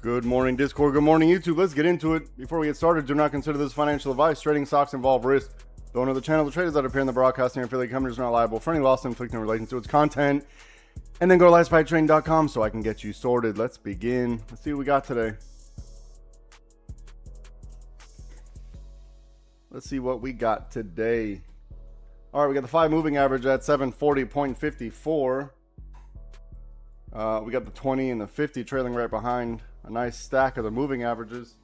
Good morning, Discord. Good morning, YouTube. Let's get into it. Before we get started, do not consider this financial advice. Trading stocks involve risk. The owner of the channel, the traders that appear in the broadcasting and affiliate companies are not liable for any loss inflicted in relation to its content. And then go to lifespytrading.com so I can get you sorted. Let's begin. Let's see what we got today. Let's see what we got today. All right, we got the 5 moving average at 740.54. We got the 20 and the 50 trailing right behind. A nice stack of the moving averages.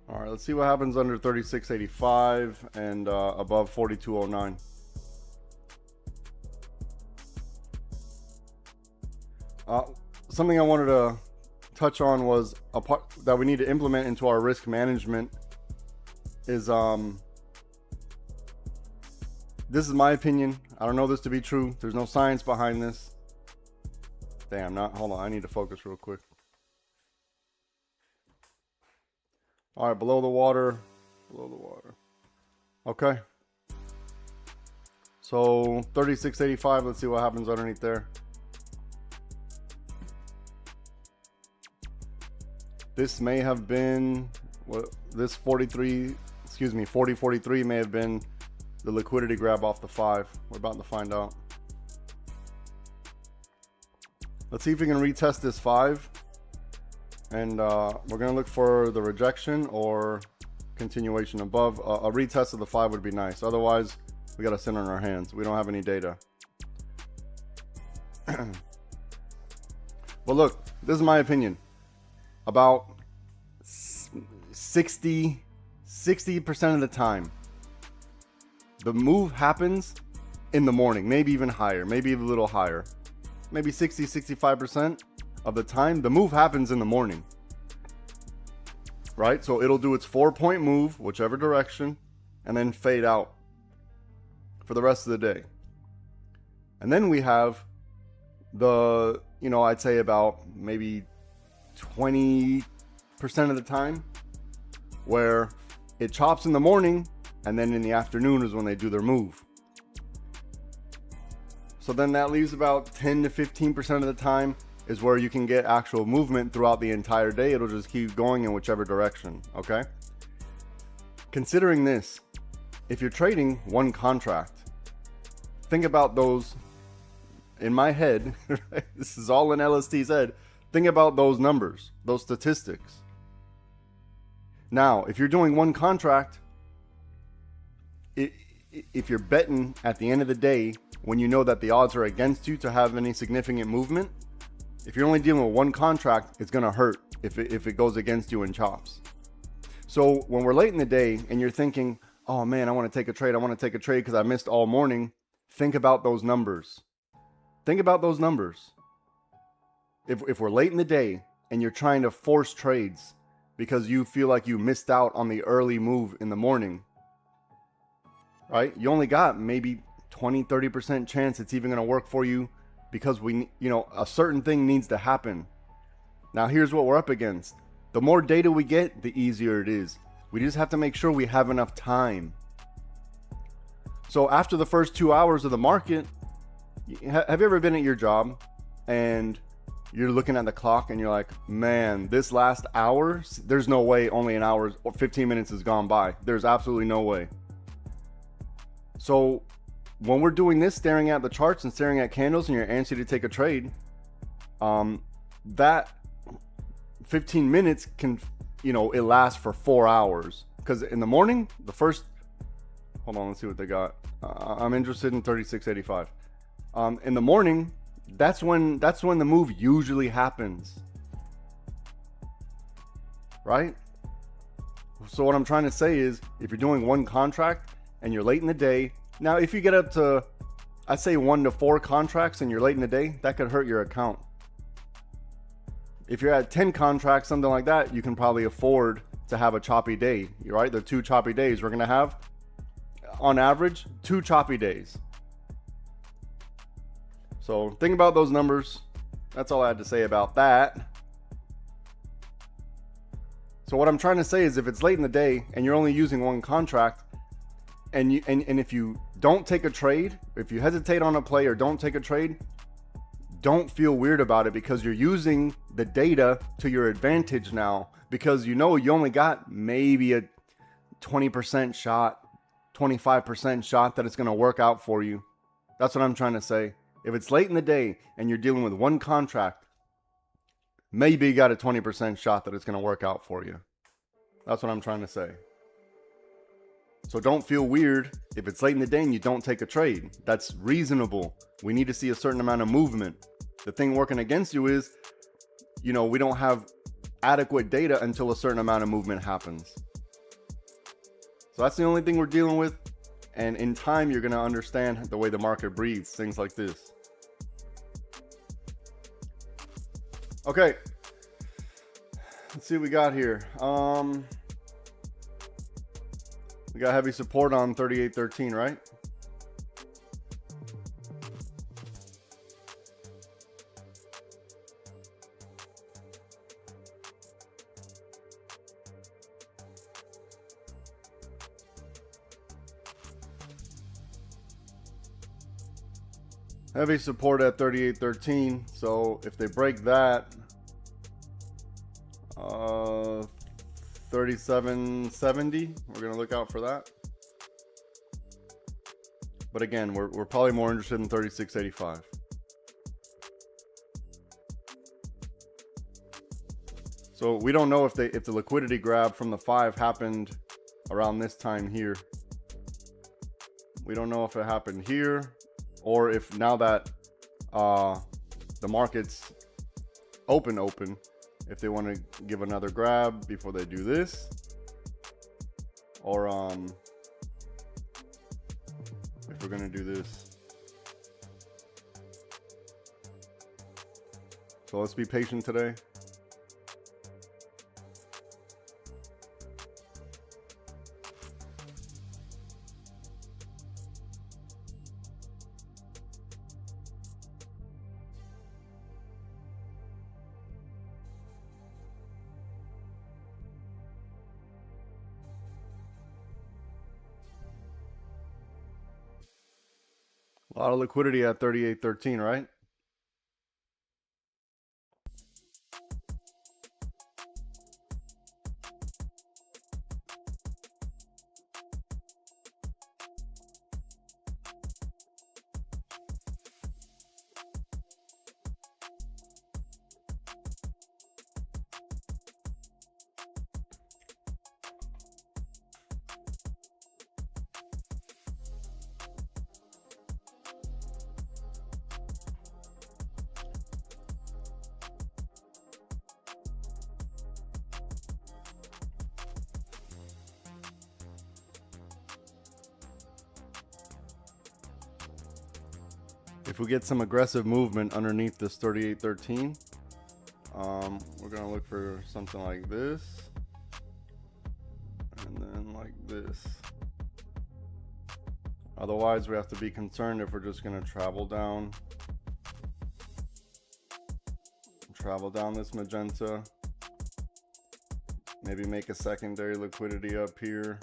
All right, let's see what happens under 36.85 and above 42.09. Something I wanted to touch on was a part that we need to implement into our risk management is this is my opinion. I don't know this to be true. There's no science behind this. Damn, hold on. I need to focus real quick. All right, below the water. Okay. So 36.85. Let's see what happens underneath there. This may have been this 40.43 may have been the liquidity grab off the 5. We're about to find out. Let's see if we can retest this 5. And we're going to look for the rejection or continuation above. A retest of the 5 would be nice. Otherwise, we got to sit on our hands. We don't have any data. But look, this is my opinion. About 60% of the time, the move happens in the morning, maybe even higher, maybe a little higher. Maybe 60-65% of the time, the move happens in the morning. Right? So it'll do its 4-point move, whichever direction, and then fade out for the rest of the day. And then we have the, I'd say about maybe 20% of the time where it chops in the morning, and then in the afternoon is when they do their move. So then that leaves about 10 to 15% of the time is where you can get actual movement throughout the entire day. It'll just keep going in whichever direction, okay? Considering this, if you're trading one contract, think about those, in my head, this is all in LST's head, think about those numbers, those statistics. Now, if you're doing one contract, if you're betting at the end of the day, when you know that the odds are against you to have any significant movement, if you're only dealing with one contract, it's going to hurt if it goes against you in chops. So when we're late in the day and you're thinking, oh man, I want to take a trade because I missed all morning, think about those numbers. Think about those numbers. If we're late in the day and you're trying to force trades because you feel like you missed out on the early move in the morning, right? You only got maybe 20-30% chance it's even going to work for you because a certain thing needs to happen. Now here's what we're up against. The more data we get, the easier it is. We just have to make sure we have enough time. So after the first 2 hours of the market, have you ever been at your job and you're looking at the clock and you're like, man, this last hour, there's no way only an hour or 15 minutes has gone by. There's absolutely no way. So when we're doing this, staring at the charts and staring at candles and you're antsy to take a trade, that 15 minutes can, it lasts for 4 hours. Because in the morning, hold on, let's see what they got. I'm interested in 36.85. In the morning, that's when the move usually happens. Right? So what I'm trying to say is, if you're doing one contract and you're late in the day, now if you get up to, I'd say 1 to 4 contracts and you're late in the day, that could hurt your account. If you're at 10 contracts, something like that, you can probably afford to have a choppy day, right? The 2 choppy days we're going to have, on average, 2 choppy days. So think about those numbers. That's all I had to say about that. So what I'm trying to say is, if it's late in the day and you're only using one contract, and if you don't take a trade. If you hesitate on a play or don't take a trade, don't feel weird about it, because you're using the data to your advantage now, because you know you only got maybe a 20% shot, 25% shot that it's going to work out for you. That's what I'm trying to say. If it's late in the day and you're dealing with one contract, maybe you got a 20% shot that it's going to work out for you. That's what I'm trying to say. So don't feel weird if it's late in the day and you don't take a trade. That's reasonable. We need to see a certain amount of movement. The thing working against you is, we don't have adequate data until a certain amount of movement happens. So that's the only thing we're dealing with. And in time, you're going to understand the way the market breathes, things like this. Okay. Let's see what we got here. We got heavy support on 38.13, right? Heavy support at 38.13. So if they break that, 37.70, we're gonna look out for that. But again, we're probably more interested in 36.85. So we don't know if the liquidity grab from the 5 happened around this time here. We don't know if it happened here, or if now that the market's open, if they want to give another grab before they do this, or if we're going to do this. So let's be patient today. A lot of liquidity at 38.13, right? If we get some aggressive movement underneath this 38.13, we're gonna look for something like this, and then like this. Otherwise, we have to be concerned if we're just gonna travel down this magenta, maybe make a secondary liquidity up here.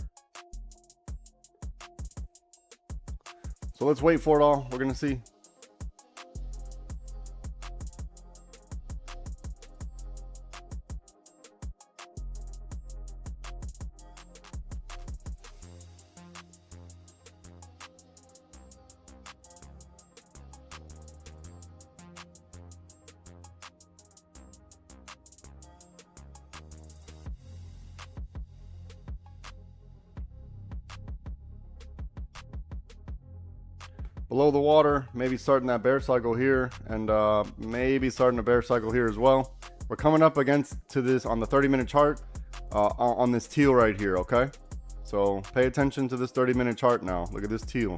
So let's wait for it all. We're gonna see. Below the water, maybe starting that bear cycle here, and maybe starting a bear cycle here as well. We're coming up against to this on the 30-minute chart, on this teal right here, okay? So pay attention to this 30-minute chart now. Look at this teal.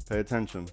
Pay attention.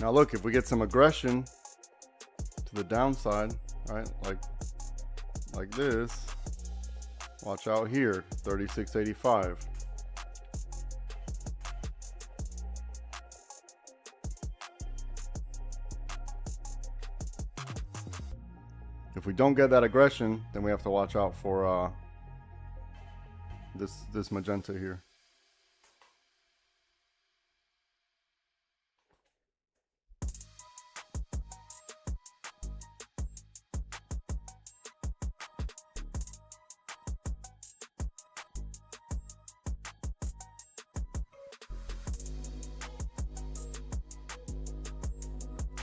Now look, if we get some aggression to the downside, right, like this, watch out here, 36.85. If we don't get that aggression, then we have to watch out for this magenta here.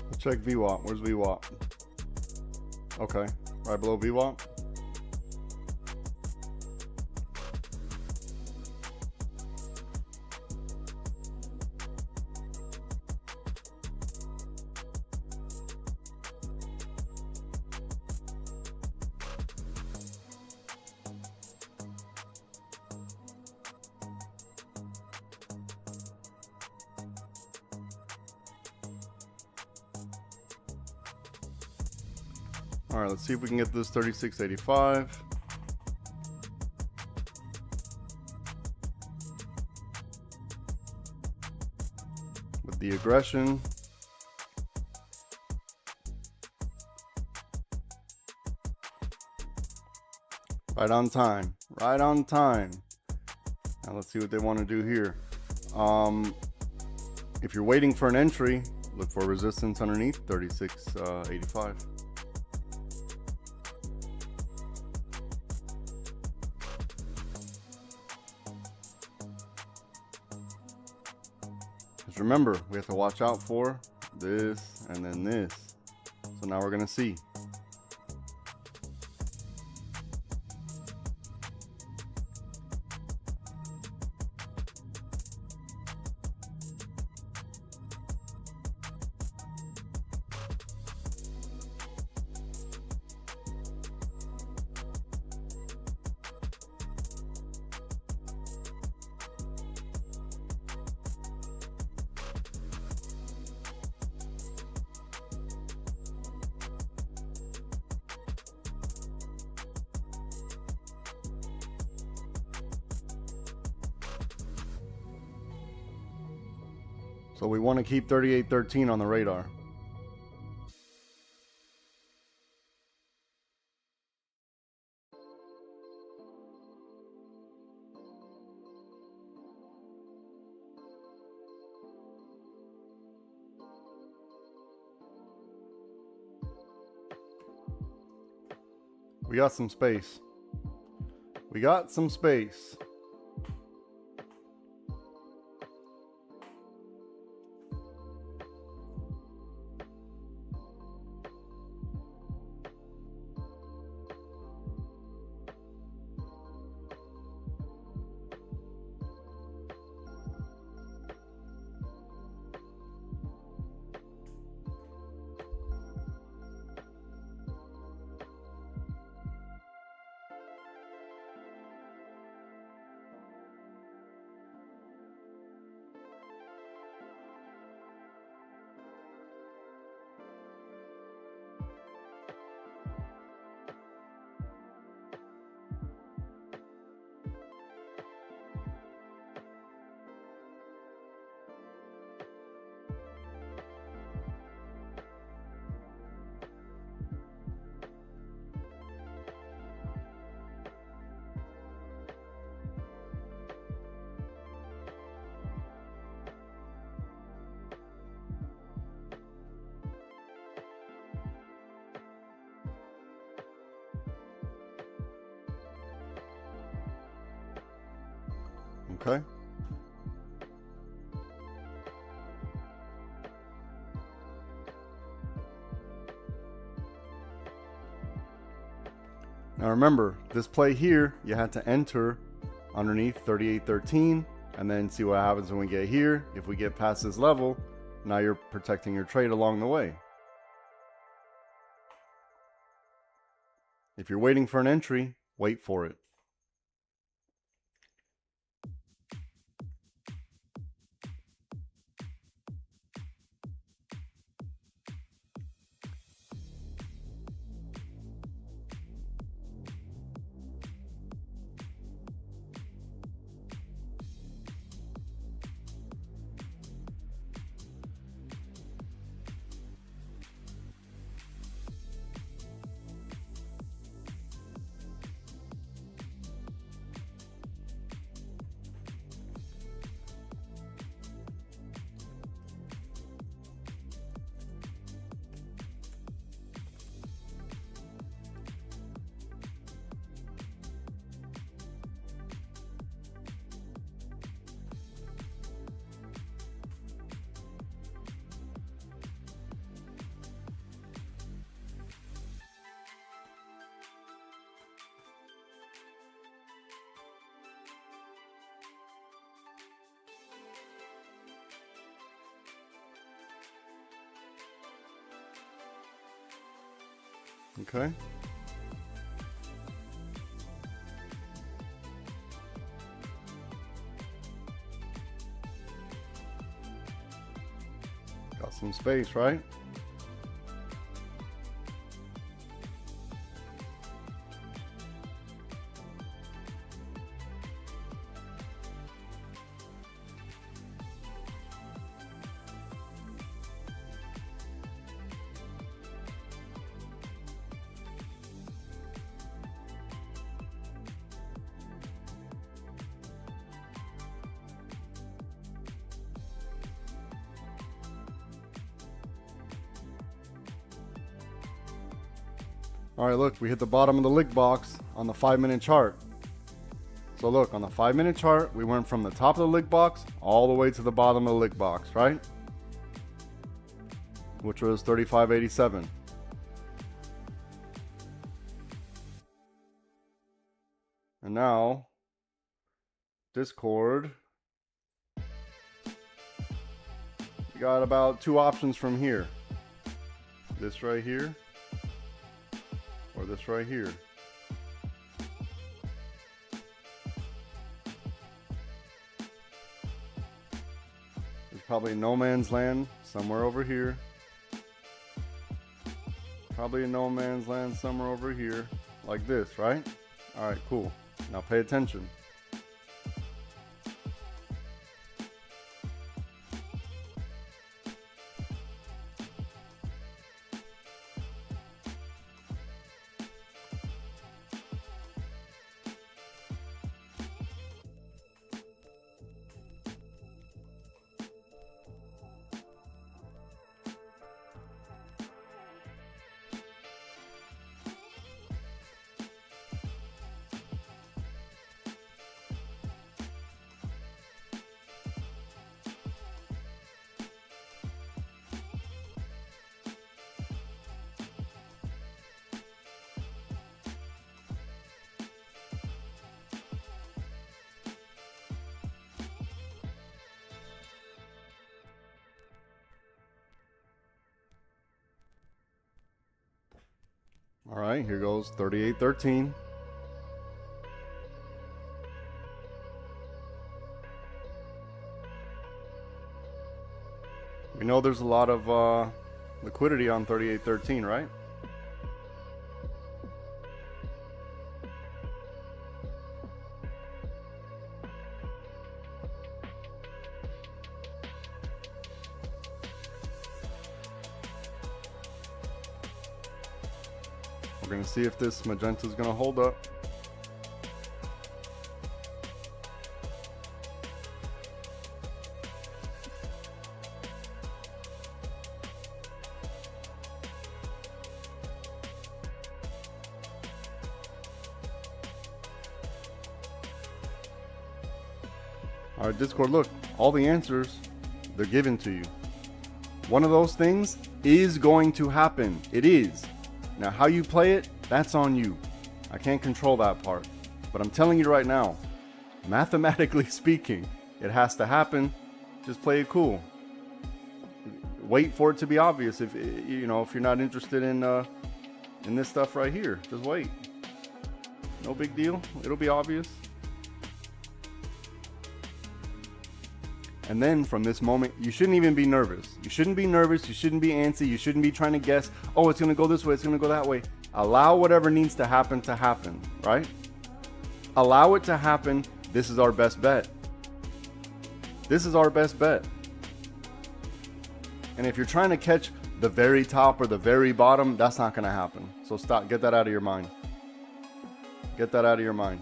Let's check VWAP. Where's VWAP? Okay, right below VWAP. All right, let's see if we can get this 36.85. With the aggression. Right on time, right on time. Now let's see what they want to do here. If you're waiting for an entry, look for resistance underneath 36.85. Just remember, we have to watch out for this and then this. So now we're going to see. So we want to keep 38.13 on the radar. We got some space. We got some space. Okay. Now remember, this play here, you had to enter underneath 38.13 and then see what happens when we get here. If we get past this level, now you're protecting your trade along the way. If you're waiting for an entry, wait for it. Okay. Got some space, right? All right, look, we hit the bottom of the lick box on the 5-minute chart. So look, on the 5-minute chart, we went from the top of the lick box all the way to the bottom of the lick box, right? Which was 35.87. And now, Discord, you got about 2 options from here. This right here, or this right here. There's probably no man's land somewhere over here. Probably a no man's land somewhere over here, like this, right? All right, cool. Now pay attention. All right, here goes 38.13. We know there's a lot of liquidity on 38.13, right? We're going to see if this magenta is going to hold up. All right, Discord, look, all the answers, they're given to you. One of those things is going to happen. It is. Now, how you play it, that's on you. I can't control that part. But I'm telling you right now, mathematically speaking, it has to happen. Just play it cool. Wait for it to be obvious. If you know, if you're not interested in this stuff right here, just wait. No big deal. It'll be obvious. And then from this moment, you shouldn't even be nervous. You shouldn't be nervous. You shouldn't be antsy. You shouldn't be trying to guess, oh, it's going to go this way. It's going to go that way. Allow whatever needs to happen, right? Allow it to happen. This is our best bet. This is our best bet. And if you're trying to catch the very top or the very bottom, that's not going to happen. So stop. Get that out of your mind. Get that out of your mind.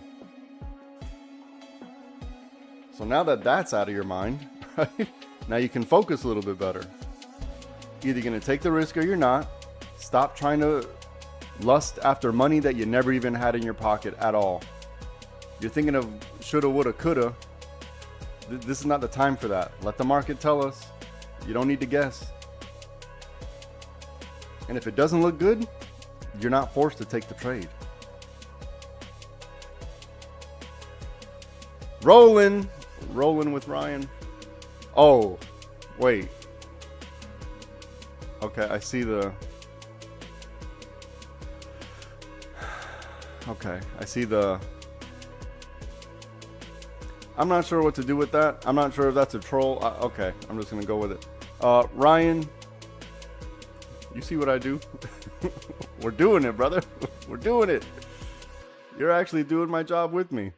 So now that that's out of your mind, right, now you can focus a little bit better. Either you're going to take the risk or you're not. Stop trying to lust after money that you never even had in your pocket at all. You're thinking of shoulda, woulda, coulda. This is not the time for that. Let the market tell us. You don't need to guess. And if it doesn't look good, you're not forced to take the trade. Rolling with Ryan. Oh, wait. Okay, I see the... Okay, I see the... I'm not sure what to do with that. I'm not sure if that's a troll. Okay, I'm just gonna go with it. Ryan, you see what I do? We're doing it, brother. We're doing it. You're actually doing my job with me.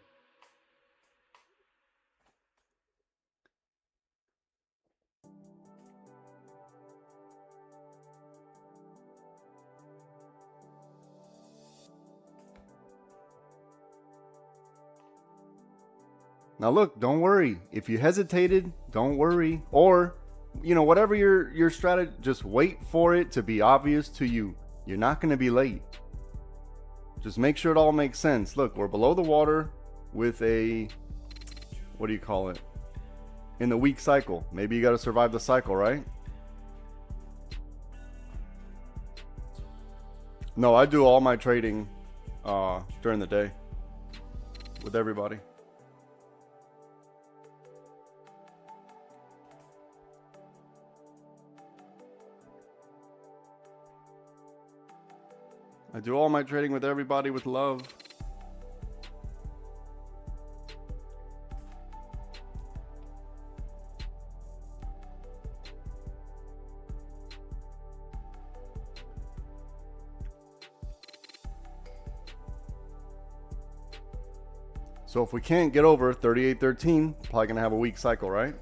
Now look, don't worry. If you hesitated, don't worry. Or, you know, whatever your strategy, just wait for it to be obvious to you. You're not going to be late. Just make sure it all makes sense. Look, we're below the water with a, what do you call it? In the weak cycle. Maybe you got to survive the cycle, right? No, I do all my trading during the day with everybody. I do all my trading with everybody with love. So if we can't get over 38.13, probably gonna have a weak cycle, right?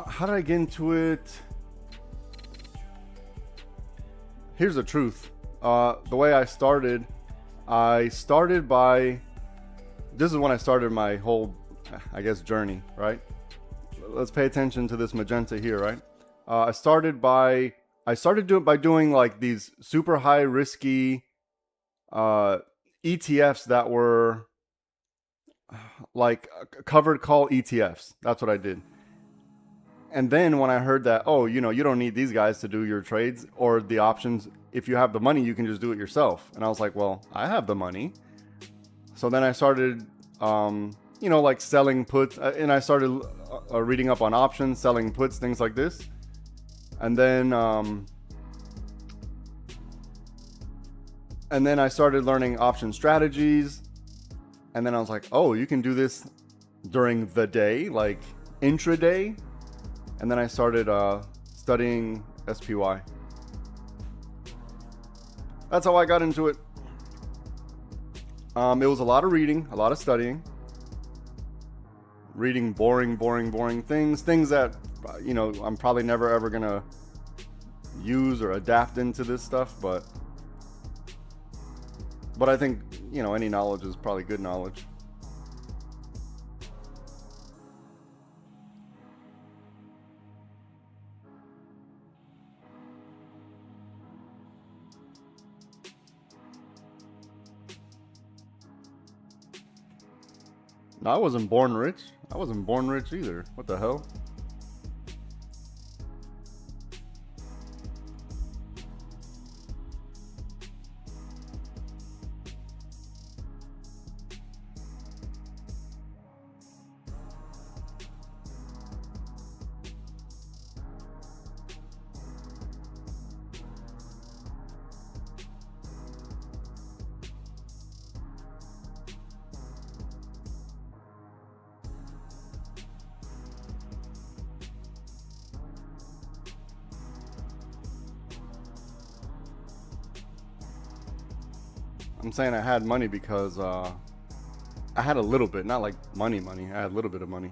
How did I get into it? Here's the truth. The way I started by, this is when I started my whole, I guess, journey, right? Let's pay attention to this magenta here, right? I started by doing like these super high risky ETFs that were like covered call ETFs. That's what I did. And then when I heard that, oh, you know, you don't need these guys to do your trades or the options. If you have the money, you can just do it yourself. And I was like, well, I have the money. So then I started, you know, like selling puts, and I started reading up on options, selling puts, things like this. And then I started learning option strategies. And then I was like, oh, you can do this during the day, like intraday. And then I started studying SPY. That's how I got into it. It was a lot of reading, a lot of studying. Reading boring things that, you know, I'm probably never ever gonna use or adapt into this stuff, but I think, you know, any knowledge is probably good knowledge. No, I wasn't born rich. I wasn't born rich either. What the hell? I'm saying I had money because I had a little bit, not like money. I had a little bit of money,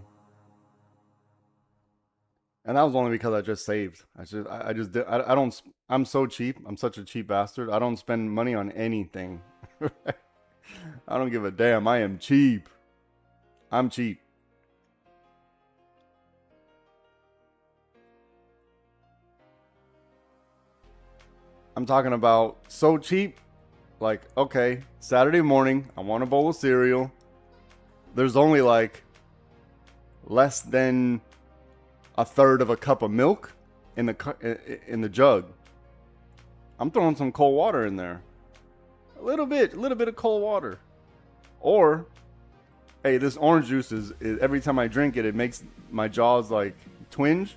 and that was only because I just saved. I don't. I'm so cheap. I'm such a cheap bastard. I don't spend money on anything. I don't give a damn. I am cheap. I'm cheap. I'm talking about so cheap. Like, okay, Saturday morning, I want a bowl of cereal. There's only like less than a third of a cup of milk in the jug. I'm throwing some cold water in there. A little bit of cold water. Or, hey, this orange juice is every time I drink it, it makes my jaws like twinge.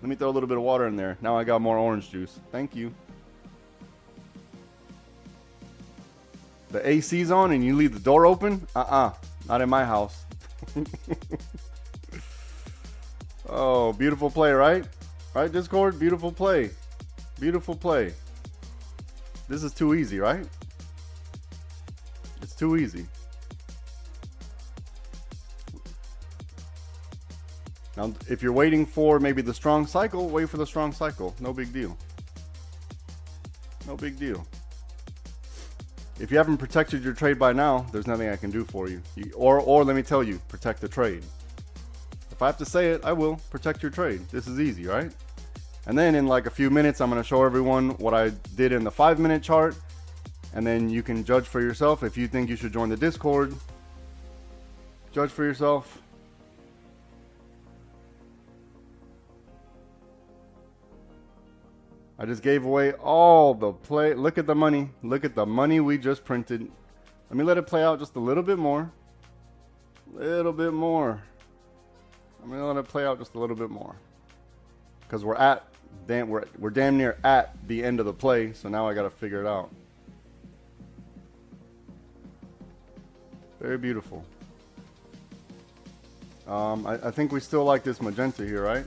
Let me throw a little bit of water in there. Now I got more orange juice. Thank you. The AC's on and you leave the door open? Not in my house. Oh, beautiful play, right? Right, Discord? Beautiful play. Beautiful play. This is too easy, right? It's too easy. Now, if you're waiting for maybe the strong cycle, wait for the strong cycle. No big deal. No big deal. If you haven't protected your trade by now, there's nothing I can do for you. Or let me tell you, protect the trade. If I have to say it, I will. Protect your trade. This is easy, right? And then in like a few minutes, I'm going to show everyone what I did in the 5-minute chart. And then you can judge for yourself. If you think you should join the Discord, judge for yourself. I just gave away all the play. Look at the money. Look at the money we just printed. Let me let it play out just a little bit more. Little bit more. I'm gonna let it play out just a little bit more. Because we're damn near at the end of the play, so now I gotta figure it out. Very beautiful. I think we still like this magenta here, right?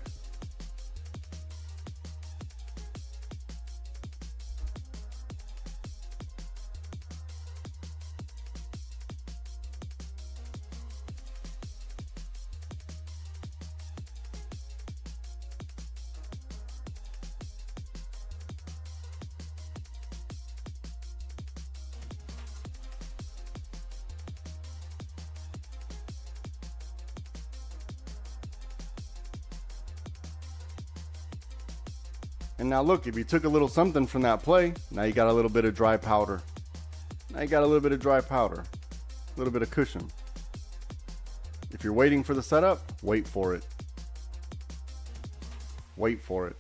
And now look, if you took a little something from that play, now you got a little bit of dry powder. Now you got a little bit of dry powder, a little bit of cushion. If you're waiting for the setup, wait for it. Wait for it.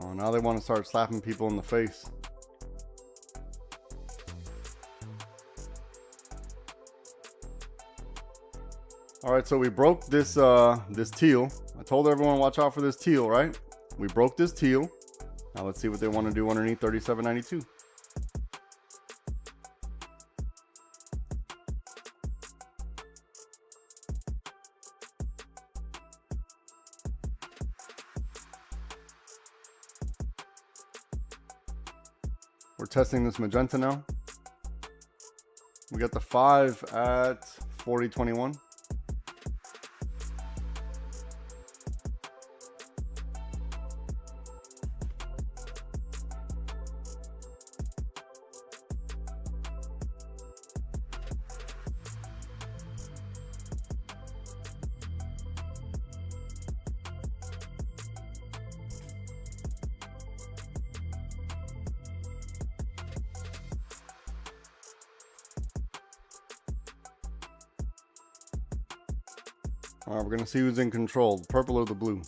Oh, now they want to start slapping people in the face. All right, so we broke this this teal. I told everyone watch out for this teal, right? We broke this teal. Now let's see what they want to do underneath 37.92. We're testing this magenta now. We got the 5 at 40.21. All right, we're gonna see who's in control, the purple or the blue.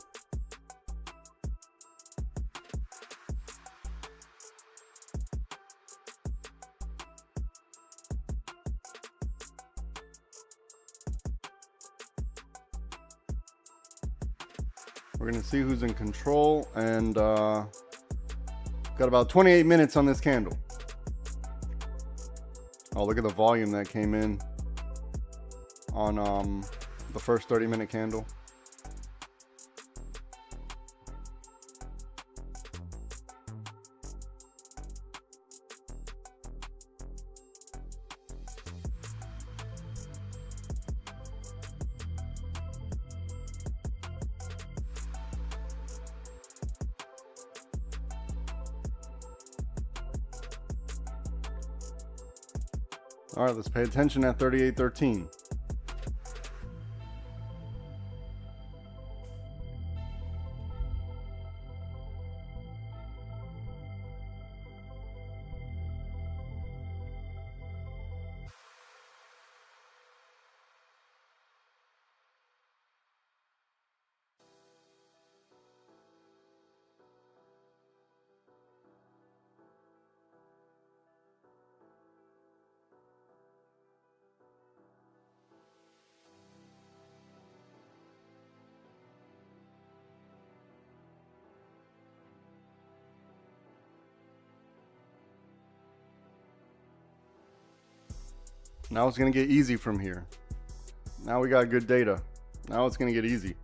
We're gonna see who's in control, and got about 28 minutes on this candle. Oh, look at the volume that came in on the first 30-minute candle. All right, let's pay attention at 38.13. Now it's going to get easy from here. Now we got good data. Now it's going to get easy.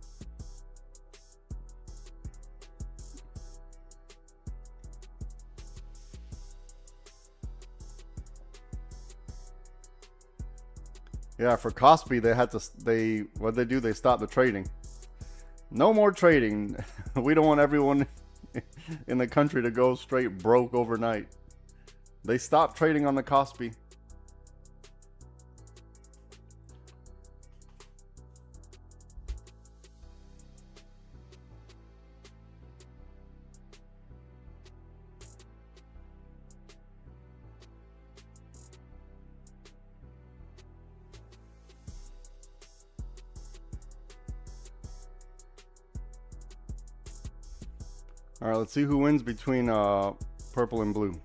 Yeah, for Kospi, what'd they do? They stopped the trading. No more trading. We don't want everyone in the country to go straight broke overnight. They stopped trading on the Kospi. All right, let's see who wins between purple and blue.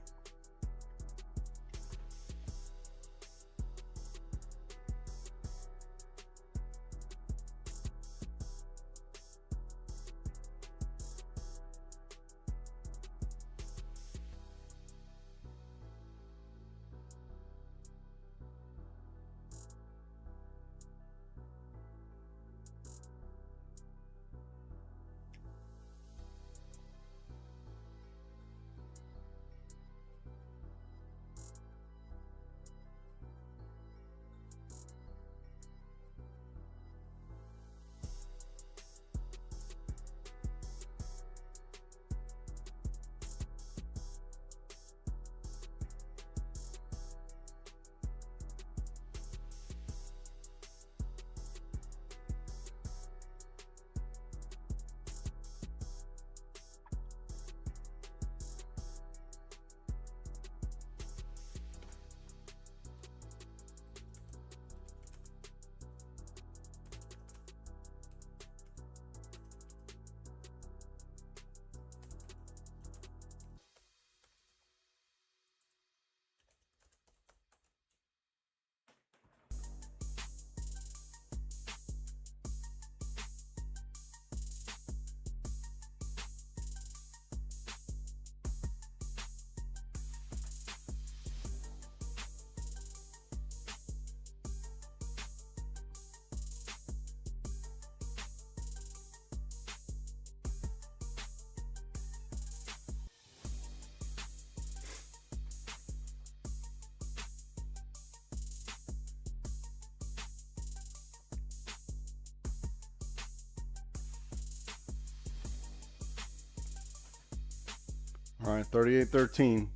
All right, 38.13.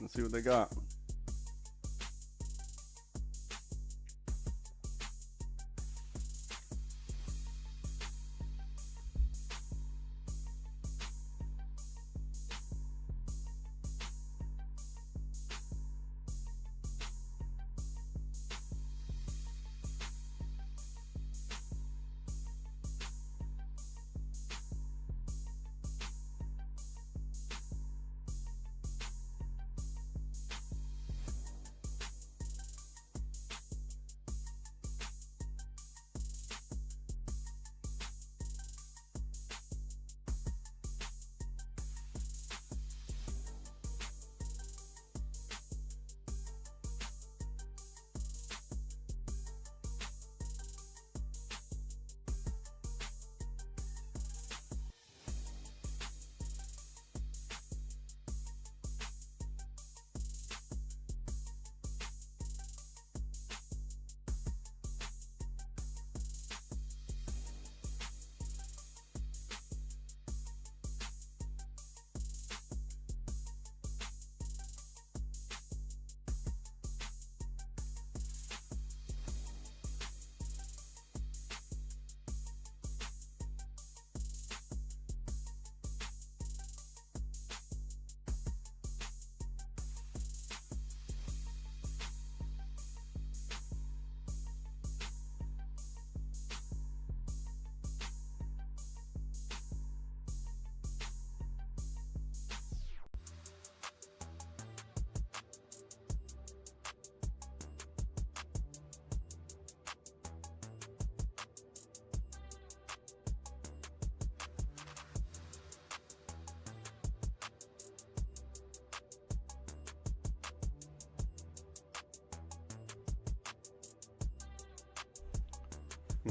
Let's see what they got.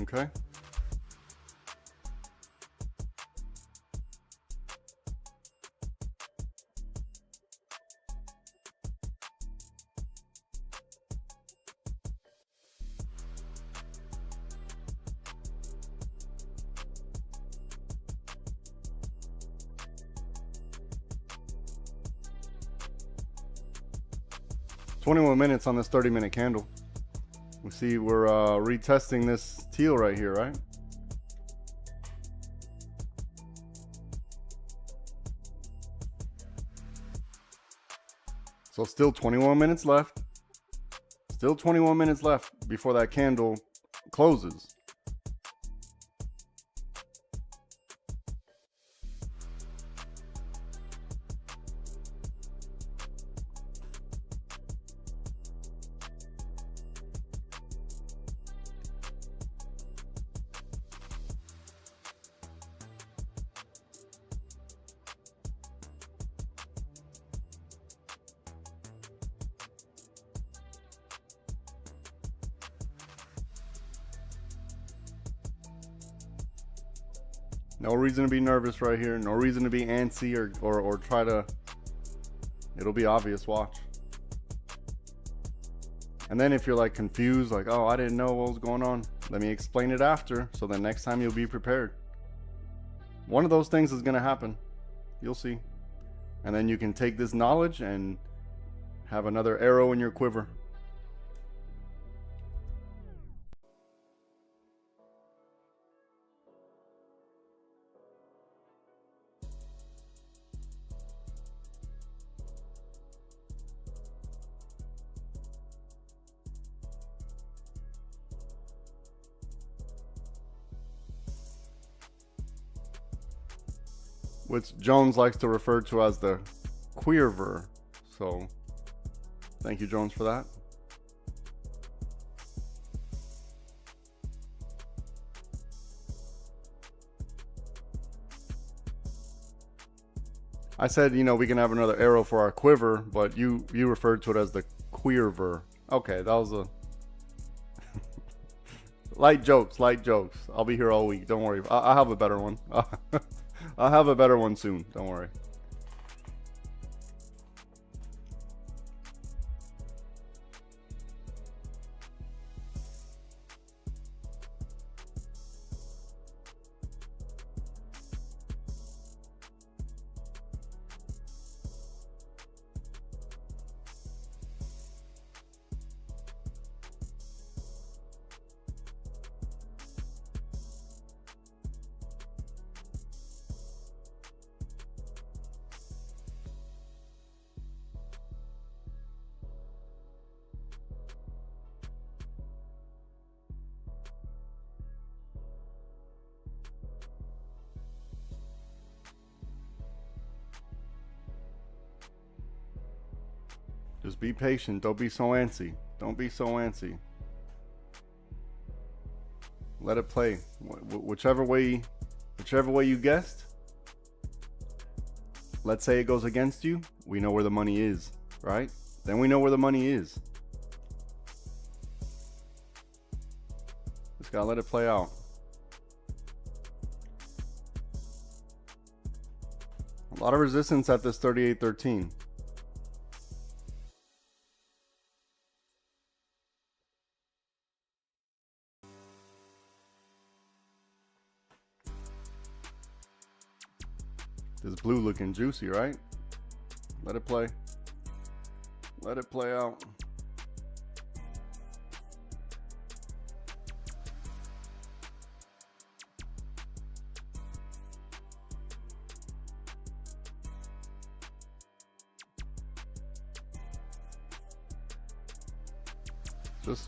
Okay. "21 minutes on this 30-minute candle." We see we're retesting this teal right here, right? So still 21 minutes left. Still 21 minutes left before that candle closes. No reason to be nervous right here. No reason to be antsy or try to. It'll be obvious, watch. And then if you're like confused, like, oh, I didn't know what was going on, let me explain it after, so the next time you'll be prepared. One of those things is going to happen. You'll see. And then you can take this knowledge and have another arrow in your quiver. Which Jones likes to refer to as the queerver. So thank you, Jones, for that. I said, you know, we can have another arrow for our quiver, but you referred to it as the queerver. Okay, that was a light jokes. I'll be here all week. Don't worry. I'll have a better one. I'll have a better one soon. Don't worry. Just be patient. Don't be so antsy. Don't be so antsy. Let it play. Whichever way you guessed. Let's say it goes against you. We know where the money is, right? Then we know where the money is. Just gotta let it play out. A lot of resistance at this 38.13. This blue looking juicy, right? Let it play. Let it play out.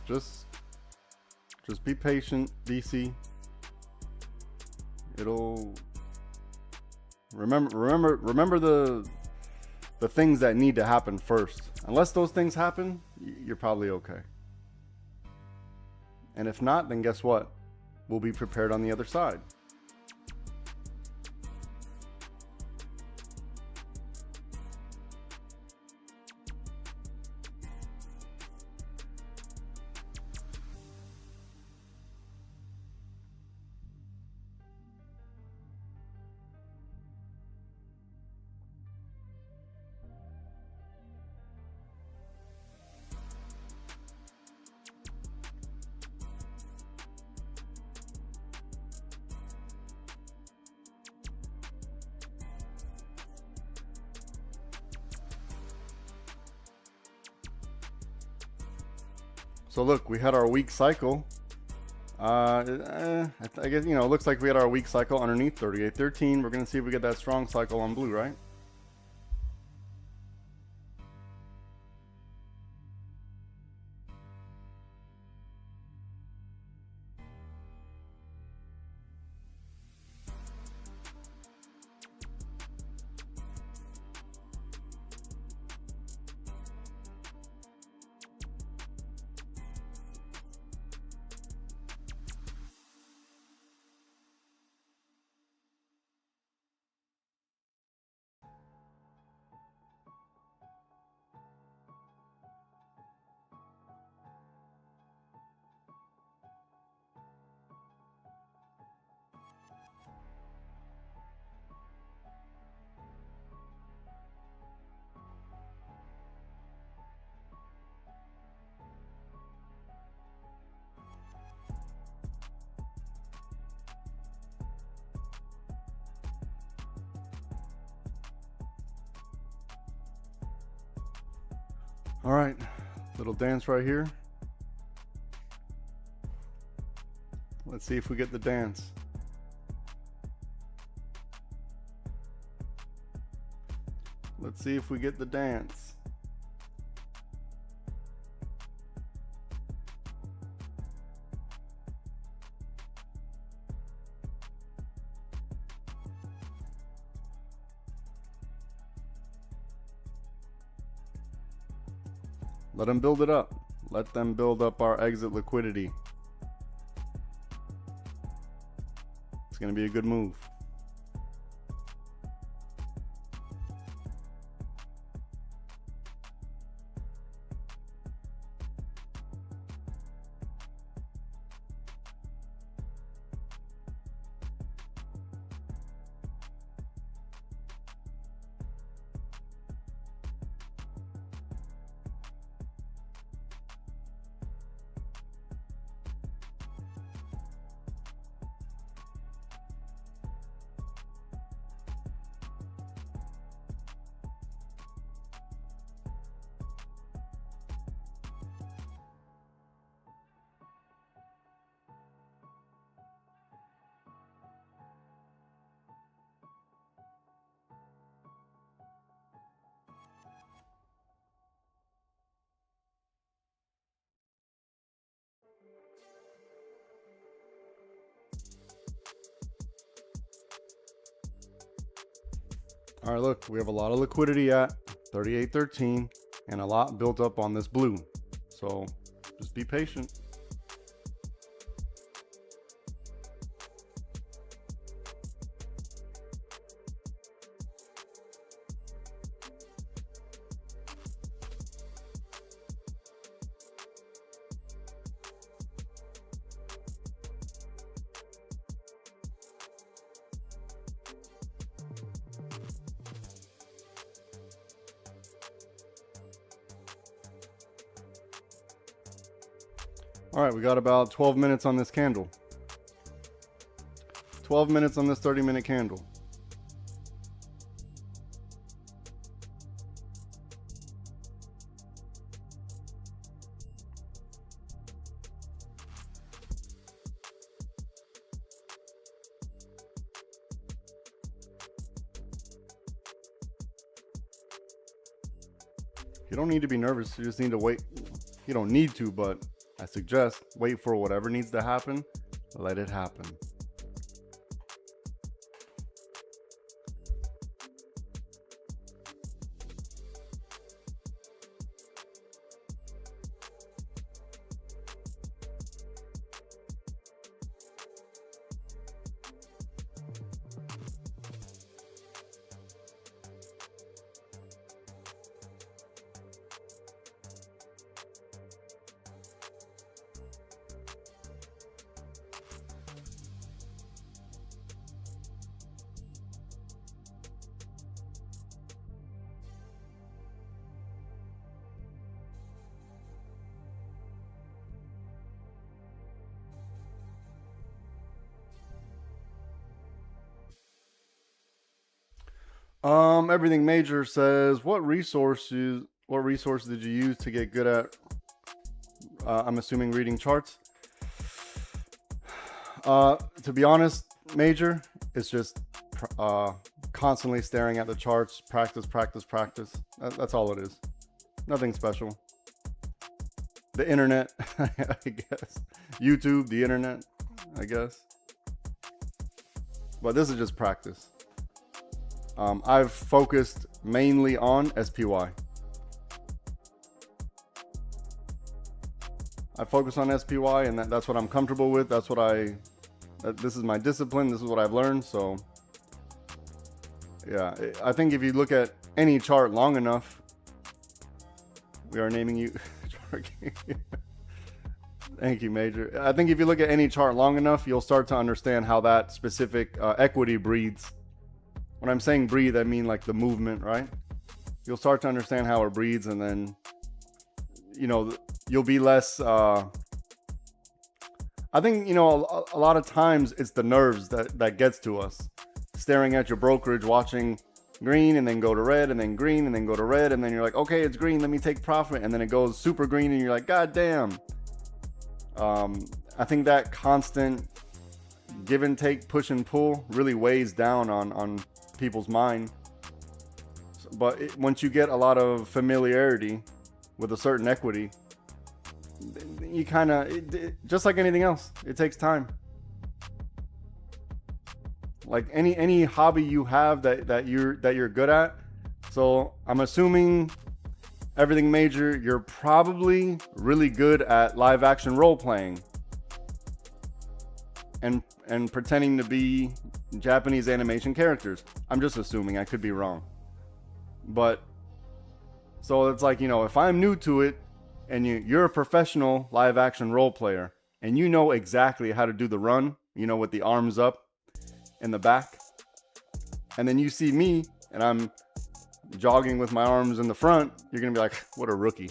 Just be patient, DC. It'll remember the things that need to happen first. Unless those things happen, you're probably okay. And if not, then guess what? We'll be prepared on the other side. So look, we had our week cycle. I guess, you know, it looks like we had our weak cycle underneath 38.13. We're going to see if we get that strong cycle on blue, right? All right, little dance right here. Let's see if we get the dance. Let's see if we get the dance. Let them build it up. Let them build up our exit liquidity. It's going to be a good move. All right, look, we have a lot of liquidity at 38.13 and a lot built up on this blue. So just be patient. All right, we got about 12 minutes on this candle. 12 minutes on this 30-minute candle. You don't need to be nervous. You just need to wait. You don't need to, but I suggest wait for whatever needs to happen. Let it happen. Everything major says, what resources did you use to get good at I'm assuming reading charts. To be honest, Major, it's just constantly staring at the charts, practice. That's all it is. Nothing special. The internet, I guess. YouTube, the internet, I guess. But this is just practice. I've focused mainly on SPY. I focus on SPY, and that's what I'm comfortable with. That's what this is my discipline. This is what I've learned. So yeah, I think if you look at any chart long enough, we are naming you. Thank you, Major. I think if you look at any chart long enough, you'll start to understand how that specific equity breathes. When I'm saying breathe, I mean like the movement, right? You'll start to understand how it breathes, and then, you know, you'll be less, I think, you know, a lot of times it's the nerves that gets to us. Staring at your brokerage, watching green and then go to red and then green and then go to red, and then you're like, okay, it's green, let me take profit, and then it goes super green and you're like, god damn. I think that constant give and take, push and pull really weighs down on people's mind. But once you get a lot of familiarity with a certain equity, you kind of, just like anything else, it takes time. Like any hobby you have that you're good at. So I'm assuming everything Major, you're probably really good at live action role playing and pretending to be Japanese animation characters. I'm just assuming, I could be wrong. But so it's like, you know, if I'm new to it and you're a professional live action role player and you know exactly how to do the run, you know, with the arms up in the back, and then you see me and I'm jogging with my arms in the front, you're gonna be like, what a rookie.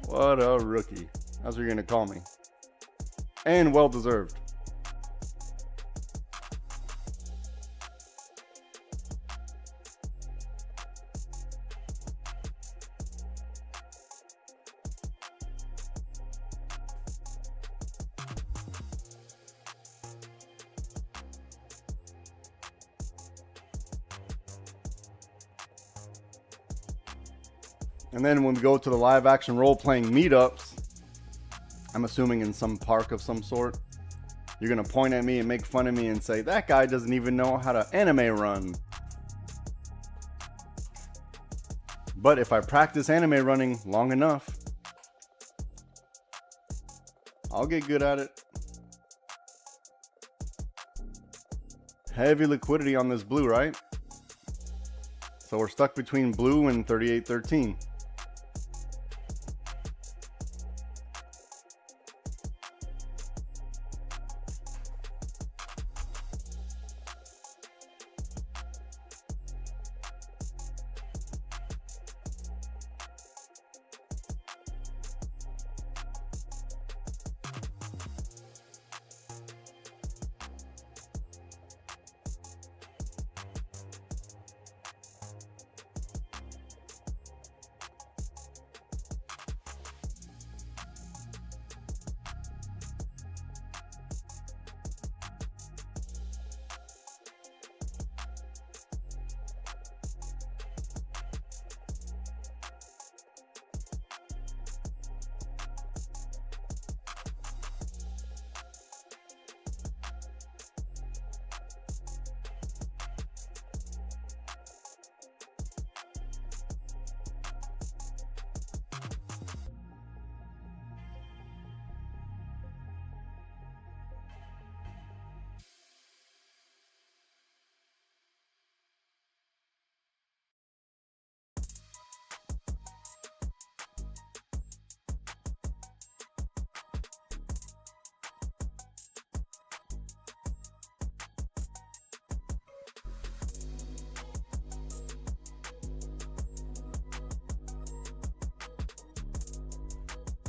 What a rookie. That's what you're gonna call me. And well deserved. And then when we go to the live action role playing meetups, I'm assuming in some park of some sort, you're gonna point at me and make fun of me and say, that guy doesn't even know how to anime run. But if I practice anime running long enough, I'll get good at it. Heavy liquidity on this blue, right? So we're stuck between blue and 38.13.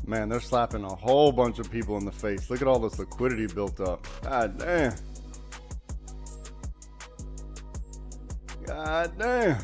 Man, they're slapping a whole bunch of people in the face. Look at all this liquidity built up. God damn. God damn.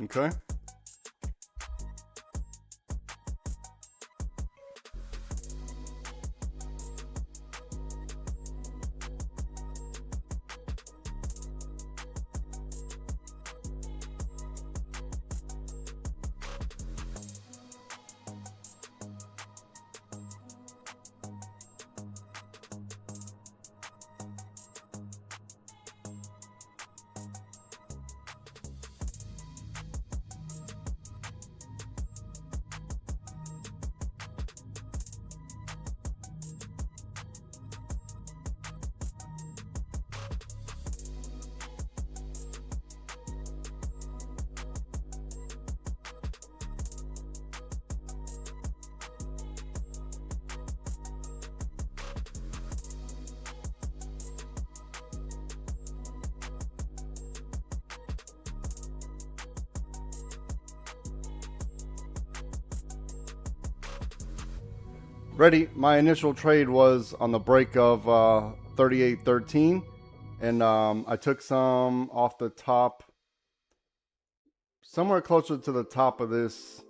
Okay. Ready. My initial trade was on the break of 38.13, and I took some off the top, somewhere closer to the top of this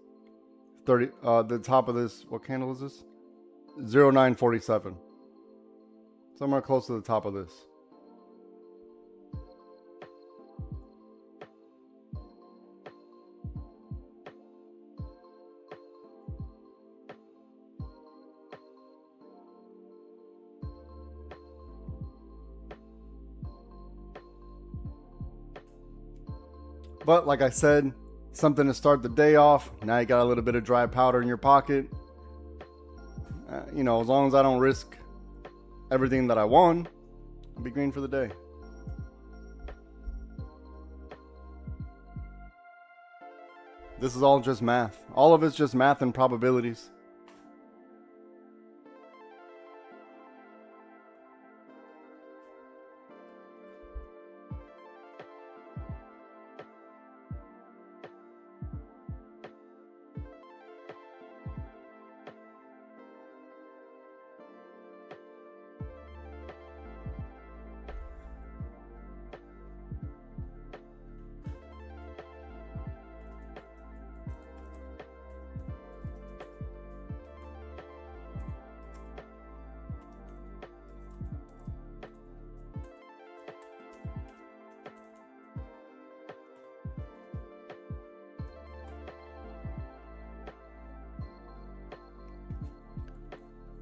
30. The top of this. What candle is this? 0947. Somewhere close to the top of this. But like I said, something to start the day off. Now you got a little bit of dry powder in your pocket. You know, as long as I don't risk everything that I won, I'll be green for the day. This is all just math. All of it's just math and probabilities.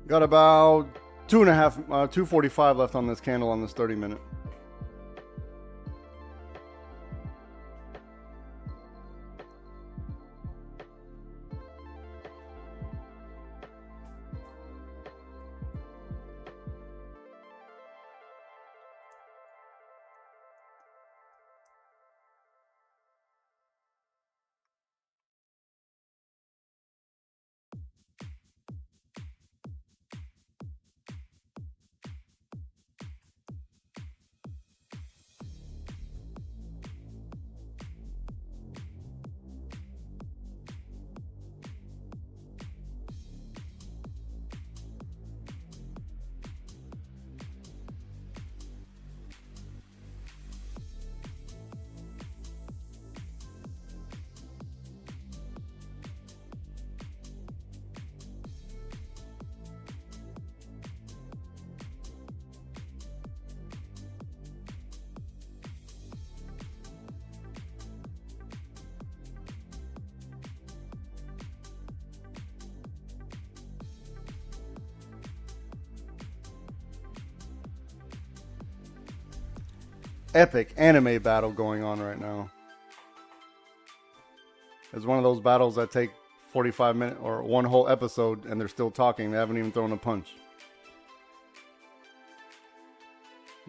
Got about 245 left on this candle on this 30-minute. Epic anime battle going on right now. It's one of those battles that take 45 minutes or one whole episode and they're still talking. They haven't even thrown a punch.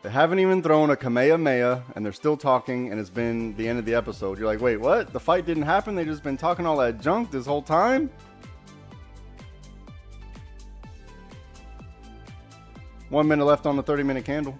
They haven't even thrown a Kamehameha, and they're still talking, and it's been the end of the episode. You're like, wait, what? The fight didn't happen? They just been talking all that junk this whole time? 1 minute left on the 30-minute candle.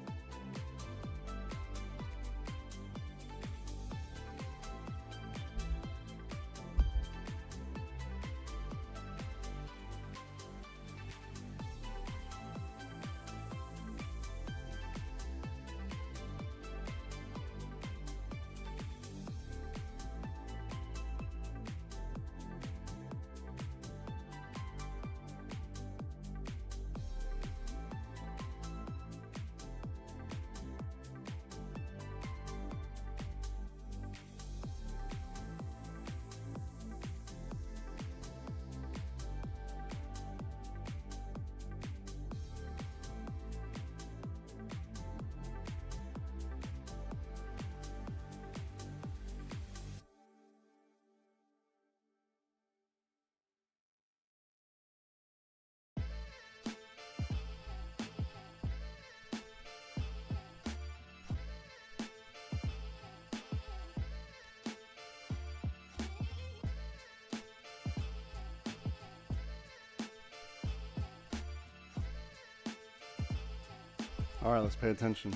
All right, let's pay attention.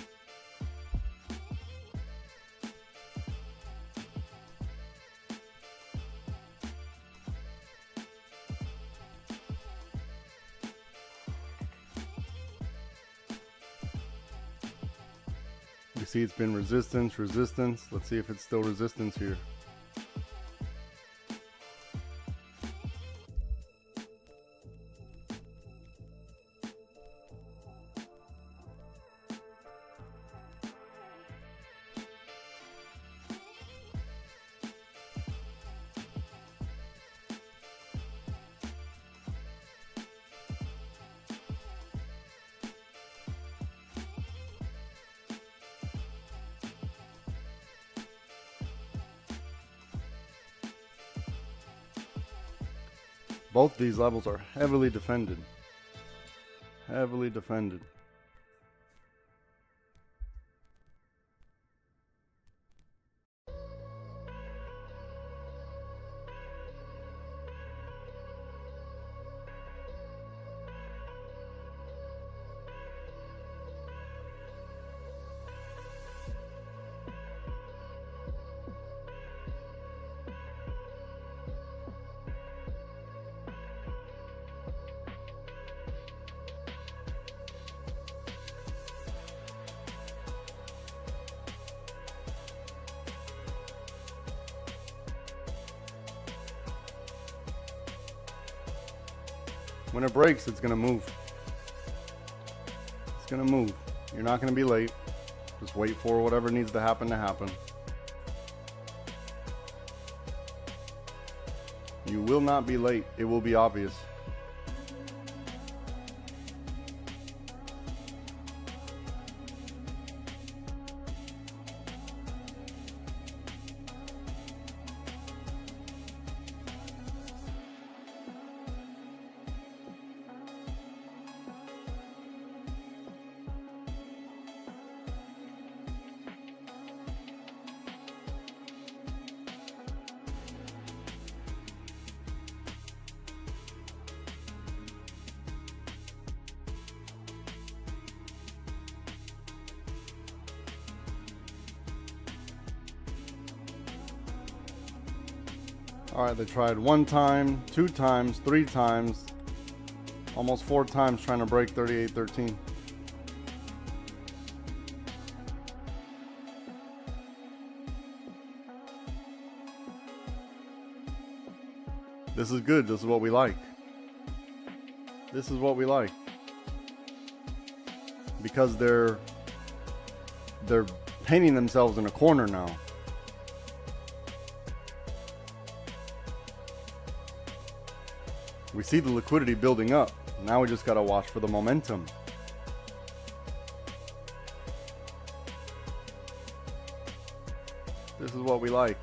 You see it's been resistance, resistance. Let's see if it's still resistance here. Both these levels are heavily defended. Heavily defended. When it breaks, it's gonna move. It's gonna move. You're not gonna be late. Just wait for whatever needs to happen to happen. You will not be late. It will be obvious. All right, they tried 1 time, 2 times, 3 times, almost 4 times trying to break 38.13. This is good. This is what we like. This is what we like. Because they're painting themselves in a corner now. We see the liquidity building up. Now we just gotta watch for the momentum. This is what we like.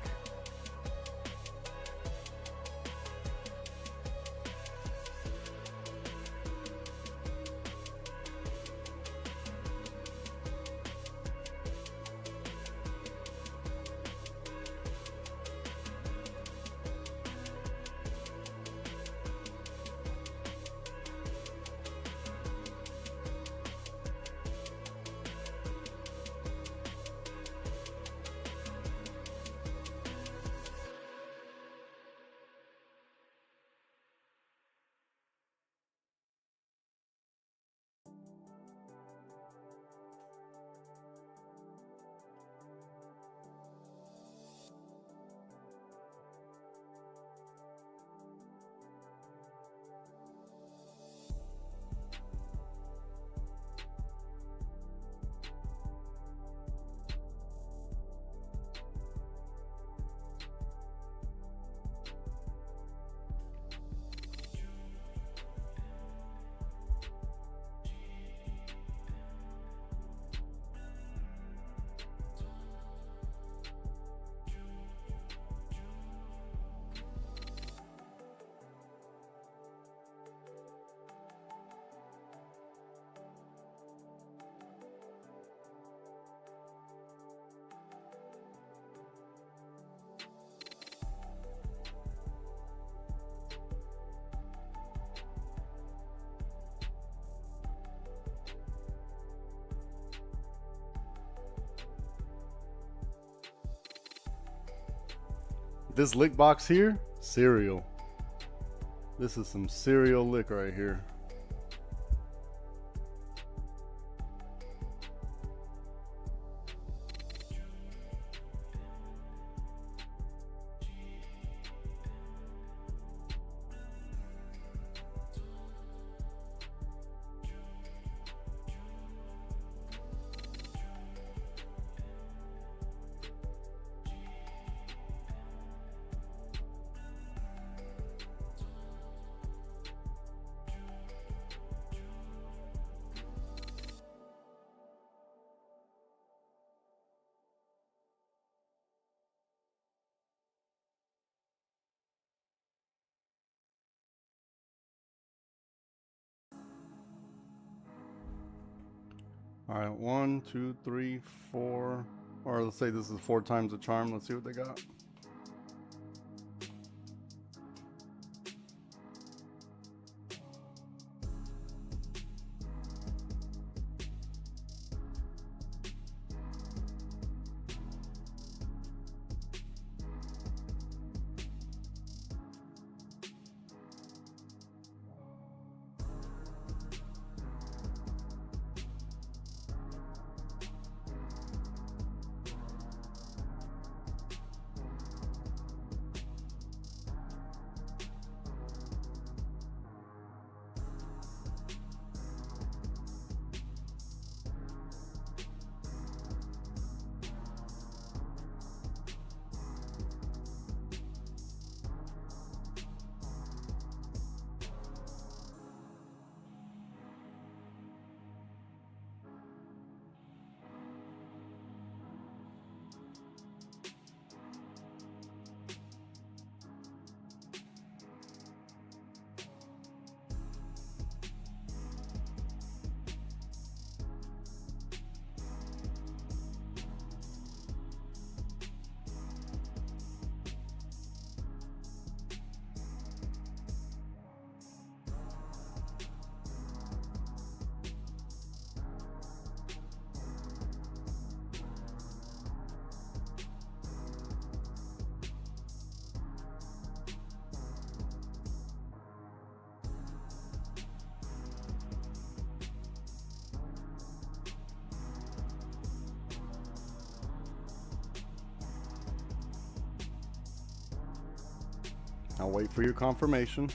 This lick box here, cereal. This is some cereal lick right here. All right, 1, 2, 3, 4, or let's say this is 4 times the charm. Let's see what they got. I'll wait for your confirmation.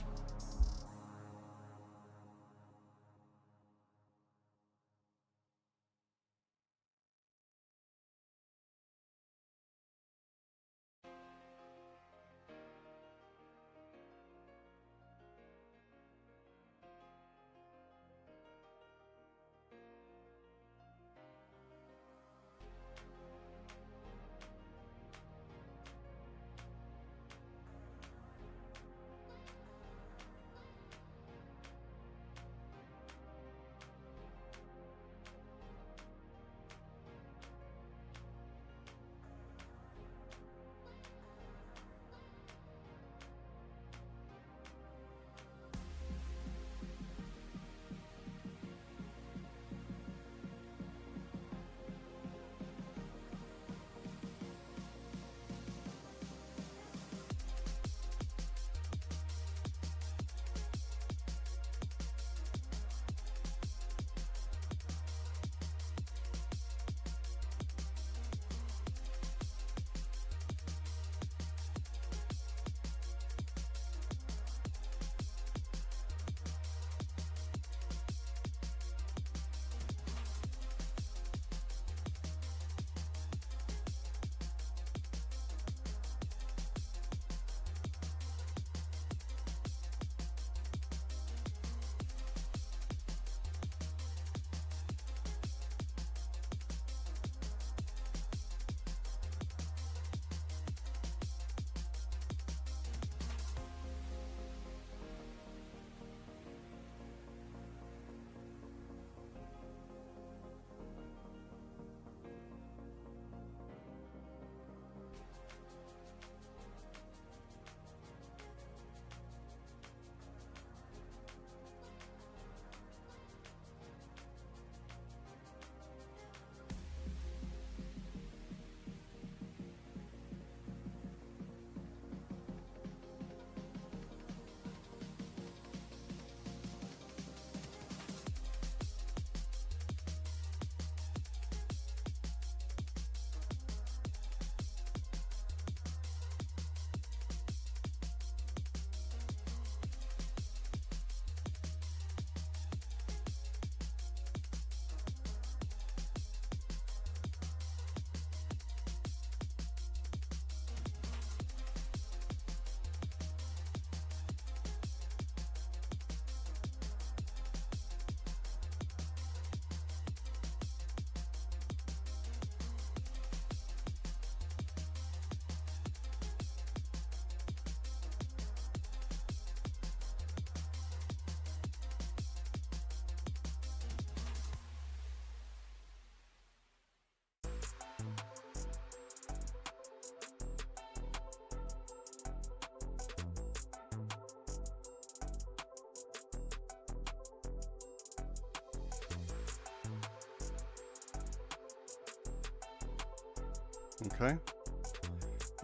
Okay.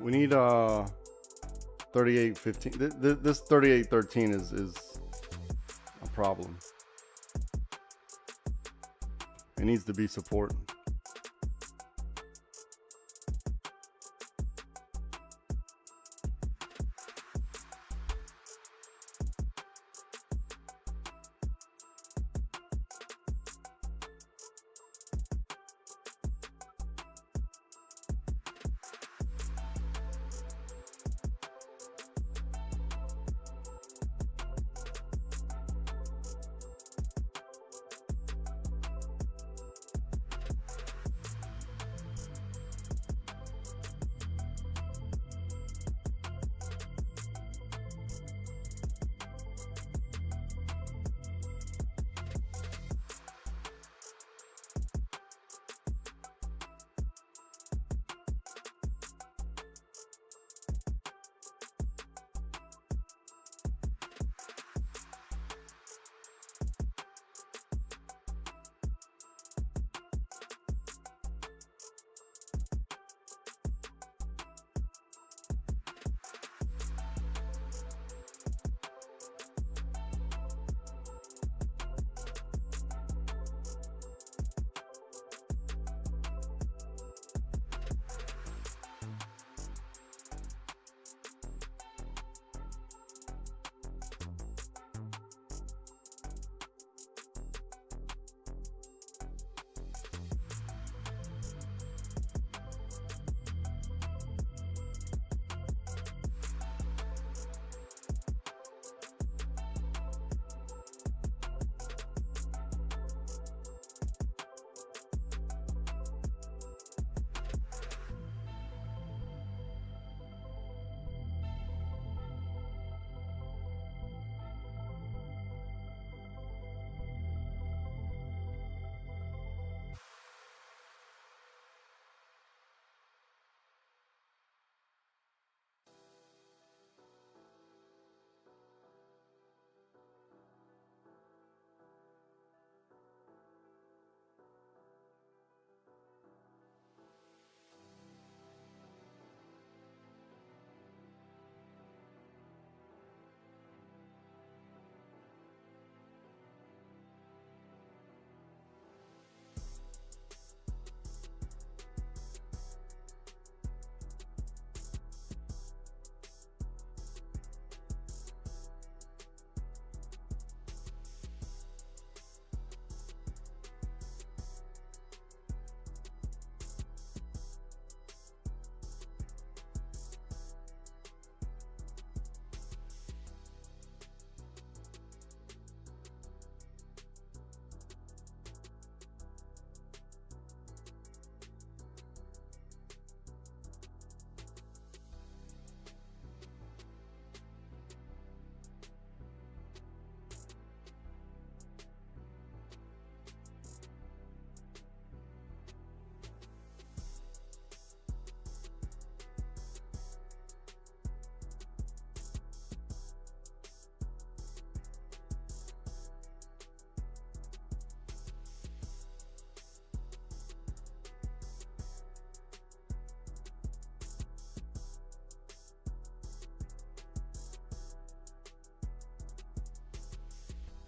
We need 3815. This 3813 is a problem. It needs to be support.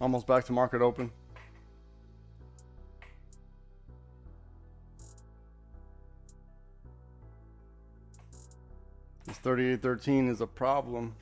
Almost back to market open. This 3813 is a problem.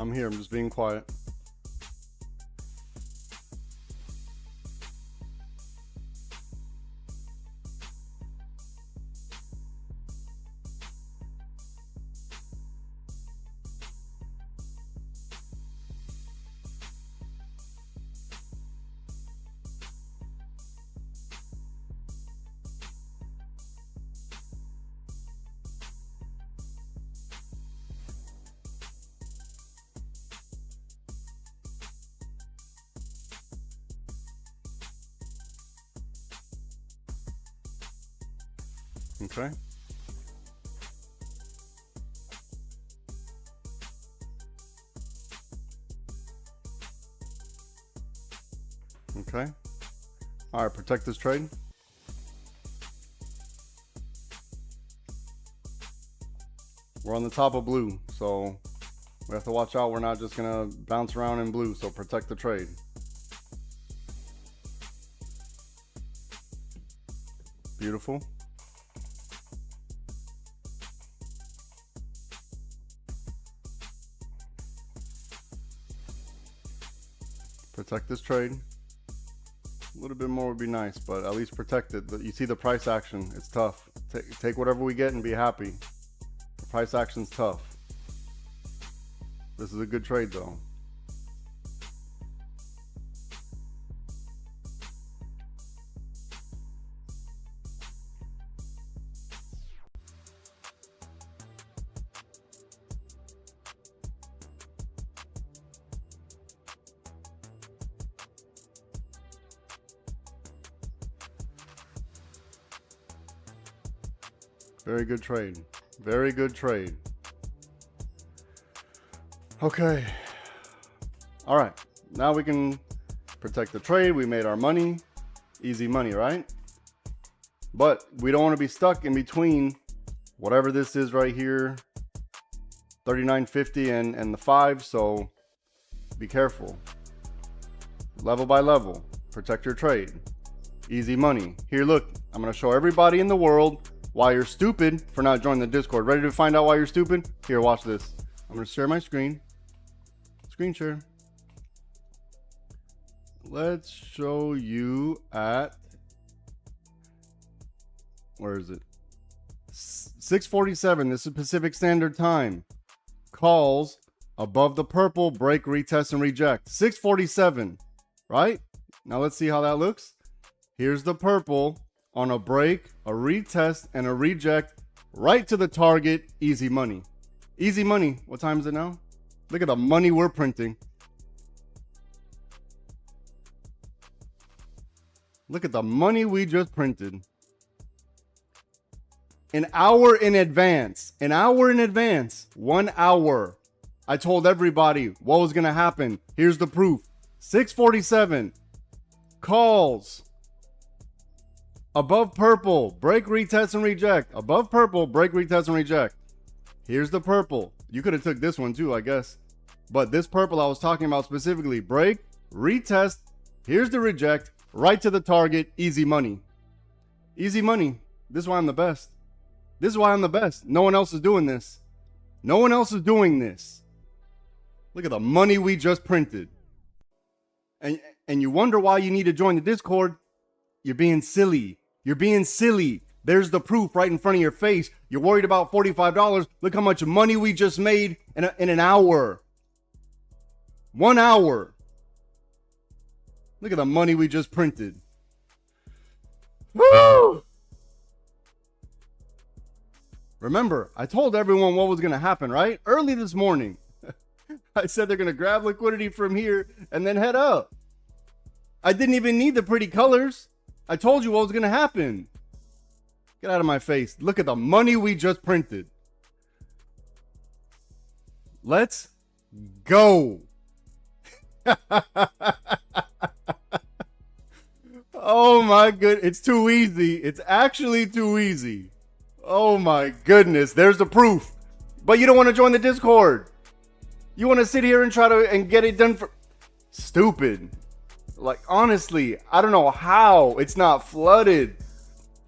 I'm here. I'm just being quiet. Okay. Okay. All right, protect this trade. We're on the top of blue, so we have to watch out. We're not just gonna bounce around in blue, so protect the trade. Beautiful. Protect this trade. A little bit more would be nice, but at least protect it. You see the price action, it's tough. Take whatever we get and be happy. The price action's tough. This is a good trade though. Very good trade. Very good trade. Okay. All right. Now we can protect the trade. We made our money. Easy money, right? But we don't want to be stuck in between whatever this is right here, 39.50 and the 5. So be careful. Level by level. Protect your trade. Easy money. Here, look. I'm going to show everybody in the world why you're stupid for not joining the Discord. Ready to find out why you're stupid? Here, watch this. I'm going to share my screen. Screen share. Let's show you at, where is it? 6:47. This is Pacific Standard Time. Calls above the purple, break, retest, and reject. 6:47, right? Now let's see how that looks. Here's the purple on a break, a retest, and a reject, right to the target. Easy money. Easy money. What time is it now? Look at the money we're printing. Look at the money we just printed. An hour in advance. An hour in advance. 1 hour. I told everybody what was going to happen. Here's the proof. 6:47. Calls. Above purple, break, retest, and reject. Above purple, break, retest, and reject. Here's the purple. You could have took this one too, I guess. But this purple I was talking about specifically. Break, retest. Here's the reject. Right to the target. Easy money. Easy money. This is why I'm the best. This is why I'm the best. No one else is doing this. No one else is doing this. Look at the money we just printed. And you wonder why you need to join the Discord. You're being silly. You're being silly. There's the proof right in front of your face. You're worried about $45. Look how much money we just made in an hour. 1 hour. Look at the money we just printed. Woo! Remember, I told everyone what was going to happen, right? Early this morning. I said they're going to grab liquidity from here and then head up. I didn't even need the pretty colors. I told you what was going to happen. Get out of my face. Look at the money we just printed. Let's go. Oh my goodness. It's too easy. It's actually too easy. Oh my goodness. There's the proof. But you don't want to join the Discord. You want to sit here and try to get it done for... Stupid. Like, honestly, I don't know how it's not flooded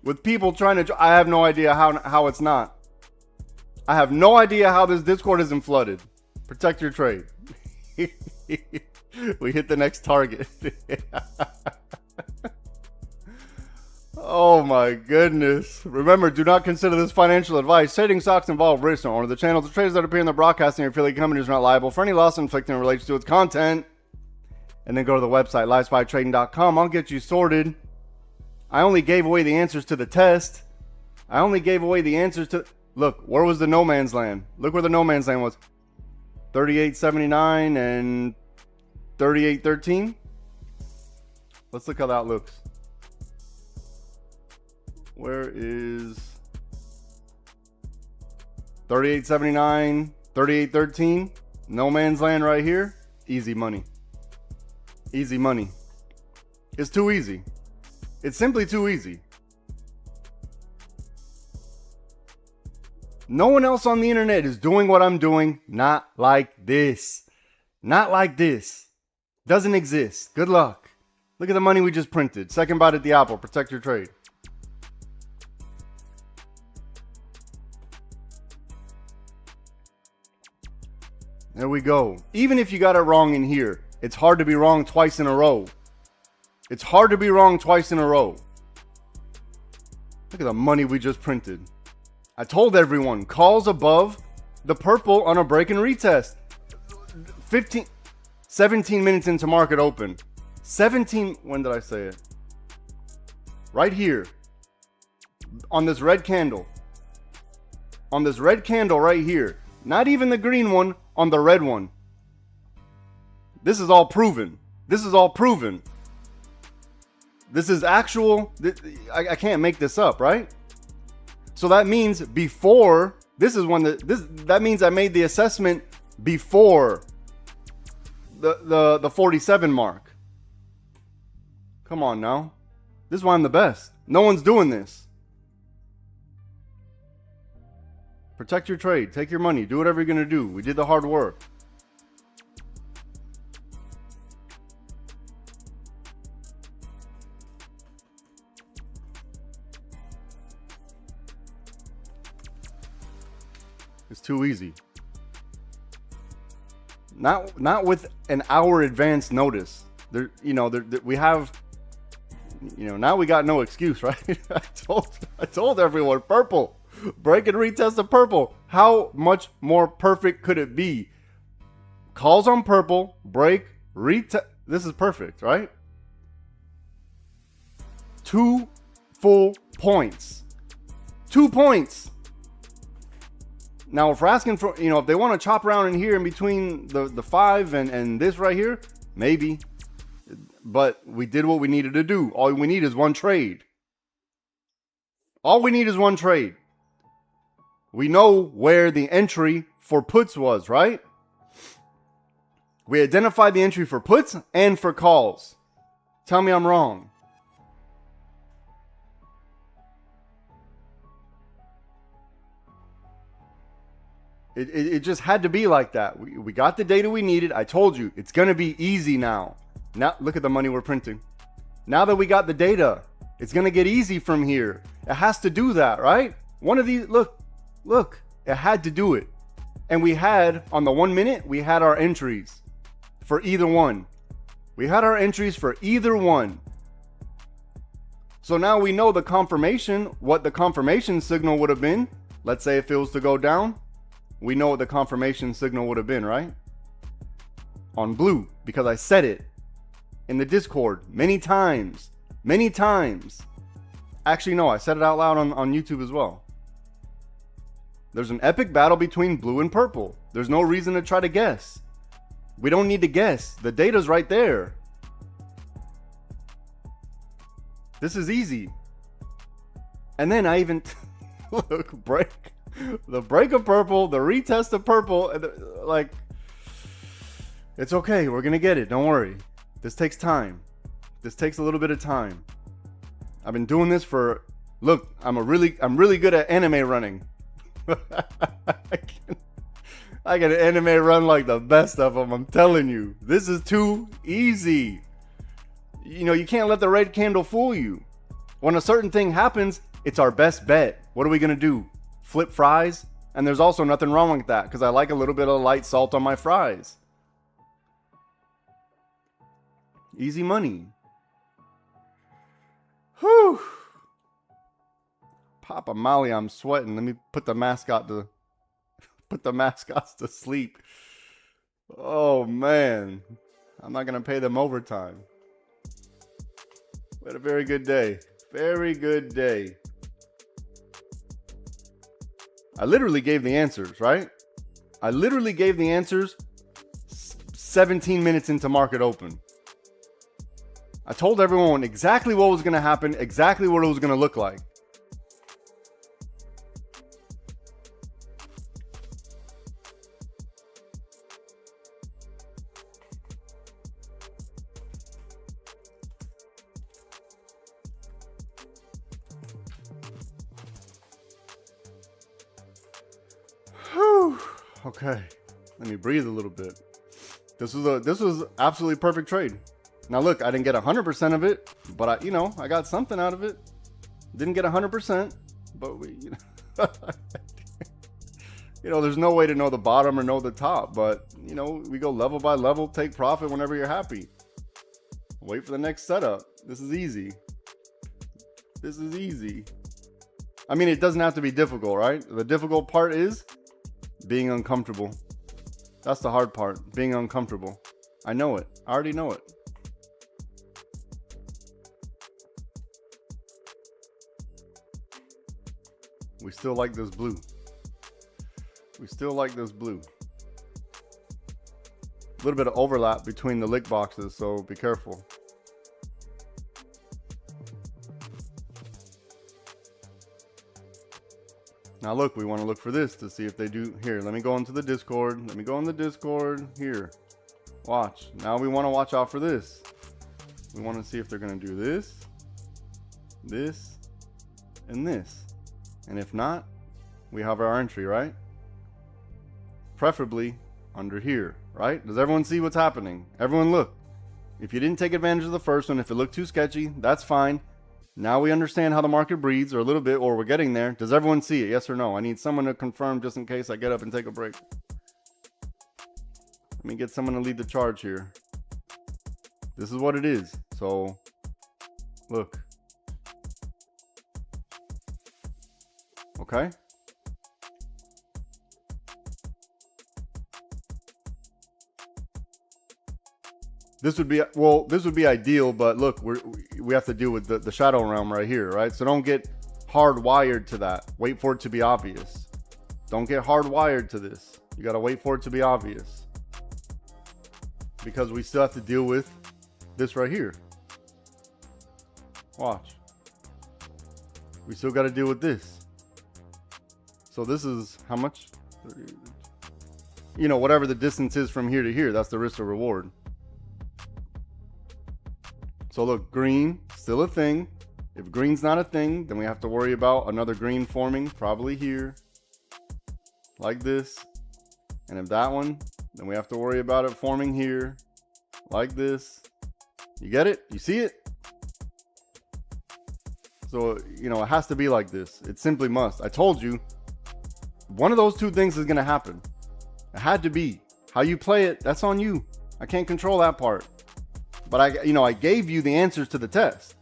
with people trying to... I have no idea how it's not. I have no idea how this Discord isn't flooded. Protect your trade. We hit the next target. Oh my goodness. Remember, do not consider this financial advice. Trading stocks involve risk. Owner of the channel, the traders that appear in the broadcasting or affiliate companies are not liable for any loss inflicted in relation to its content. And then go to the website, livespytrading.com. I'll get you sorted. I only gave away the answers to the test. I only gave away the answers to... Look, where was the no man's land? Look where the no man's land was. 38.79 and 38.13. Let's look how that looks. Where is 38.79, 38.13? No man's land right here. Easy money. Easy money. It's too easy. It's simply too easy. No one else on the internet is doing what I'm doing. Not like this. Not like this. Doesn't exist. Good luck. Look at the money we just printed. Second bite at the apple. Protect your trade. There we go. Even if you got it wrong in here, it's hard to be wrong twice in a row. It's hard to be wrong twice in a row. Look at the money we just printed. I told everyone, calls above the purple on a break and retest. 17 minutes into market open. 17, when did I say it? Right here. On this red candle. On this red candle right here. Not even the green one, on the red one. This is all proven. This is all proven. This is actual. I can't make this up, right? So that means before, this is when that means I made the assessment before the 47 mark. Come on now. This is why I'm the best. No one's doing this. Protect your trade. Take your money. Do whatever you're going to do. We did the hard work. It's too easy. Not with an hour advance notice. We have, now we got no excuse, right? I told everyone, purple. Break and retest the purple. How much more perfect could it be? Calls on purple, break, retest. This is perfect, right? 2 full points. 2 points. Now, if we're asking for, if they want to chop around in here in between the 5 and this right here, maybe. But we did what we needed to do. All we need is one trade. All we need is one trade. We know where the entry for puts was, right? We identified the entry for puts and for calls. Tell me I'm wrong. It just had to be like that. We got the data we needed. I told you, it's going to be easy now. Now, look at the money we're printing. Now that we got the data, it's going to get easy from here. It has to do that, right? One of these, look, it had to do it. And we had, on the 1 minute, we had our entries for either one. We had our entries for either one. So now we know the confirmation, what the confirmation signal would have been. Let's say if it was to go down, we know what the confirmation signal would have been, right? On blue, because I said it in the Discord many times. Many times. Actually, no, I said it out loud on YouTube as well. There's an epic battle between blue and purple. There's no reason to try to guess. We don't need to guess. The data's right there. This is easy. And then I even look, break. The break of purple, the retest of purple, like, it's okay. We're going to get it. Don't worry. This takes time. This takes a little bit of time. I've been doing this for, look, I'm really good at anime running. I can anime run like the best of them. I'm telling you, this is too easy. You can't let the red candle fool you. When a certain thing happens, it's our best bet. What are we going to do? Flip fries? And there's also nothing wrong with that because I like a little bit of light salt on my fries. Easy money. Whew. Papa Molly, I'm sweating. Let me put the mascots to sleep. Oh man, I'm not gonna pay them overtime. We had a very good day. Very good day. I literally gave the answers, right? I literally gave the answers 17 minutes into market open. I told everyone exactly what was going to happen, exactly what it was going to look like. Whew. Okay, let me breathe a little bit. This was absolutely perfect trade. Now look, I didn't get 100% of it, but I got something out of it. Didn't get 100%, but there's no way to know the bottom or know the top, but we go level by level, take profit whenever you're happy. Wait for the next setup. This is easy. This is easy. I mean, it doesn't have to be difficult, right? The difficult part is being uncomfortable. That's the hard part, being uncomfortable. I know it. I already know it. We still like this blue. We still like this blue. A little bit of overlap between the lick boxes, so be careful. Now look, we want to look for this to see if they do. Here, let me go into the Discord. Let me go in the Discord. Here. Watch. Now we want to watch out for this. We want to see if they're going to do this, this, and this. And if not, we have our entry, right? Preferably under here, right? Does everyone see what's happening? Everyone look. If you didn't take advantage of the first one, if it looked too sketchy, that's fine. Now we understand how the market breathes, or a little bit, or we're getting there. Does everyone see it? Yes or no? I need someone to confirm just in case I get up and take a break. Let me get someone to lead the charge here. This is what it is. So, look. Okay? This would be ideal, but look, we have to deal with the shadow realm right here, right? So don't get hardwired to that. Wait for it to be obvious. Don't get hardwired to this. You got to wait for it to be obvious. Because we still have to deal with this right here. Watch. We still got to deal with this. So this is how much? Whatever the distance is from here to here, that's the risk to reward. So look, green, still a thing. If green's not a thing, then we have to worry about another green forming, probably here, like this. And if that one, then we have to worry about it forming here, like this. You get it? You see it? So, it has to be like this. It simply must. I told you, one of those two things is going to happen. It had to be. How you play it, that's on you. I can't control that part. But I gave you the answers to the test.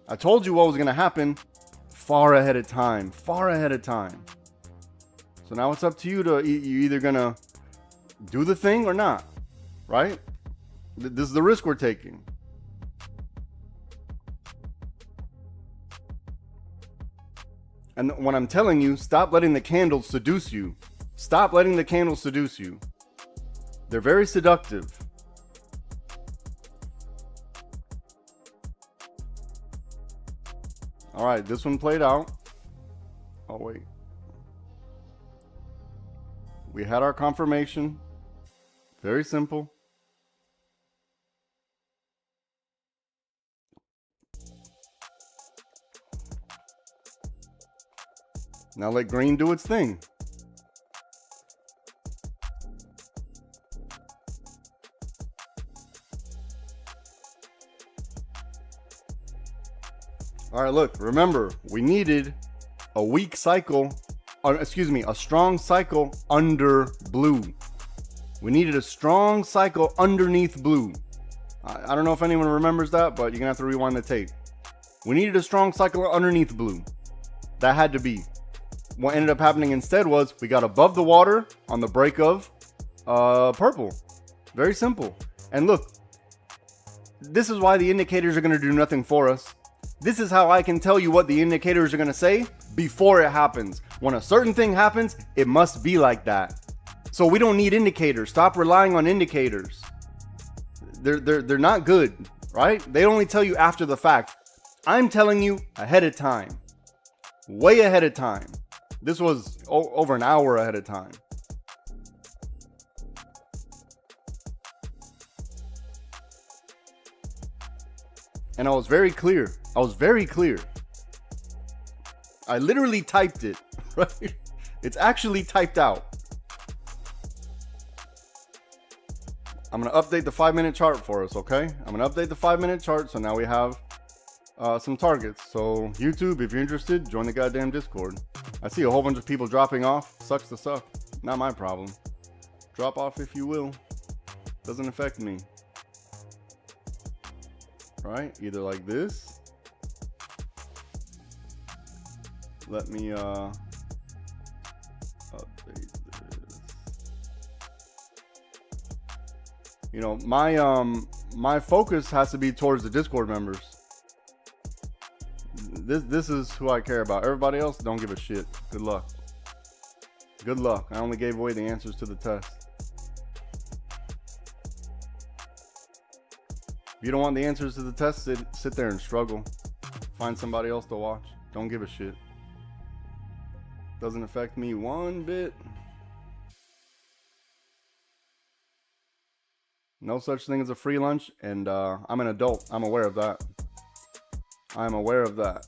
I told you what was going to happen far ahead of time. Far ahead of time. So now it's up to you to, you either going to do the thing or not. Right? This is the risk we're taking. And when I'm telling you, stop letting the candles seduce you. Stop letting the candles seduce you. They're very seductive. All right, this one played out. Oh, wait. We had our confirmation. Very simple. Now let green do its thing. All right, look, remember, we needed a weak cycle, a strong cycle under blue. We needed a strong cycle underneath blue. I don't know if anyone remembers that, but you're gonna have to rewind the tape. We needed a strong cycle underneath blue. That had to be. What ended up happening instead was we got above the water on the break of purple. Very simple. And look, this is why the indicators are going to do nothing for us. This is how I can tell you what the indicators are going to say before it happens. When a certain thing happens, it must be like that. So we don't need indicators. Stop relying on indicators. They're not good, right? They only tell you after the fact. I'm telling you ahead of time. Way ahead of time. This was over an hour ahead of time. And I was very clear. I literally typed it, right? It's actually typed out. I'm going to update the 5-minute chart for us, okay? I'm going to update the 5-minute chart, so now we have some targets. So YouTube, if you're interested, join the goddamn Discord. I see a whole bunch of people dropping off. Sucks to suck. Not my problem. Drop off if you will. Doesn't affect me. Right? Either like this. Let me update this. You know, my focus has to be towards the Discord members. This is who I care about. Everybody else, don't give a shit. Good luck. Good luck. I only gave away the answers to the test. If you don't want the answers to the test, sit there and struggle. Find somebody else to watch. Don't give a shit. Doesn't affect me one bit. No such thing as a free lunch, and I'm an adult. I'm aware of that. I'm aware of that.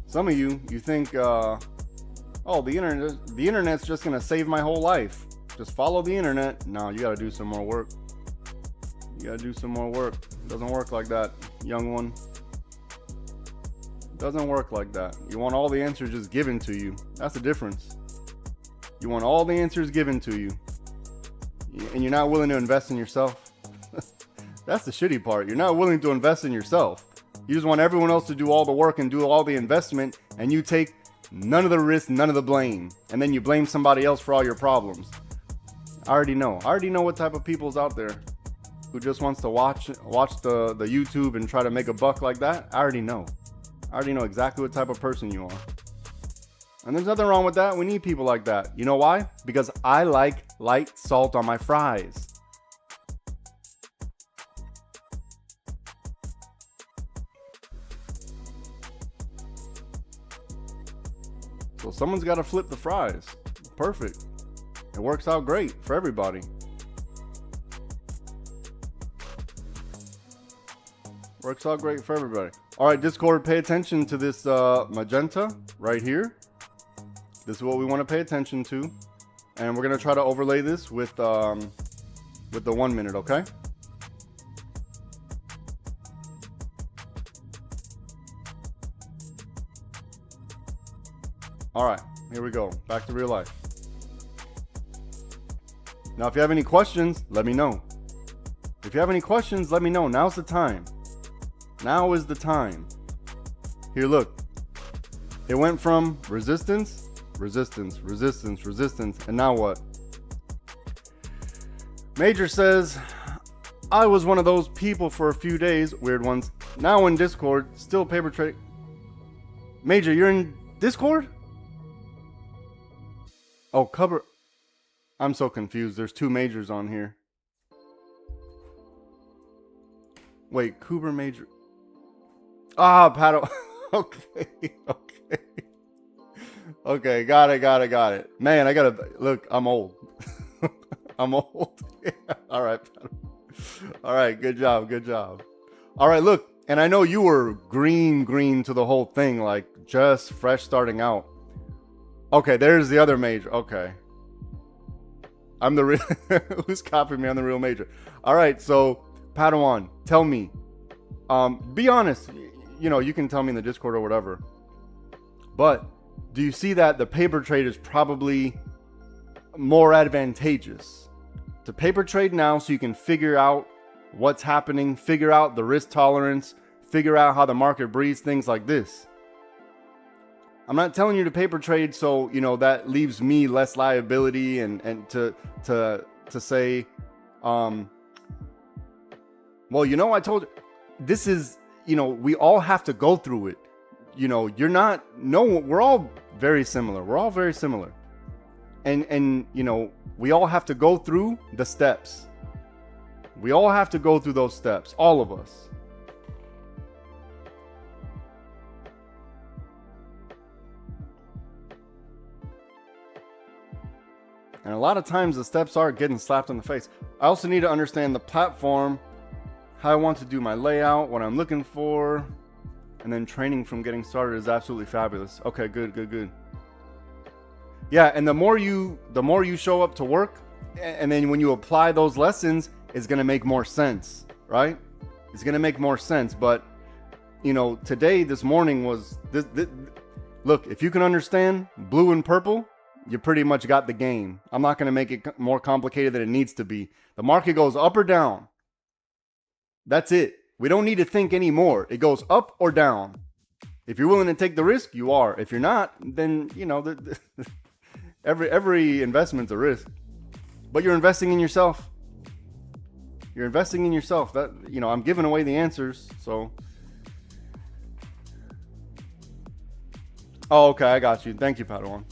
Some of you think, oh, the internet's just gonna save my whole life. Just follow the internet. No, you gotta do some more work. You gotta do some more work. It doesn't work like that, young one. It doesn't work like that. You want all the answers just given to you. That's the difference. You want all the answers given to you, and you're not willing to invest in yourself. That's the shitty part. You're not willing to invest in yourself. You just want everyone else to do all the work and do all the investment, and you take none of the risk, none of the blame, and then you blame somebody else for all your problems. I already know what type of people's out there who just wants to watch the YouTube and try to make a buck like that. I already know exactly what type of person you are. And there's nothing wrong with that. We need people like that. You know why? Because I like light salt on my fries. So someone's got to flip the fries. Perfect. It works out great for everybody. Works out great for everybody. All right, Discord, pay attention to this magenta right here. This is what we want to pay attention to. And we're going to try to overlay this with the 1 minute, okay? All right, here we go. Back to real life. Now, if you have any questions, let me know. If you have any questions, let me know. Now's the time. Now is the time. Here, look. It went from resistance, resistance, resistance, resistance, and now what? Major says, I was one of those people for a few days, weird ones. Now in Discord, still paper trade. Major, you're in Discord? Oh, cover. I'm so confused. There's two majors on here. Wait, Cooper Major. Ah, paddle. Okay. Okay, got it. Man, I gotta look. I'm old. I'm old. All right, paddle. All right, good job. All right, look, and I know you were green to the whole thing, like just fresh starting out. Okay, there's the other major. Okay. I'm the real, who's copying me? I'm the real major. All right, so Padawan, tell me, be honest. You know, you can tell me in the Discord or whatever, but do you see that the paper trade is probably more advantageous? To paper trade now so you can figure out what's happening, figure out the risk tolerance, figure out how the market breathes, things like this. I'm not telling you to paper trade so, you know, that leaves me less liability and to say, well, you know, I told you, this is, you know, we all have to go through it. You know, we're all very similar. We're all very similar. And, you know, we all have to go through the steps. We all have to go through those steps. All of us. And a lot of times the steps are getting slapped in the face. I also need to understand the platform, how I want to do my layout, what I'm looking for, and then training from getting started is absolutely fabulous. Okay, good. Yeah, and the more you show up to work, and then when you apply those lessons, it's gonna make more sense, right? It's gonna make more sense. But you know, today, this morning was this. Look, if you can understand blue and purple, you pretty much got the game. I'm not gonna make it more complicated than it needs to be. The market goes up or down. That's it. We don't need to think anymore. It goes up or down. If you're willing to take the risk, you are. If you're not, then, you know, every investment's a risk. But you're investing in yourself. You're investing in yourself. That, you know, I'm giving away the answers, so. Oh, okay, I got you. Thank you, Padawan.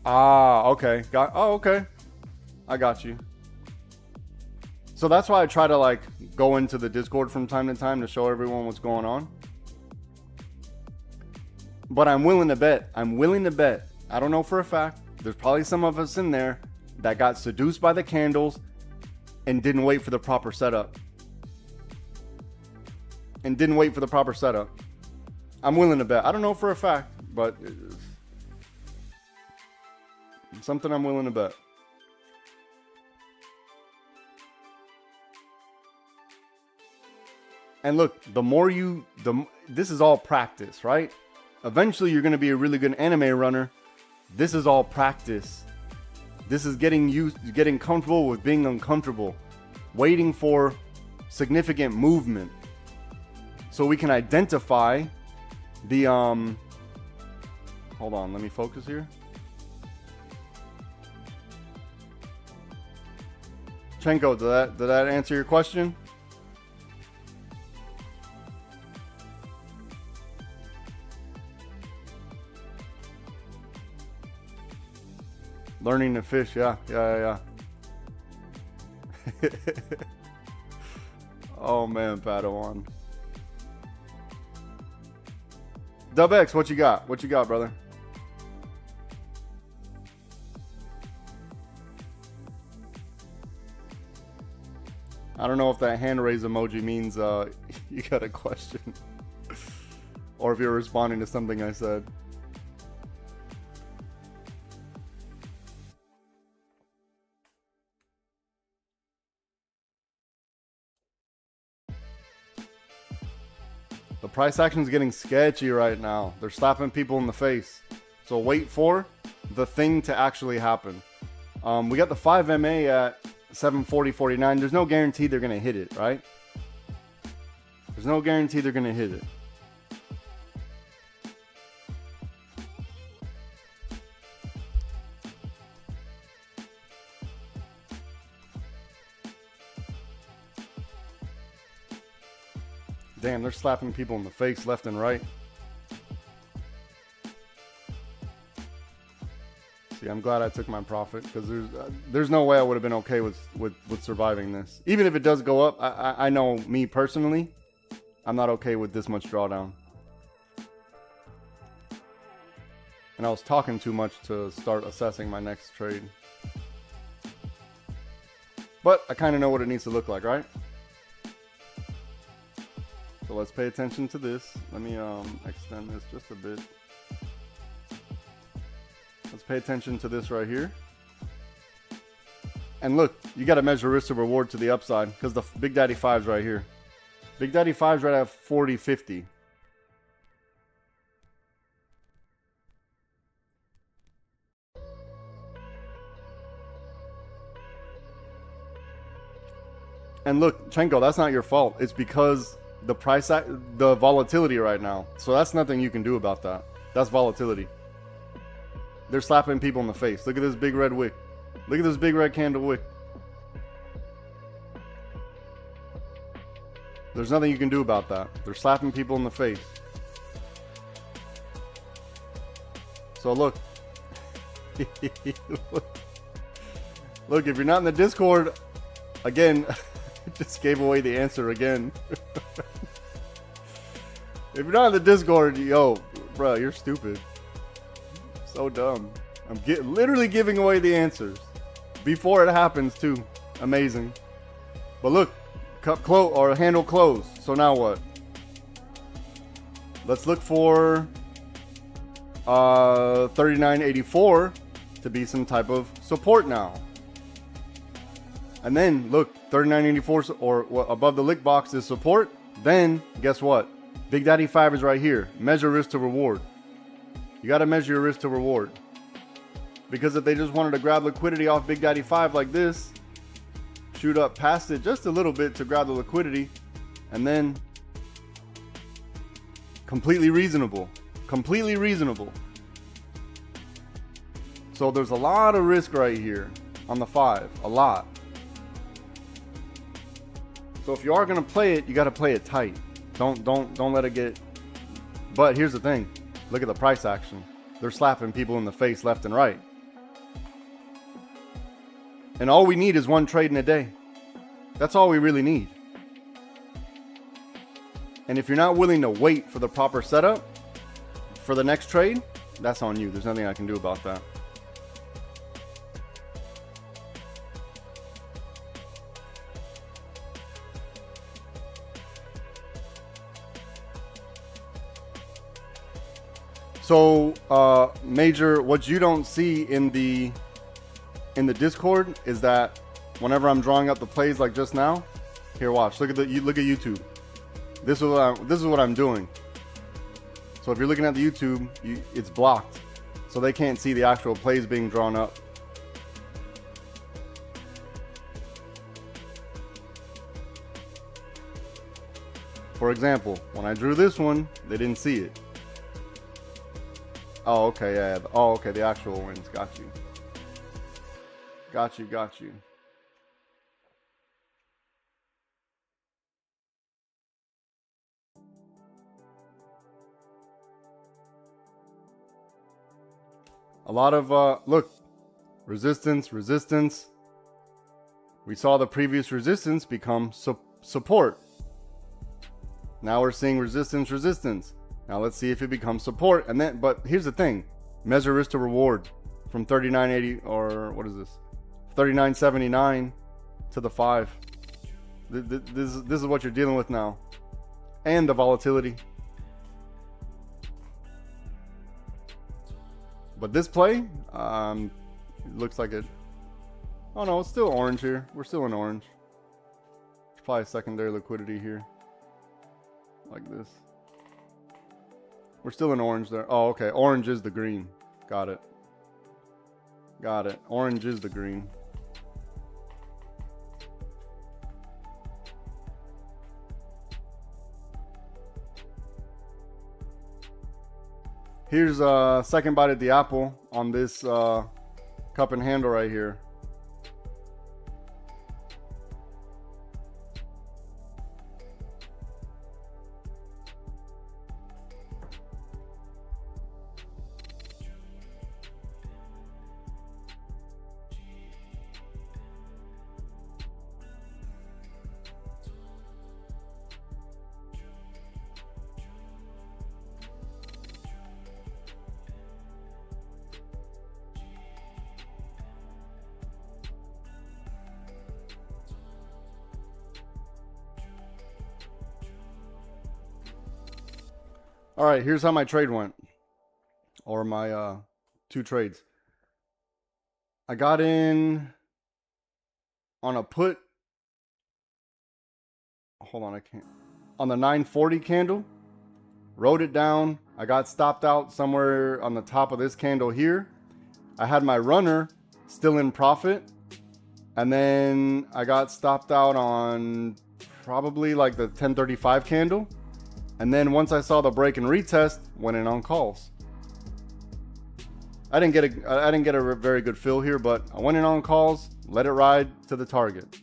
Ah, okay. Okay. I got you. So that's why I try to like go into the Discord from time to time to show everyone what's going on. But I'm willing to bet. I don't know for a fact. There's probably some of us in there that got seduced by the candles and didn't wait for the proper setup. I'm willing to bet. I don't know for a fact, but it's something I'm willing to bet. And look, this is all practice, right? Eventually you're going to be a really good anime runner. This is all practice. This is getting comfortable with being uncomfortable, waiting for significant movement so we can identify the, hold on, let me focus here. Chenko, did that answer your question? Learning to fish, yeah. Oh man, Padawan. Dub X, what you got? What you got, brother? I don't know if that hand raise emoji means you got a question or if you're responding to something I said. The price action is getting sketchy right now. They're slapping people in the face. So wait for the thing to actually happen. We got the 5MA at 740.49. There's no guarantee they're going to hit it, right? There's no guarantee they're going to hit it. Damn, they're slapping people in the face left and right. See, I'm glad I took my profit because there's no way I would have been okay with surviving this. Even if it does go up, I know me personally, I'm not okay with this much drawdown. And I was talking too much to start assessing my next trade. But I kind of know what it needs to look like, right? So let's pay attention to this. Let me extend this just a bit. Let's pay attention to this right here. And look, you got to measure risk to reward to the upside because the Big Daddy 5's right here. Big Daddy 5's right at 40.50. And look, Chenko, that's not your fault. It's because the the volatility right now. So that's nothing you can do about that. That's volatility. They're slapping people in the face. Look at this big red wick. Look at this big red candle wick. There's nothing you can do about that. They're slapping people in the face. So look. Look, if you're not in the Discord, again, just gave away the answer again. If you're not in the Discord, yo, bro, you're stupid. So dumb. I'm literally giving away the answers before it happens too. Amazing. But look, cup close or handle closed. So now what? Let's look for 39.84 to be some type of support now. And then look, 39.84 or above the lick box is support. Then guess what? Big Daddy 5 is right here. Measure risk to reward. You got to measure your risk to reward. Because if they just wanted to grab liquidity off Big Daddy 5 like this, shoot up past it just a little bit to grab the liquidity, and then completely reasonable. Completely reasonable. So there's a lot of risk right here on the 5. A lot. So if you are going to play it, you got to play it tight. Don't let it get. But here's the thing. Look at the price action. They're slapping people in the face left and right. And all we need is one trade in a day. That's all we really need. And if you're not willing to wait for the proper setup for the next trade, that's on you. There's nothing I can do about that. So, Major, what you don't see in the Discord is that whenever I'm drawing up the plays like just now, here, watch. Look at YouTube. This is what I'm doing. So if you're looking at the YouTube, it's blocked, so they can't see the actual plays being drawn up. For example, when I drew this one, they didn't see it. Oh, okay, yeah. Oh, okay, the actual wins. Got you. Got you, got you. A lot of, look, resistance. We saw the previous resistance become support. Now we're seeing resistance. Now let's see if it becomes support. And then, but here's the thing. Measure risk to reward from 39.80 or what is this? 39.79 to the 5. This is what you're dealing with now. And the volatility. But this play, it looks like it. Oh no, it's still orange here. We're still in orange. There's probably secondary liquidity here. Like this. We're still in orange there. Oh, okay. Orange is the green. Got it. Got it. Orange is the green. Here's a second bite at the apple on this cup and handle right here. All right, here's how my trade went, or my 2 trades. I got in on a put. Hold on, I can't. On the 940 candle, wrote it down. I got stopped out somewhere on the top of this candle here. I had my runner still in profit, And then I got stopped out on probably like the 1035 candle. And then once I saw the break and retest, went in on calls. I didn't get a very good fill here, but I went in on calls, let it ride to the target.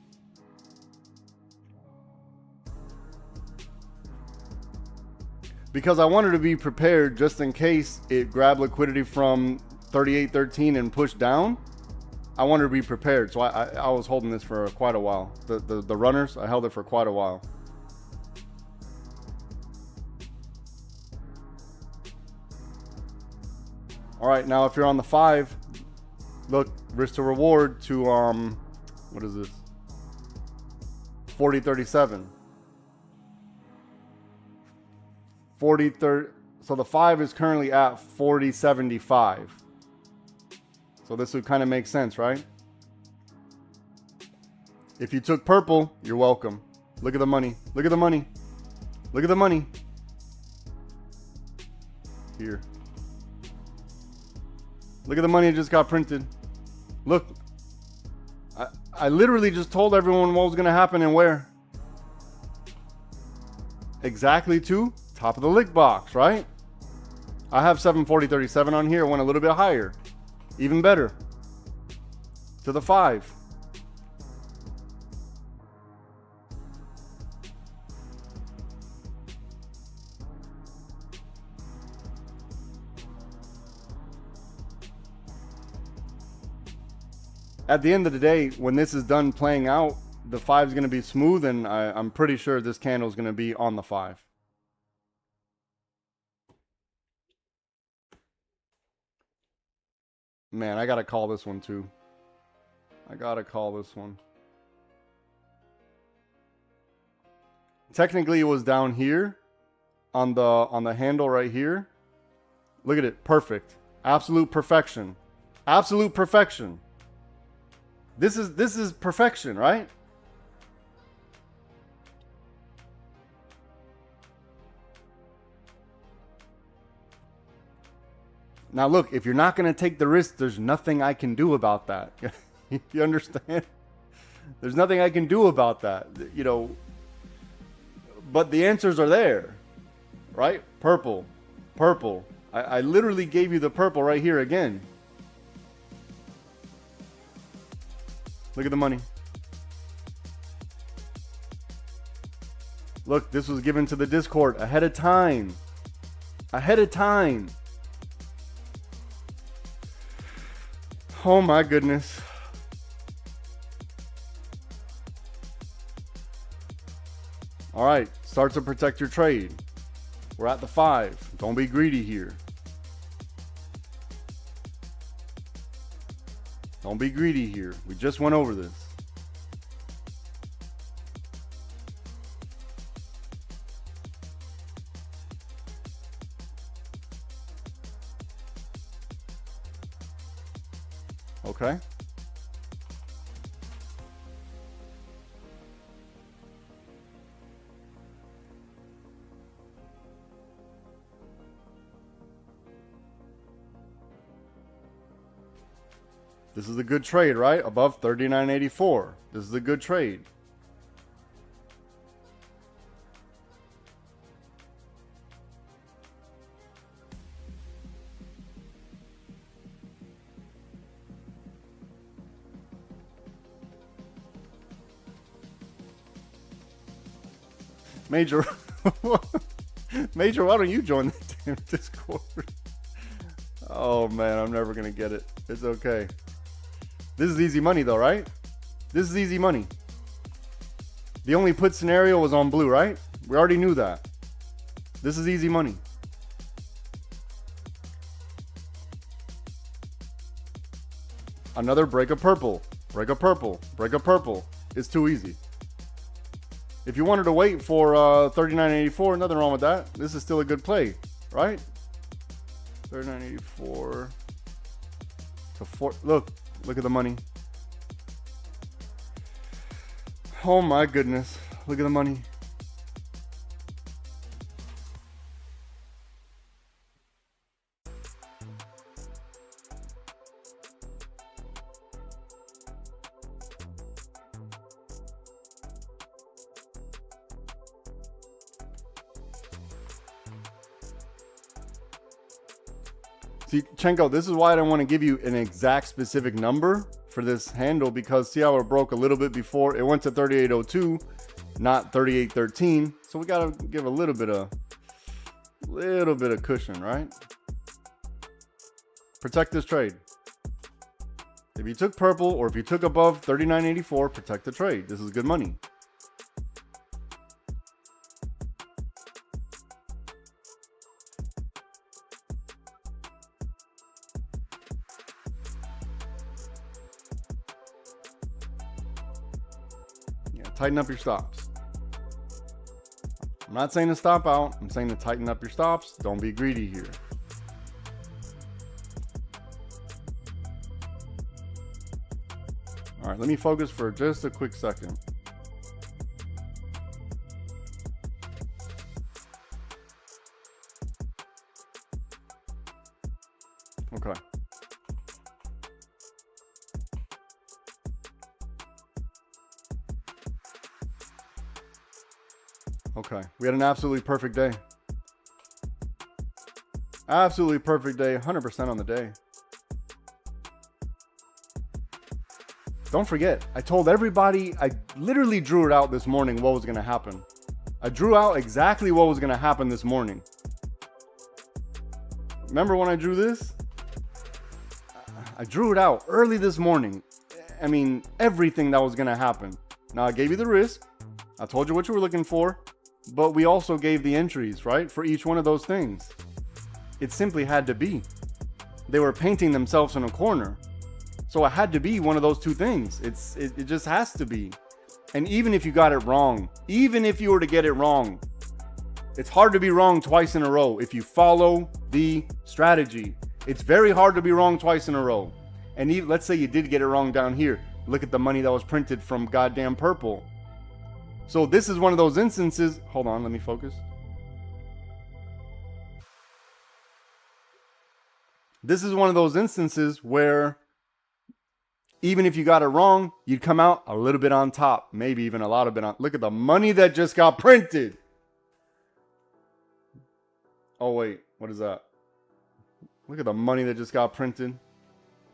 Because I wanted to be prepared just in case it grabbed liquidity from 38.13 and pushed down. I wanted to be prepared, so I was holding this for quite a while. The runners, I held it for quite a while. All right, now if you're on the 5, look, risk to reward to what is this? 40.37. 40.30. So the 5 is currently at 40.75. So this would kind of make sense, right? If you took purple, you're welcome. Look at the money. Look at the money. Look at the money. Here. Look at the money that just got printed. Look. I literally just told everyone what was going to happen and where. Exactly to top of the lick box, right? I have 740.37 on here. It went a little bit higher. Even better. To the 5. At the end of the day, when this is done playing out, the 5 is going to be smooth, and I'm pretty sure this candle is going to be on the 5. Man, I got to call this one too. I got to call this one. Technically, it was down here on the handle right here. Look at it. Perfect. Absolute perfection. Absolute perfection. This is perfection, right? Now look, if you're not going to take the risk, there's nothing I can do about that. You understand? There's nothing I can do about that, you know. But the answers are there, right? Purple, purple. I literally gave you the purple right here again. Look at the money. Look, this was given to the Discord ahead of time. Ahead of time. Oh my goodness. All right, start to protect your trade. We're at the 5. Don't be greedy here. Don't be greedy here. We just went over this. Okay. This is a good trade, right? Above 39.84. This is a good trade. Major, Major, why don't you join the damn Discord? Oh man, I'm never gonna get it. It's okay. This is easy money though, right? This is easy money. The only put scenario was on blue, right? We already knew that. This is easy money. Another break of purple. Break of purple. Break of purple. It's too easy. If you wanted to wait for 39.84, nothing wrong with that. This is still a good play, right? 39.84 to 4. Look at the money. Oh my goodness. Look at the money. See, Chenko, this is why I don't want to give you an exact specific number for this handle, because see how it broke a little bit before? It went to 3802, not 3813. So we got to give a little bit of cushion, right? Protect this trade. If you took purple or if you took above 39.84, protect the trade. This is good money. Yeah, tighten up your stops. I'm not saying to stop out. I'm saying to tighten up your stops. Don't be greedy here. All right, let me focus for just a quick second. Okay. Okay, we had an absolutely perfect day. Absolutely perfect day, 100% on the day. Don't forget, I told everybody, I literally drew it out this morning what was going to happen. I drew out exactly what was going to happen this morning. Remember when I drew this? I drew it out early this morning. I mean, everything that was going to happen. Now, I gave you the risk. I told you what you were looking for. But we also gave the entries, right? For each one of those things. It simply had to be. They were painting themselves in a corner. So it had to be one of those two things. It just has to be. And even if you got it wrong, even if you were to get it wrong, it's hard to be wrong twice in a row if you follow the strategy. It's very hard to be wrong twice in a row. And even, let's say you did get it wrong down here. Look at the money that was printed from goddamn purple. So this is one of those instances. Hold on, let me focus. This is one of those instances where even if you got it wrong, you'd come out a little bit on top, maybe even a lot of bit on. Look at the money that just got printed. Oh, wait, what is that? Look at the money that just got printed.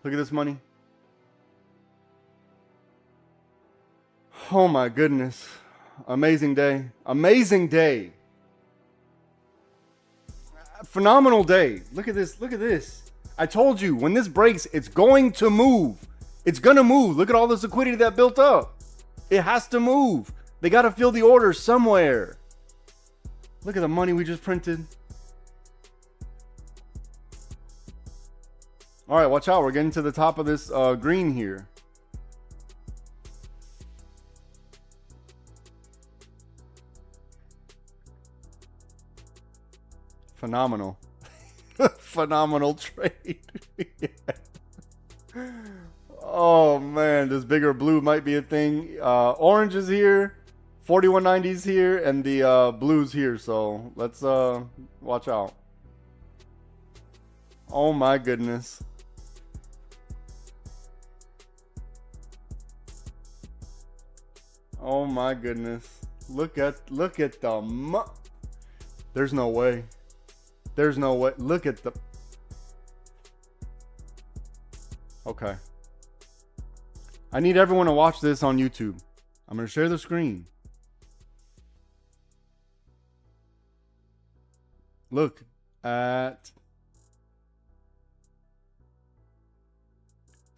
Look at this money. Oh my goodness. Amazing day. Amazing day. Phenomenal day. Look at this. Look at this. I told you, when this breaks, it's going to move. It's going to move. Look at all this liquidity that built up. It has to move. They got to fill the order somewhere. Look at the money we just printed. All right, watch out. We're getting to the top of this green here. Phenomenal. Phenomenal trade. Yeah. Oh man, this bigger blue might be a thing. Orange is here, 4190's here, and the blue's here. So let's watch out. Oh my goodness. Oh my goodness. Look at the There's no way. There's no way. Look at the... Okay. I need everyone to watch this on YouTube. I'm going to share the screen. Look at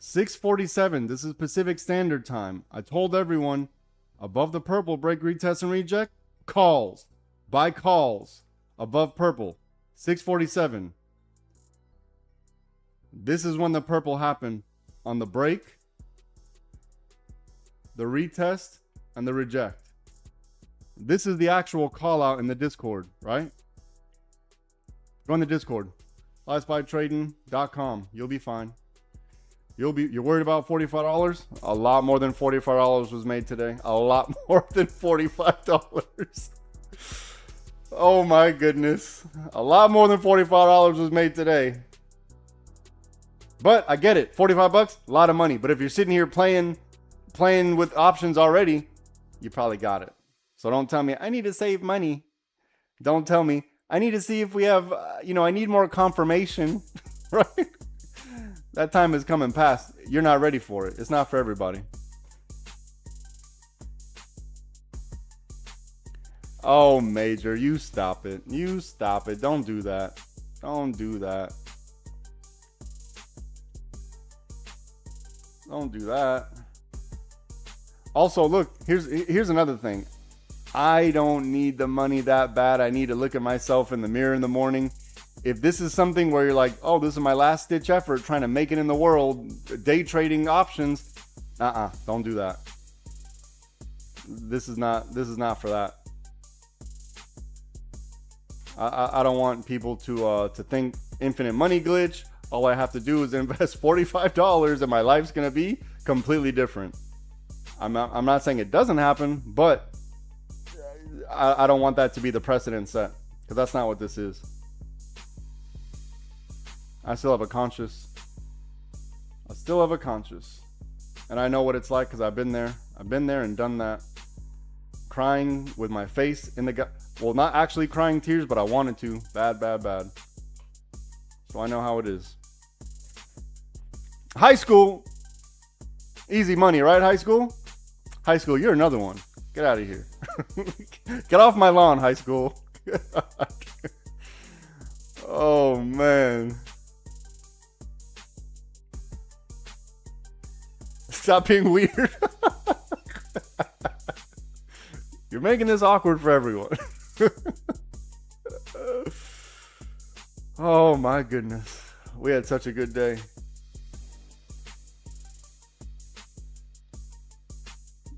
6:47. This is Pacific Standard Time. I told everyone above the purple, break, retest, and reject. Calls. Buy calls. Above purple. 6:47. This is when the purple happened on the break, the retest, and the reject. This is the actual call out in the Discord, right? Go on the Discord. livespytrading.com. You'll be fine. You're worried about $45? A lot more than $45 was made today. A lot more than $45. Oh my goodness. A lot more than $45 was made today. But I get it. 45 bucks, a lot of money. But if you're sitting here playing with options already, you probably got it. So don't tell me, I need to save money. Don't tell me, I need to see if we have, I need more confirmation. right? That time is coming past. You're not ready for it. It's not for everybody. Oh, Major, you stop it. You stop it. Don't do that. Don't do that. Don't do that. Also, look, here's another thing. I don't need the money that bad. I need to look at myself in the mirror in the morning. If this is something where you're like, oh, this is my last ditch effort trying to make it in the world, day trading options, don't do that. This is not for that. I don't want people to think infinite money glitch. All I have to do is invest $45 and my life's gonna be completely different. I'm not saying it doesn't happen, but I don't want that to be the precedent set, because that's not what this is. I still have a conscience. And I know what it's like, because I've been there. I've been there and done that. Crying with my face in the well, not actually crying tears, but I wanted to. Bad. So I know how it is. High school. Easy money, right? High school? High school, you're another one. Get out of here. Get off my lawn, high school. Oh, man. Stop being weird. You're making this awkward for everyone. Oh, my goodness. We had such a good day.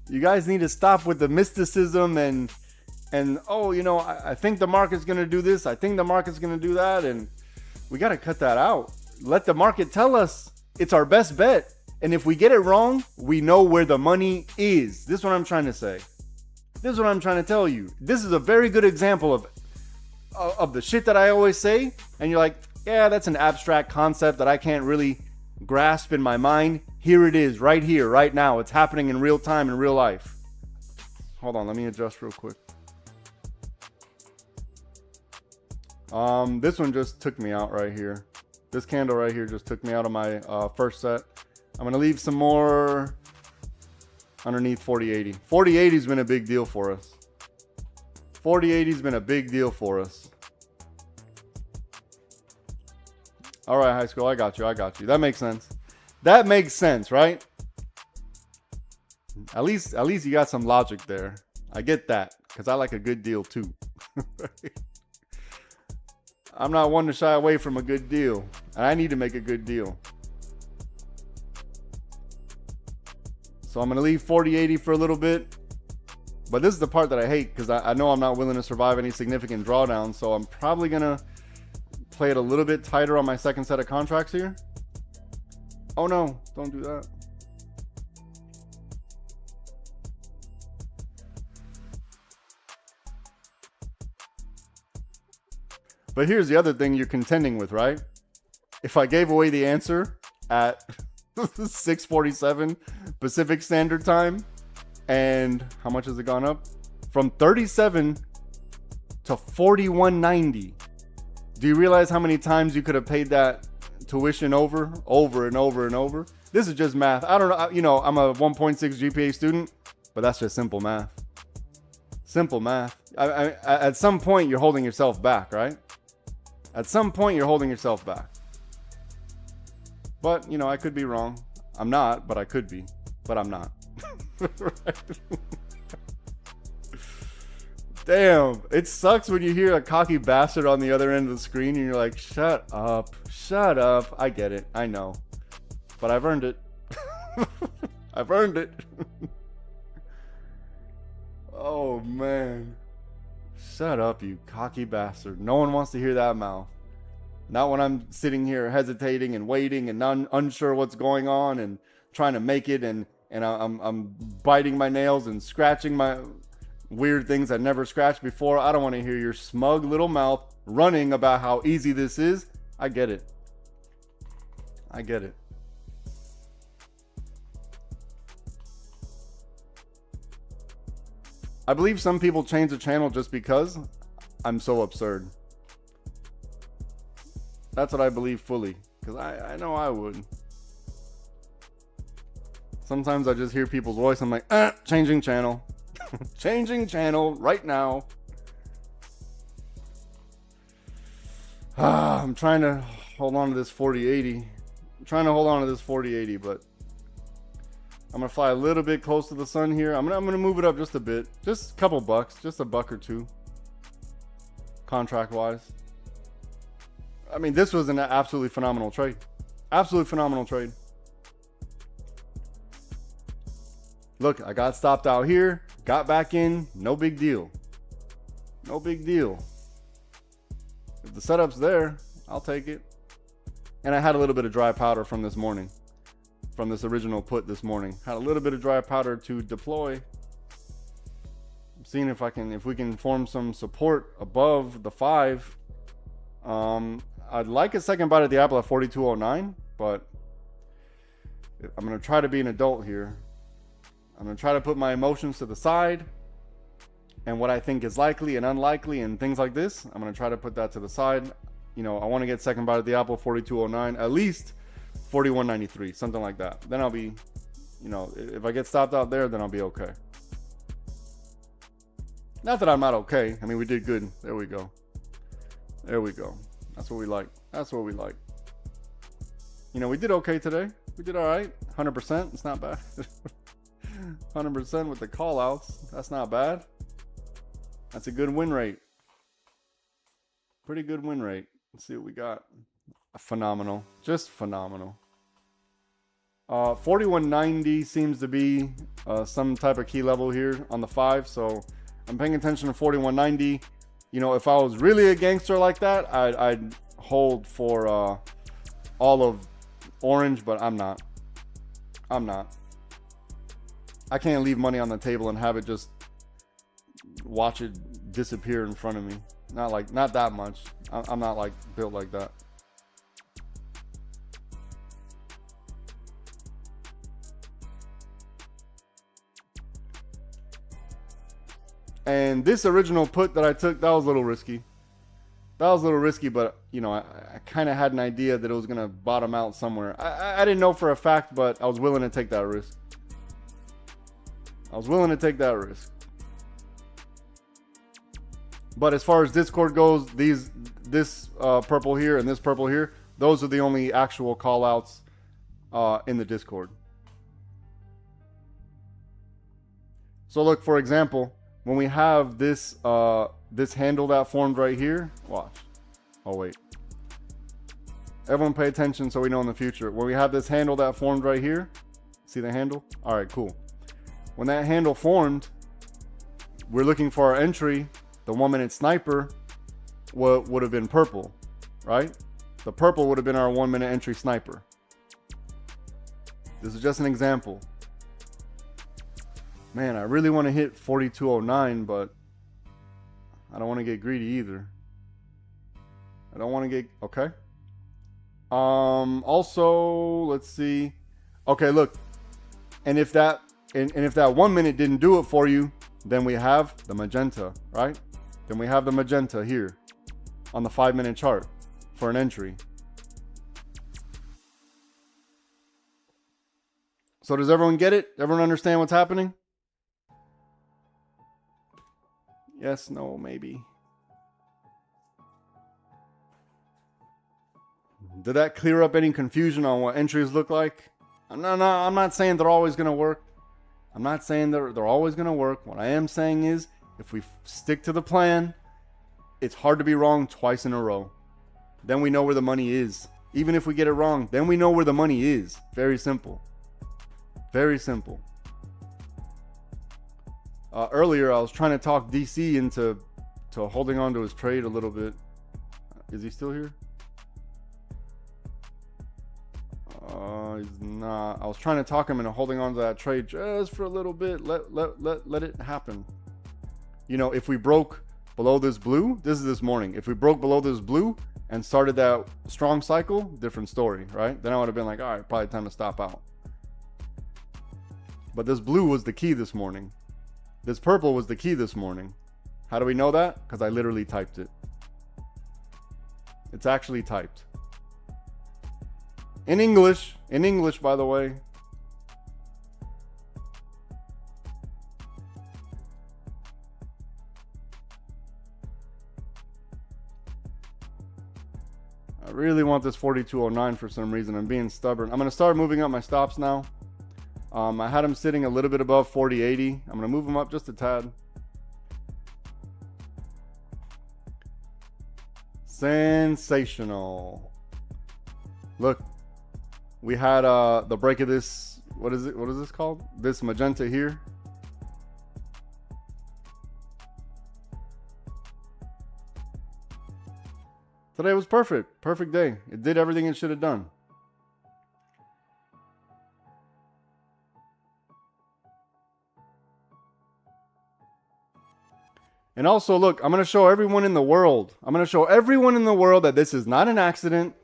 You guys need to stop with the mysticism and oh, you know, I think the market's going to do this. I think the market's going to do that. And we got to cut that out. Let the market tell us. It's our best bet. And if we get it wrong, we know where the money is. This is what I'm trying to say. This is what I'm trying to tell you. This is a very good example of the shit that I always say. And you're like, yeah, that's an abstract concept that I can't really grasp in my mind. Here it is, right here, right now. It's happening in real time, in real life. Hold on, let me adjust real quick. This one just took me out right here. This candle right here just took me out of my first set. I'm going to leave some more underneath 4080. 4080 has been a big deal for us. 4080 has been a big deal for us. All right, high school, I got you. That makes sense. That makes sense, right? At least you got some logic there. I get that, because I like a good deal too. I'm not one to shy away from a good deal, and I need to make a good deal. So I'm going to leave 4080 for a little bit. But this is the part that I hate, because I know I'm not willing to survive any significant drawdowns, so I'm probably going to play it a little bit tighter on my second set of contracts here. Oh no, don't do that. But here's the other thing you're contending with, right? If I gave away the answer at 6:47 Pacific Standard Time, and how much has it gone up? From 37 to 41.90. Do you realize how many times you could have paid that tuition over and over? This is just math. I don't know, you know, I'm a 1.6 GPA student, but that's just simple math. Simple math. At some point, you're holding yourself back, right? At some point, you're holding yourself back. But, you know, I could be wrong. I'm not, but I could be. But I'm not. Damn, it sucks when you hear a cocky bastard on the other end of the screen and you're like, shut up. I get it. I know. But I've earned it. I've earned it. Oh, man. Shut up, you cocky bastard. No one wants to hear that mouth. Not when I'm sitting here hesitating and waiting and unsure what's going on and trying to make it, and I'm biting my nails and scratching my weird things I never scratched before. I don't want to hear your smug little mouth running about how easy this is. I get it. I get it. I believe some people change the channel just because I'm so absurd. That's what I believe fully. Because I know I would. Sometimes I just hear people's voice. I'm like, changing channel. Changing channel right now. I'm trying to hold on to this 4080. I'm trying to hold on to this 4080, but I'm gonna fly a little bit close to the sun here. I'm gonna move it up just a bit, just a couple bucks, just a buck or two, contract wise. I mean, this was an absolutely phenomenal trade. Absolutely phenomenal trade. Look, I got stopped out here, got back in, no big deal. No big deal. If the setup's there, I'll take it. And I had a little bit of dry powder from this morning, from this original put this morning. Had a little bit of dry powder to deploy. I'm seeing if we can form some support above the 5. I'd like a second bite at the apple at 42.09, but I'm gonna try to be an adult here. I'm gonna try to put my emotions to the side, and what I think is likely and unlikely and things like this, I'm gonna try to put that to the side. You know, I want to get second bite at the apple 42.09, at least 41.93, something like that. Then I'll be, you know, if I get stopped out there, then I'll be okay. Not that I'm not okay. I mean, we did good. There we go. There we go. That's what we like. That's what we like. You know, we did okay today. We did all right. 100%. It's not bad. 100% with the call outs. That's not bad. That's a good win rate. Pretty good win rate. Let's see what we got. Phenomenal. Just phenomenal. 41.90 seems to be some type of key level here on the 5. So I'm paying attention to 41.90. You know, if I was really a gangster like that, I'd hold for all of orange, but I'm not. I'm not. I can't leave money on the table and have it just watch it disappear in front of me. Not that much. I'm not like built like that. And this original put that I took, that was a little risky. That was a little risky, but you know, I kind of had an idea that it was gonna bottom out somewhere. I didn't know for a fact, but I was willing to take that risk. I was willing to take that risk. But as far as Discord goes, this purple here and this purple here, those are the only actual call outs in the Discord. So look, for example, when we have this this handle that formed right here, watch. Oh wait. Everyone pay attention so we know in the future. When we have this handle that formed right here, see the handle? All right, cool. When that handle formed, we're looking for our entry. The 1 minute sniper would have been purple, right? The purple would have been our 1 minute entry sniper. This is just an example. Man, I really want to hit 42.09, but I don't want to get greedy either. I don't want to get, okay. Also, let's see. Okay, look. And if that 1 minute didn't do it for you, then we have the magenta, right? Then we have the magenta here on the 5 minute chart for an entry. So does everyone get it? Everyone understand what's happening? Yes, no, maybe. Did that clear up any confusion on what entries look like? I'm not saying they're always going to work. I'm not saying they're always going to work. What I am saying is, if we stick to the plan, it's hard to be wrong twice in a row. Then we know where the money is. Even if we get it wrong, then we know where the money is. Very simple. Very simple. Earlier, I was trying to talk DC into holding on to his trade a little bit. Is he still here? He's not. I was trying to talk him into holding on to that trade just for a little bit. Let it happen. You know, if we broke below this blue, this is this morning. If we broke below this blue and started that strong cycle, different story, right? Then I would have been like, all right, probably time to stop out. But this blue was the key this morning. This purple was the key this morning. How do we know that? Because I literally typed it. It's actually typed. In English, by the way. I really want this 4209 for some reason. I'm being stubborn. I'm going to start moving up my stops now. I had them sitting a little bit above 4080. I'm going to move them up just a tad. Sensational. Look, we had the break of this. What is it? What is this called? This magenta here. Today was perfect. Perfect day. It did everything it should have done. And also, look, I'm going to show everyone in the world. I'm going to show everyone in the world that this is not an accident.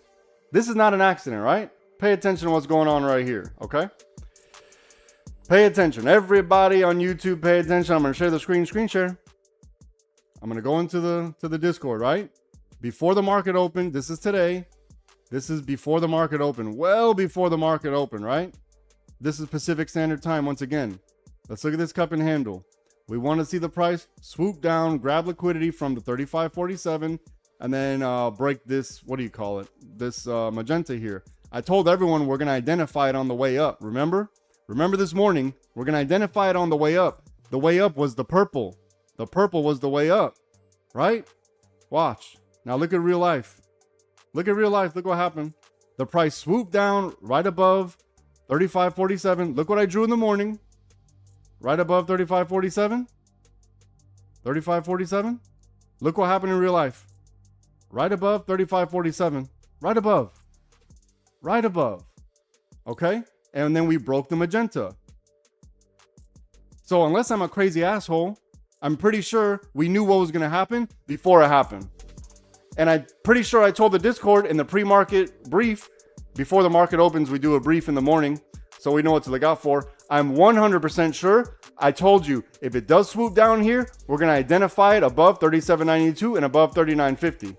This is not an accident, right? Pay attention to what's going on right here, okay? Pay attention. Everybody on YouTube, pay attention. I'm going to share the screen share. I'm going to go into the Discord, right? Before the market opened, this is today. This is before the market opened, well before the market opened, right? This is Pacific Standard Time once again. Let's look at this cup and handle. We want to see the price swoop down, grab liquidity from the 35.47, and then break this, what do you call it? This magenta here. I told everyone we're going to identify it on the way up. Remember? Remember this morning, we're going to identify it on the way up. The way up was the purple. The purple was the way up, right? Watch. Now look at real life. Look at real life. Look what happened. The price swooped down right above 35.47. Look what I drew in the morning. Right above 35.47. 35.47. Look what happened in real life. Right above 35.47. Right above. Right above. Okay? And then we broke the magenta. So unless I'm a crazy asshole, I'm pretty sure we knew what was going to happen before it happened. And I'm pretty sure I told the Discord in the pre-market brief, before the market opens, we do a brief in the morning, so we know what to look out for. I'm 100% sure I told you, if it does swoop down here, we're going to identify it above 37.92 and above 39.50.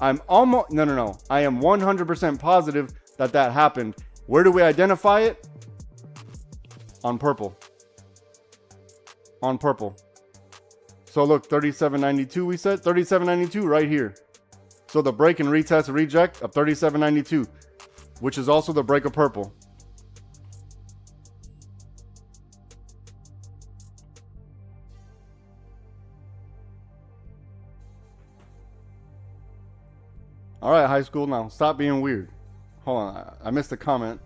I'm almost, no. I am 100% positive that that happened. Where do we identify it? On purple. On purple. So look, 37.92 we said, 37.92 right here. So the break and retest reject of 37.92, which is also the break of purple. All right, high school, now stop being weird. Hold on, I missed a comment.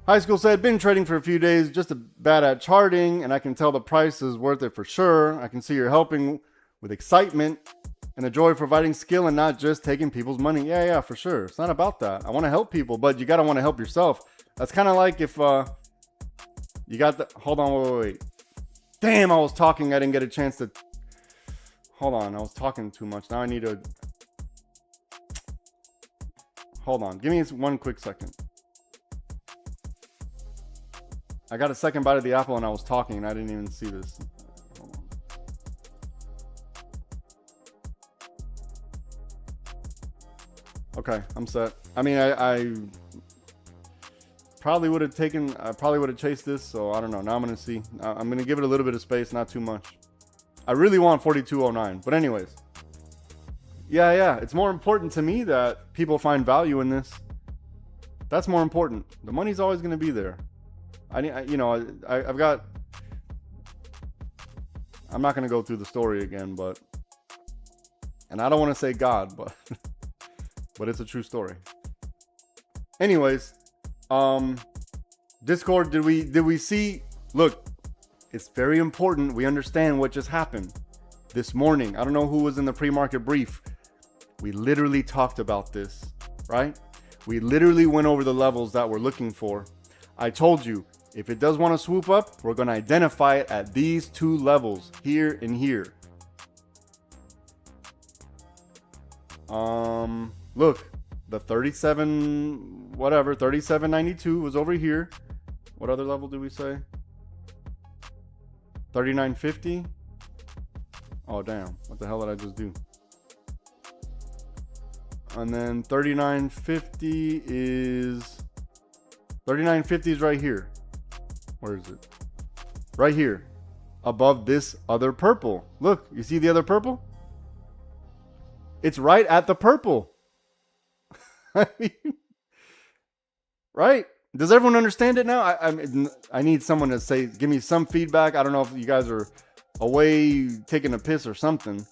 High school said, been trading for a few days, just bad at charting, and I can tell the price is worth it for sure. I can see you're helping with excitement and the joy of providing skill and not just taking people's money. Yeah, for sure. It's not about that. I want to help people, but you got to want to help yourself. That's kind of like if you got the, hold on, wait. Damn, I was talking. I didn't get a chance to, hold on. I was talking too much. Now I need to, hold on. Give me one quick second. I got a second bite of the apple and I was talking and I didn't even see this. Hold on. Okay, I'm set. I mean, I probably would have chased this, so I don't know. Now I'm going to see. I'm going to give it a little bit of space, not too much. I really want 4209. But anyways. Yeah. It's more important to me that people find value in this. That's more important. The money's always going to be there. I'm not going to go through the story again, but, and I don't want to say God, but, but it's a true story. Anyways, Discord, did we see, look, it's very important. We understand what just happened this morning. I don't know who was in the pre-market brief. We literally talked about this, right? We literally went over the levels that we're looking for. I told you, if it does want to swoop up, we're going to identify it at these two levels, here and here. Look, the 37.92 was over here. What other level did we say? 39.50. Oh, damn. What the hell did I just do? And then 39.50 is $39.50 is right here. Where is it? Right here. Above this other purple. Look, you see the other purple? It's right at the purple. I mean, right? Does everyone understand it now? I need someone to say, give me some feedback. I don't know if you guys are away taking a piss or something.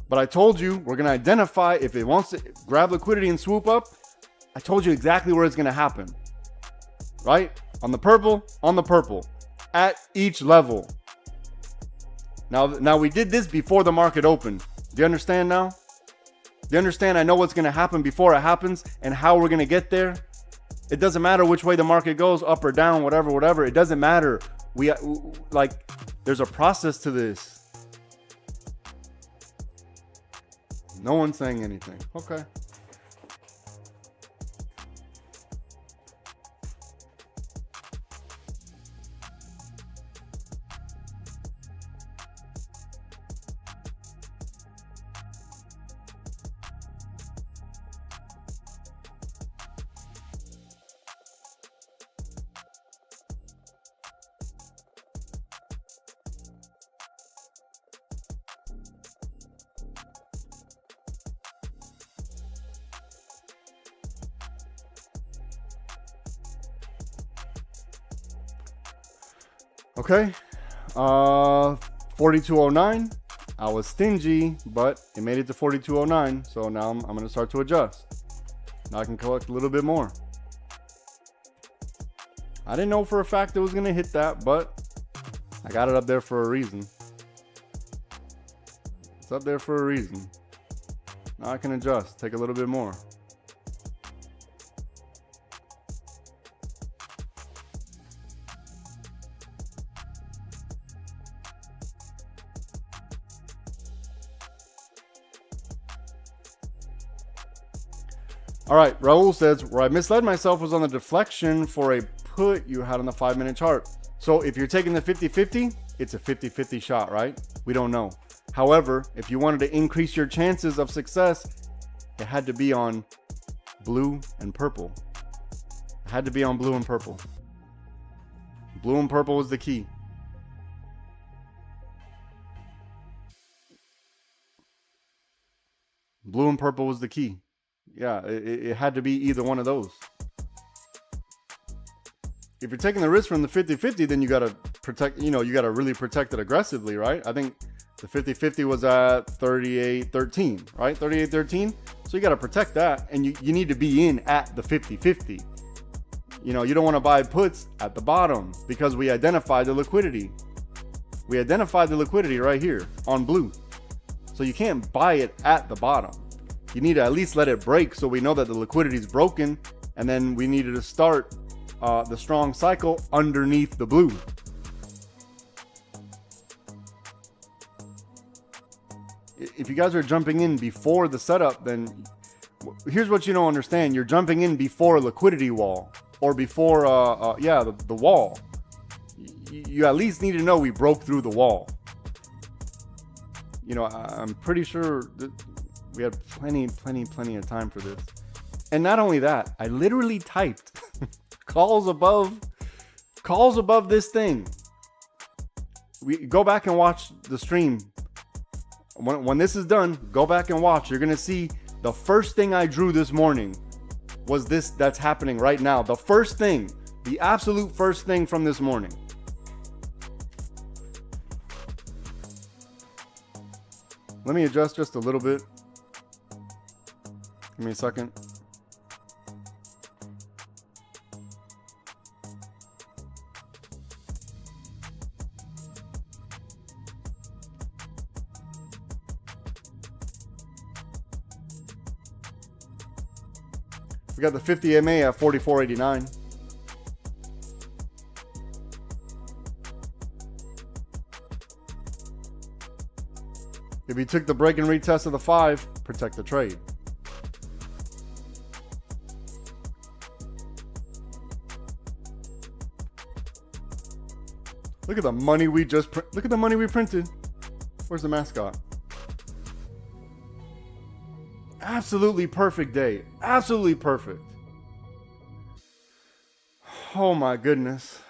But I told you, we're going to identify if it wants to grab liquidity and swoop up. I told you exactly where it's going to happen. Right? On the purple, at each level. Now we did this before the market opened. Do you understand now? Do you understand? I know what's going to happen before it happens and how we're going to get there. It doesn't matter which way the market goes, up or down, whatever. It doesn't matter. There's a process to this. No one's saying anything. Okay. Okay, 4209. I was stingy, but it made it to 4209. So now I'm going to start to adjust. Now I can collect a little bit more. I didn't know for a fact it was going to hit that, but I got it up there for a reason. It's up there for a reason. Now I can adjust, take a little bit more. All right, Raul says, where I misled myself was on the deflection for a put you had on the 5-minute chart. So if you're taking the 50-50, it's a 50-50 shot, right? We don't know. However, if you wanted to increase your chances of success, it had to be on blue and purple. It had to be on blue and purple. Blue and purple was the key. Blue and purple was the key. Yeah, it had to be either one of those. If you're taking the risk from the 50-50, then you got to protect, you got to really protect it aggressively, right? I think the 50-50 was at 38.13, right? 38.13. So you got to protect that, and you need to be in at the 50-50. You don't want to buy puts at the bottom because we identified the liquidity. We identified the liquidity right here on blue. So you can't buy it at the bottom. You need to at least let it break so we know that the liquidity is broken, and then we needed to start the strong cycle underneath the blue. If you guys are jumping in before the setup, then here's what you don't understand. You're jumping in before a liquidity wall or before the wall. You at least need to know we broke through the wall. I'm pretty sure that we had plenty of time for this. And not only that, I literally typed calls above this thing. We go back and watch the stream. When this is done, go back and watch. You're gonna see the first thing I drew this morning was this that's happening right now. The first thing, the absolute first thing from this morning. Let me adjust just a little bit. Give me a second. We got the 50 MA at 44.89. If you took the break and retest of the 5, protect the trade. Look at the money we look at the money we printed. Where's the mascot? Absolutely perfect day. Absolutely perfect. Oh my goodness.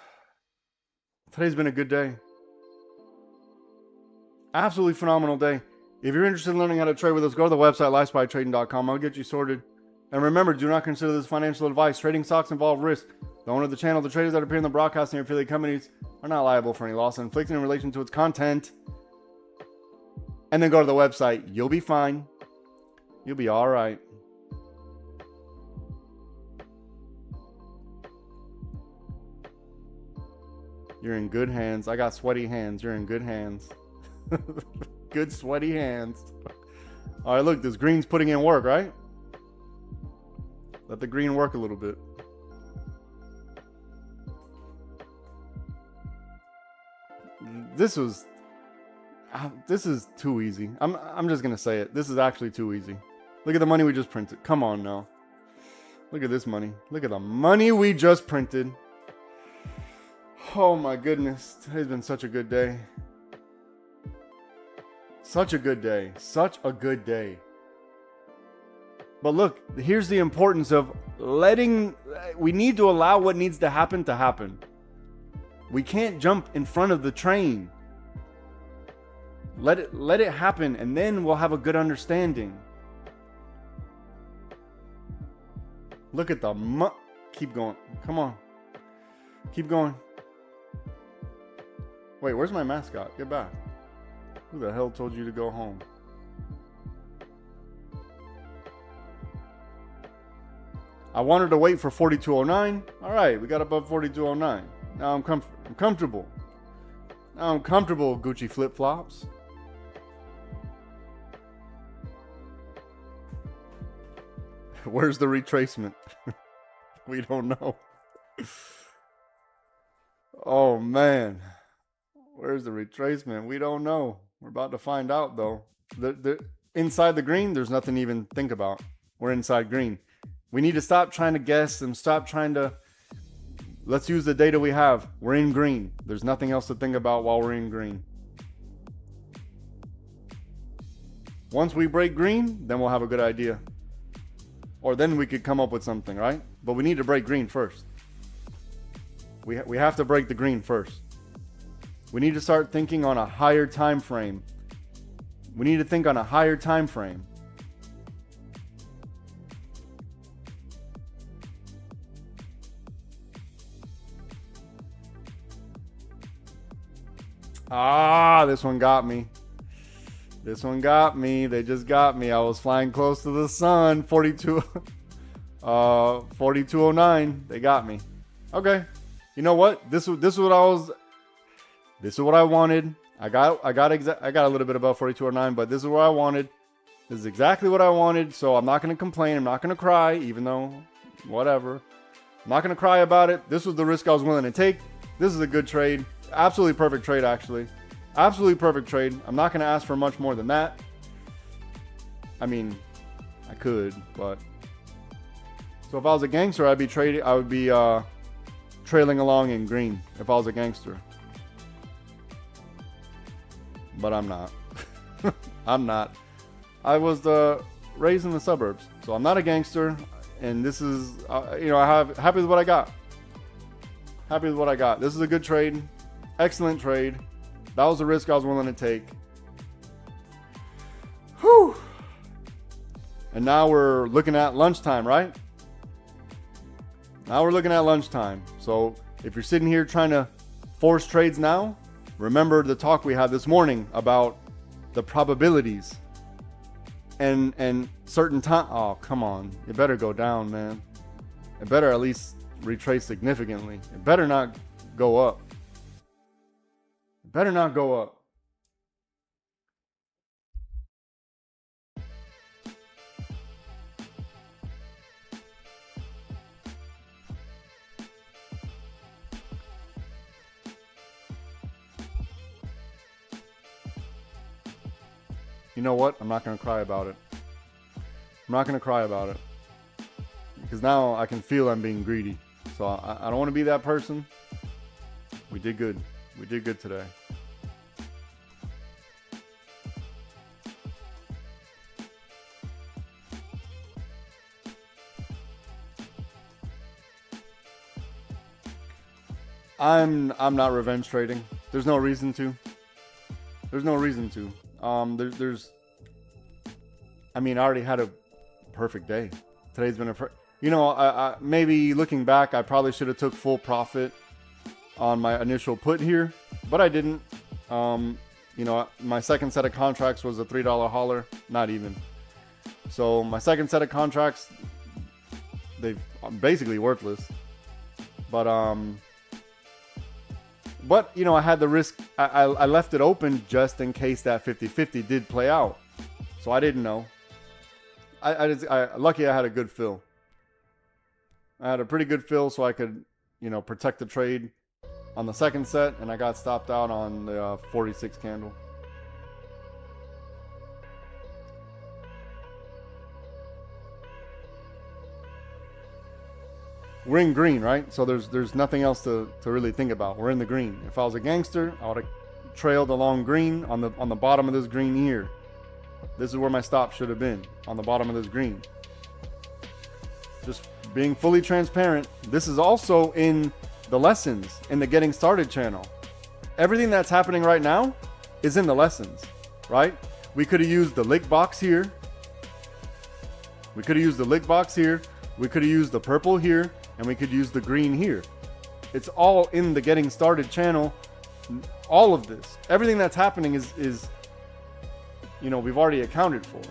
Today's been a good day. Absolutely phenomenal day. If you're interested in learning how to trade with us, go to the website, lifespytrading.com. I'll get you sorted. And remember, do not consider this financial advice. Trading stocks involve risk. The owner of the channel, the traders that appear in the broadcast and their affiliate companies are not liable for any loss inflicted in relation to its content. And then go to the website. You'll be fine. You'll be all right. You're in good hands. I got sweaty hands. You're in good hands. Good sweaty hands. All right, look, this green's putting in work, right? Let the green work a little bit. This is too easy. I'm just gonna say it. This is actually too easy. Look at the money we just printed. Come on now. Look at this money. Look at the money we just printed. Oh my goodness. Today's been such a good day. Such a good day. Such a good day. But look, here's the importance of we need to allow what needs to happen. We can't jump in front of the train. Let it happen, and then we'll have a good understanding. Look at the keep going. Come on. Keep going. Wait, where's my mascot? Get back. Who the hell told you to go home? I wanted to wait for 4209. All right, we got above 4209. Now I'm comfortable. Now I'm comfortable, Gucci flip-flops. Where's the retracement? We don't know. Oh, man. Where's the retracement? We don't know. We're about to find out, though. Inside the green, there's nothing to even think about. We're inside green. We need to stop trying to guess and stop trying to... Let's use the data we have. We're in green. There's nothing else to think about while we're in green. Once we break green, then we'll have a good idea. Or then we could come up with something, right? But we need to break green first. We have to break the green first. We need to start thinking on a higher time frame. We need to think on a higher time frame. Ah, this one got me. This one got me. They just got me. I was flying close to the sun. 4209. They got me. Okay. You know what? This is what I wanted. I got a little bit above 4209, but this is what I wanted. This is exactly what I wanted. So I'm not going to complain. I'm not going to cry, even though whatever. I'm not going to cry about it. This was the risk I was willing to take. This is a good trade. Absolutely perfect trade, actually. Absolutely perfect trade. I'm not going to ask for much more than that. I mean, I could, but... So if I was a gangster, I would be trailing along in green if I was a gangster. But I'm not. I'm not. I was raised in the suburbs, so I'm not a gangster. And this is, happy with what I got. Happy with what I got. This is a good trade. Excellent trade. That was the risk I was willing to take. Whew. And now we're looking at lunchtime, right? Now we're looking at lunchtime. So if you're sitting here trying to force trades now, remember the talk we had this morning about the probabilities and certain time. Oh, come on. It better go down, man. It better at least retrace significantly. It better not go up. It better not go up. You know what? I'm not going to cry about it. I'm not going to cry about it. Because now I can feel I'm being greedy. So I don't want to be that person. We did good. We did good today. I'm not revenge trading. There's no reason to. There's no reason to. I mean, I already had a perfect day. Today's been I maybe looking back, I probably should have took full profit on my initial put here, but I didn't. My second set of contracts was a $3 hauler, not even. So my second set of contracts, they're basically worthless. But I had the risk. I left it open just in case that 50-50 did play out. So I didn't know. Lucky I had a good fill. I had a pretty good fill, so I could, protect the trade on the second set, and I got stopped out on the 46 candle. We're in green, right? So there's nothing else to really think about. We're in the green. If I was a gangster, I would have trailed along green on the bottom of this green here. This is where my stop should have been, on the bottom of this green. Just being fully transparent. This is also in the lessons, in the getting started channel. Everything that's happening right now is in the lessons, right? We could have used the lick box here. We could have used the lick box here. We could have used the purple here, and we could use the green here. It's all in the getting started channel. All of this, everything that's happening is we've already accounted for.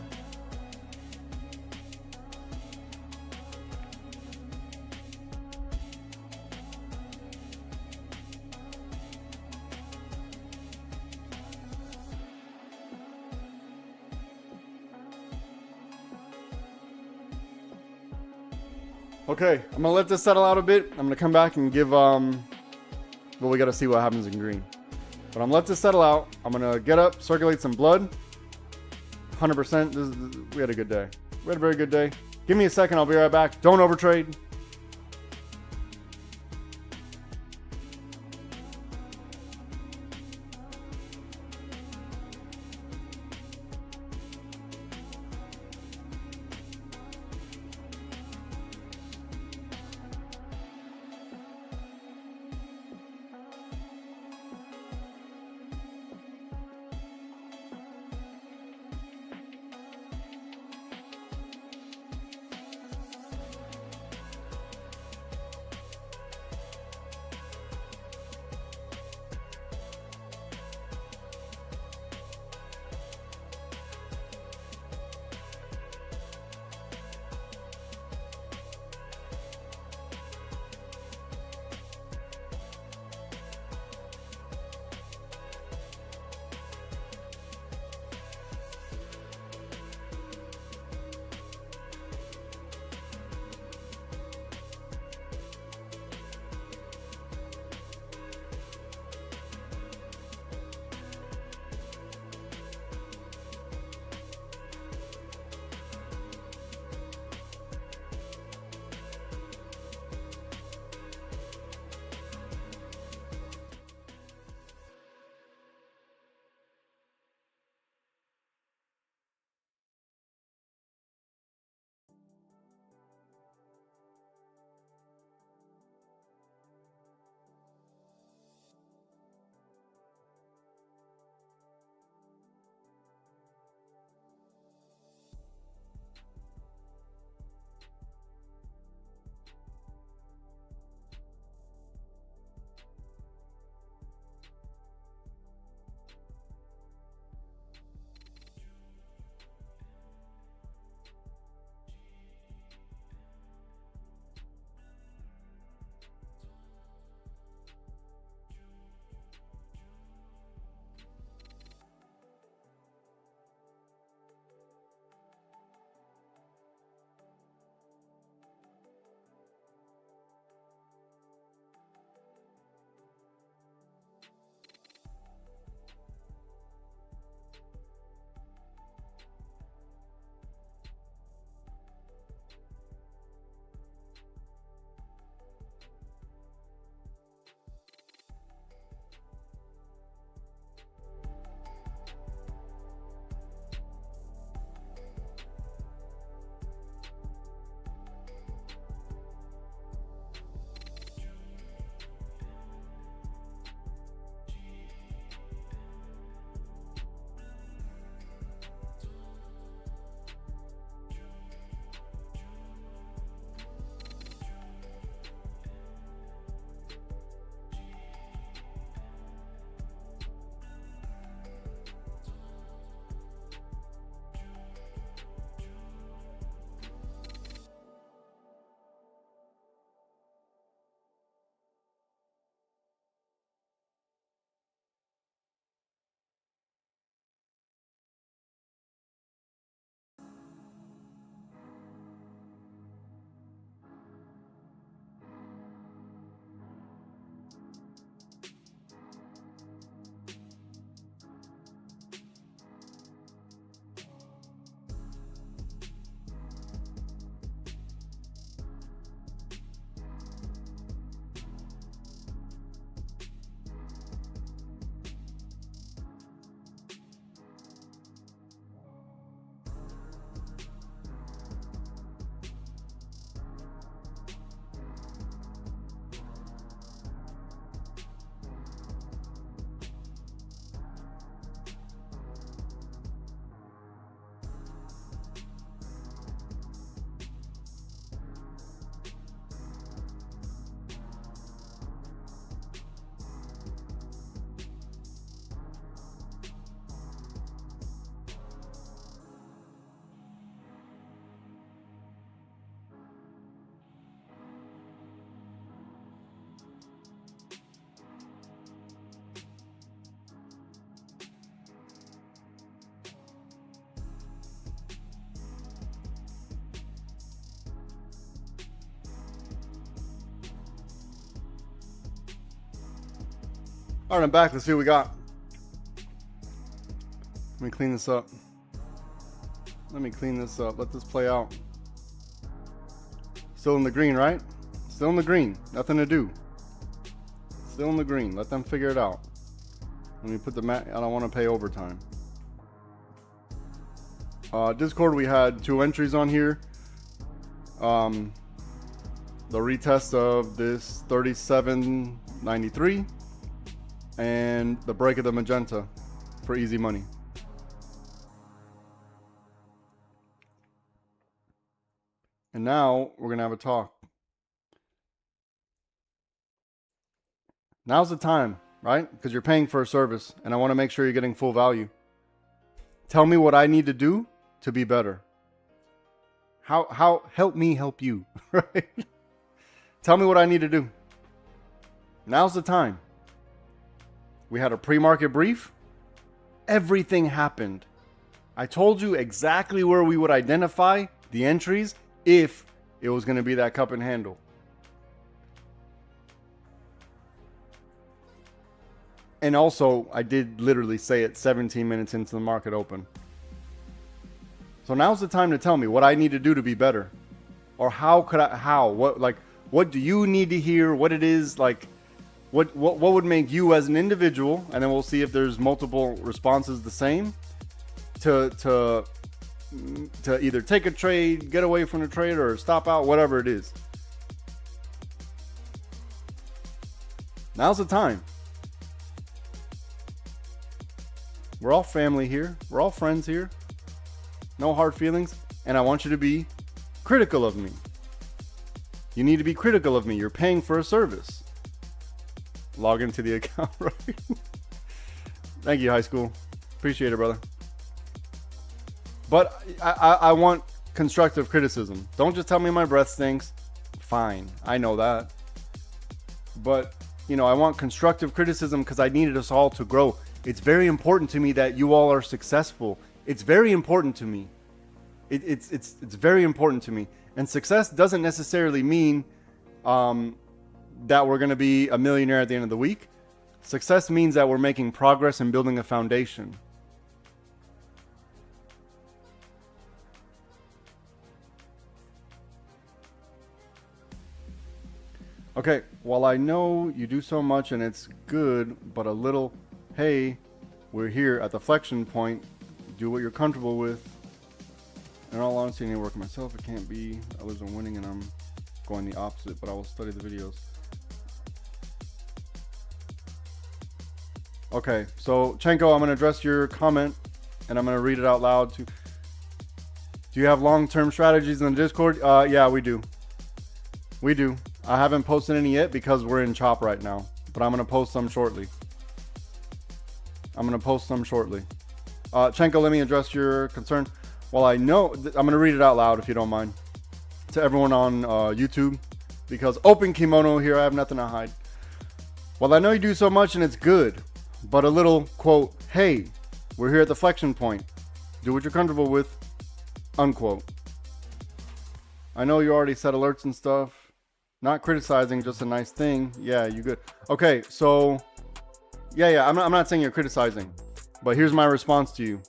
Okay, I'm gonna let this settle out a bit. I'm gonna come back and give well, we gotta see what happens in green. But I'm gonna let this settle out. I'm gonna get up, circulate some blood. 100%. We had a good day. We had a very good day. Give me a second, I'll be right back. Don't overtrade. All right, I'm back. Let's see what we got. Let me clean this up. Let this play out. Still in the green, right? Still in the green. Nothing to do. Still in the green. Let them figure it out. Let me put the mat. I don't want to pay overtime. Discord, we had 2 entries on here. The retest of this 37.93 and the break of the magenta for easy money. And now we're going to have a talk. Now's the time, right? Because you're paying for a service and I want to make sure you're getting full value. Tell me what I need to do to be better. How help me help you, right? Tell me what I need to do. Now's the time. We had a pre-market brief. Everything happened. I told you exactly where we would identify the entries if it was going to be that cup and handle. And also, I did literally say it 17 minutes into the market open. So now's the time to tell me what I need to do to be better. Or what do you need to hear? What it is, like, what would make you as an individual, and then we'll see if there's multiple responses the same, to either take a trade, get away from the trade, or stop out, whatever it is. Now's the time. We're all family here. We're all friends here. No hard feelings. And I want you to be critical of me. You need to be critical of me. You're paying for a service. Log into the account, right? Thank you, high school. Appreciate it, brother. But I want constructive criticism. Don't just tell me my breath stinks. Fine, I know that. But, I want constructive criticism because I needed us all to grow. It's very important to me that you all are successful. It's very important to me. It's very important to me. And success doesn't necessarily mean that we're going to be a millionaire at the end of the week. Success means that we're making progress and building a foundation. Okay, while I know you do so much and it's good, but a little, hey, we're here at the flexion point. Do what you're comfortable with. In all honesty, I need to work myself. It can't be. I lose on winning and I'm going the opposite, but I will study the videos. Okay, so Chenko, I'm going to address your comment and I'm going to read it out loud too. Do you have long-term strategies in the Discord? Yeah, we do. We do. I haven't posted any yet because we're in chop right now, but I'm going to post some shortly. Chenko, let me address your concern. Well, I know, I'm going to read it out loud if you don't mind. To everyone on YouTube, because open kimono here, I have nothing to hide. Well, I know you do so much and it's good, but a little, quote, hey, we're here at the flexion point. Do what you're comfortable with, unquote. I know you already set alerts and stuff. Not criticizing, just a nice thing. Yeah, you good. Okay, so, yeah, I'm not saying you're criticizing, but here's my response to you.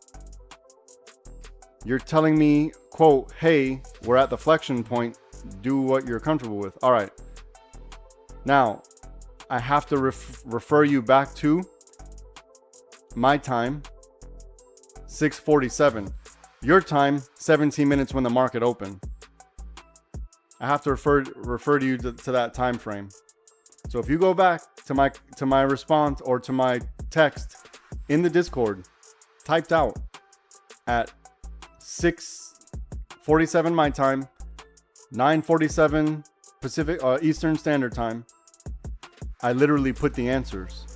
You're telling me, quote, hey, we're at the flexion point. Do what you're comfortable with. All right. Now, I have to refer you back to my time, 6:47. Your time, 17 minutes when the market opened. I have to refer you to that time frame. So if you go back to my response or to my text in the Discord, typed out at 6:47 my time, 9:47 Pacific Eastern Standard Time, I literally put the answers.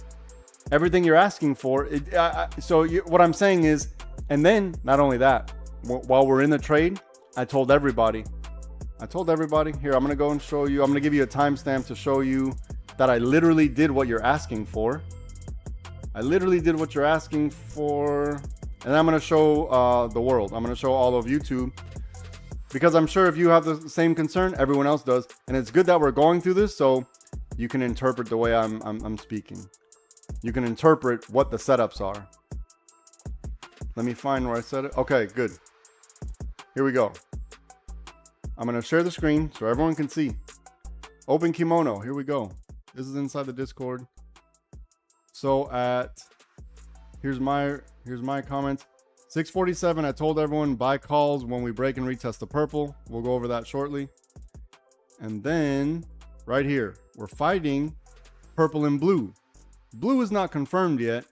Everything you're asking for. What I'm saying is, and then not only that, while we're in the trade, I told everybody. Here, I'm going to go and show you. I'm going to give you a timestamp to show you that I literally did what you're asking for. And I'm going to show the world. I'm going to show all of YouTube. Because I'm sure if you have the same concern, everyone else does. And it's good that we're going through this so you can interpret the way I'm speaking. you can interpret what the setups are. Let me find where I said it. Okay, good. Here we go. I'm going to share the screen so everyone can see. Open kimono. Here we go. This is inside the Discord. So here's my comments. 6:47. I told everyone buy calls when we break and retest the purple. We'll go over that shortly. And then right here, we're fighting purple and blue. Blue is not confirmed yet.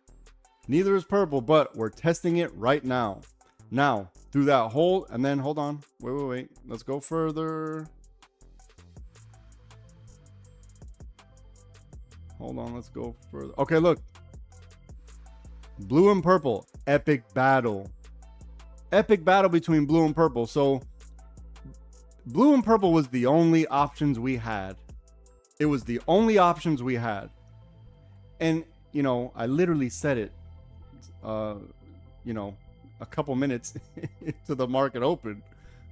Neither is purple, but we're testing it right now. Now, through that hole, and then hold on. Wait. Let's go further. Hold on, let's go further. Okay, look. Blue and purple, epic battle. Epic battle between blue and purple. So, blue and purple was the only options we had. It was the only options we had. And, you know, I literally said it, you know, a couple minutes into the market open.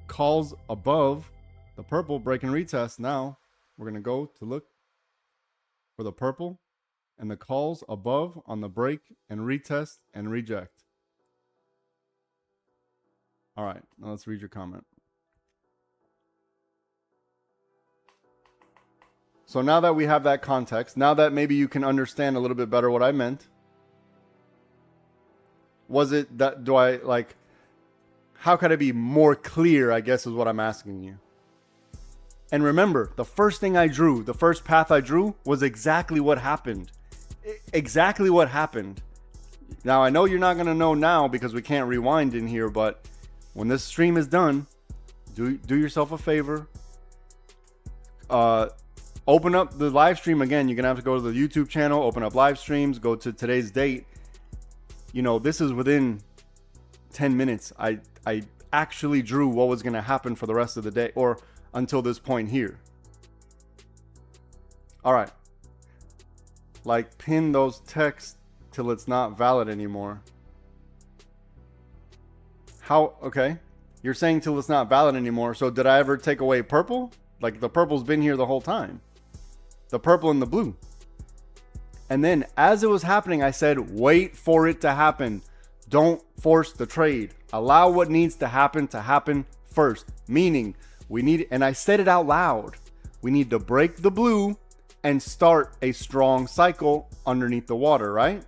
Calls above the purple, break and retest. Now, we're going to go to look for the purple and the calls above on the break and retest and reject. All right, now let's read your comment. So now that we have that context, now that maybe you can understand a little bit better what I meant, was it that, do I like, how could I be more clear, I guess is what I'm asking you. And remember, the first thing I drew, the first path I drew was exactly what happened. Exactly what happened. Now, I know you're not going to know now because we can't rewind in here, but when this stream is done, do yourself a favor. Open up the live stream again. You're going to have to go to the YouTube channel, open up live streams, go to today's date. You know, this is within 10 minutes. I actually drew what was going to happen for the rest of the day or until this point here. All right. Like pin those texts till it's not valid anymore. How? Okay. You're saying till it's not valid anymore. So did I ever take away purple? Like the purple's been here the whole time. The purple and the blue. And then as it was happening, I said, wait for it to happen. Don't force the trade. Allow what needs to happen first. Meaning we need, and I said it out loud, we need to break the blue and start a strong cycle underneath the water, right?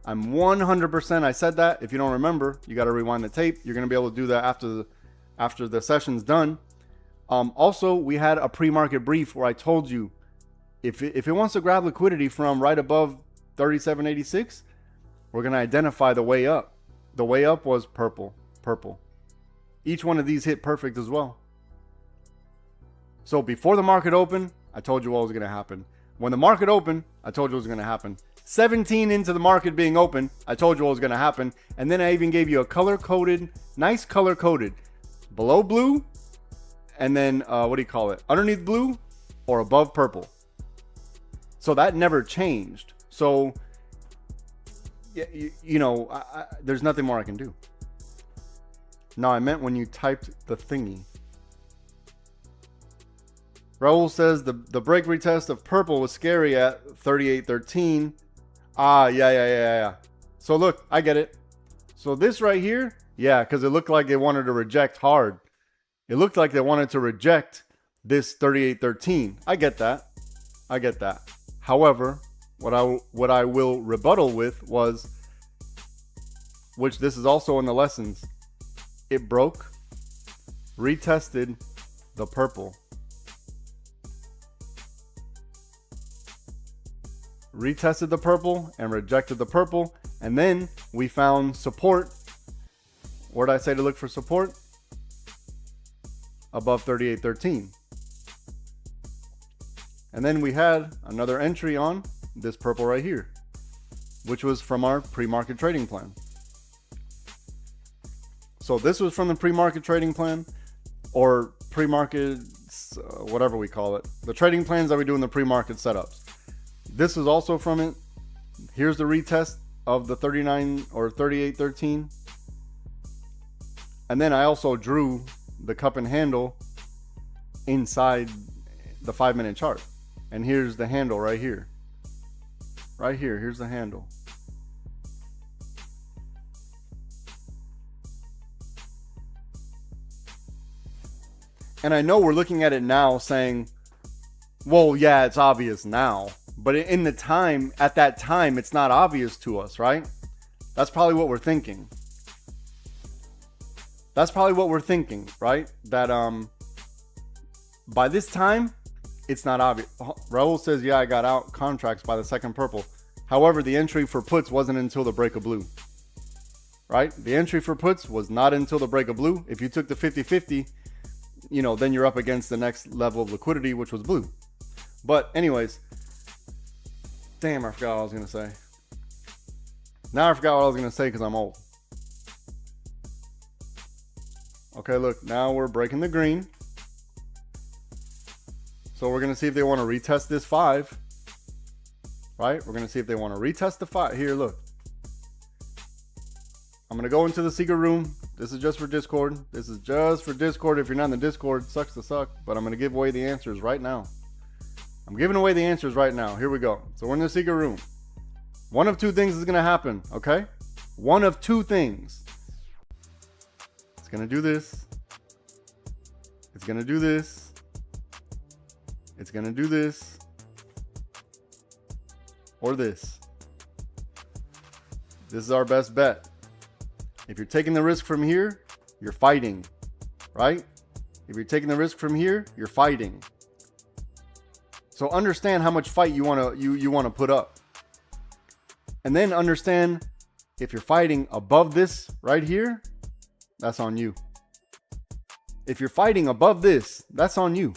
I'm 100%, I said that. If you don't remember, you got to rewind the tape. You're going to be able to do that after the session's done. Also, we had a pre-market brief where I told you, if it wants to grab liquidity from right above 37.86, we're going to identify the way up. The way up was purple. Each one of these hit perfect as well. So before the market opened, I told you what was going to happen. When the market opened, I told you what was going to happen. 17 into the market being open, I told you what was going to happen. And then I even gave you a color-coded, nice color-coded, below blue, and then, what do you call it? Underneath blue or above purple. So that never changed. So, you know, there's nothing more I can do. No, I meant when you typed the thingy. Raul says the break retest of purple was scary at 38.13. Ah, yeah. So look, I get it. So this right here, yeah, because it looked like they wanted to reject hard. It looked like they wanted to reject this 38.13. I get that. However, what I will rebuttal with was, which this is also in the lessons, it broke, retested the purple. Retested the purple and rejected the purple. And then we found support. Where did I say to look for support? Above 38.13. And then we had another entry on this purple right here, which was from our pre-market trading plan. So this was from the pre-market trading plan, or pre-market, whatever we call it. The trading plans that we do in the pre-market setups. This is also from it. Here's the retest of the 39 or 38.13. And then I also drew the cup and handle inside the 5-minute chart. And here's the handle right here. Right here. Here's the handle. And I know we're looking at it now saying, well, yeah, it's obvious now. But in the time, at that time, it's not obvious to us, right? That's probably what we're thinking. That's probably what we're thinking, right? That by this time, it's not obvious. Raul says, yeah, I got out contracts by the second purple. However, the entry for puts wasn't until the break of blue. Right? The entry for puts was not until the break of blue. If you took the 50-50, you know, then you're up against the next level of liquidity, which was blue. But anyways, damn, I forgot what I was going to say. Now I forgot what I was going to say because I'm old. Okay, look, now we're breaking the green. So we're going to see if they want to retest this 5. Right? We're going to see if they want to retest the 5. Here, look. I'm going to go into the secret room. This is just for Discord. This is just for Discord. If you're not in the Discord, sucks to suck. But I'm going to give away the answers right now. I'm giving away the answers right now. Here we go. So we're in the secret room. One of two things is going to happen, okay? One of two things. It's going to do this. It's going to do this. It's going to do this. Or this. This is our best bet. If you're taking the risk from here, you're fighting, right? If you're taking the risk from here, you're fighting. So understand how much fight you want to put up. And then understand if you're fighting above this right here, that's on you. If you're fighting above this, that's on you.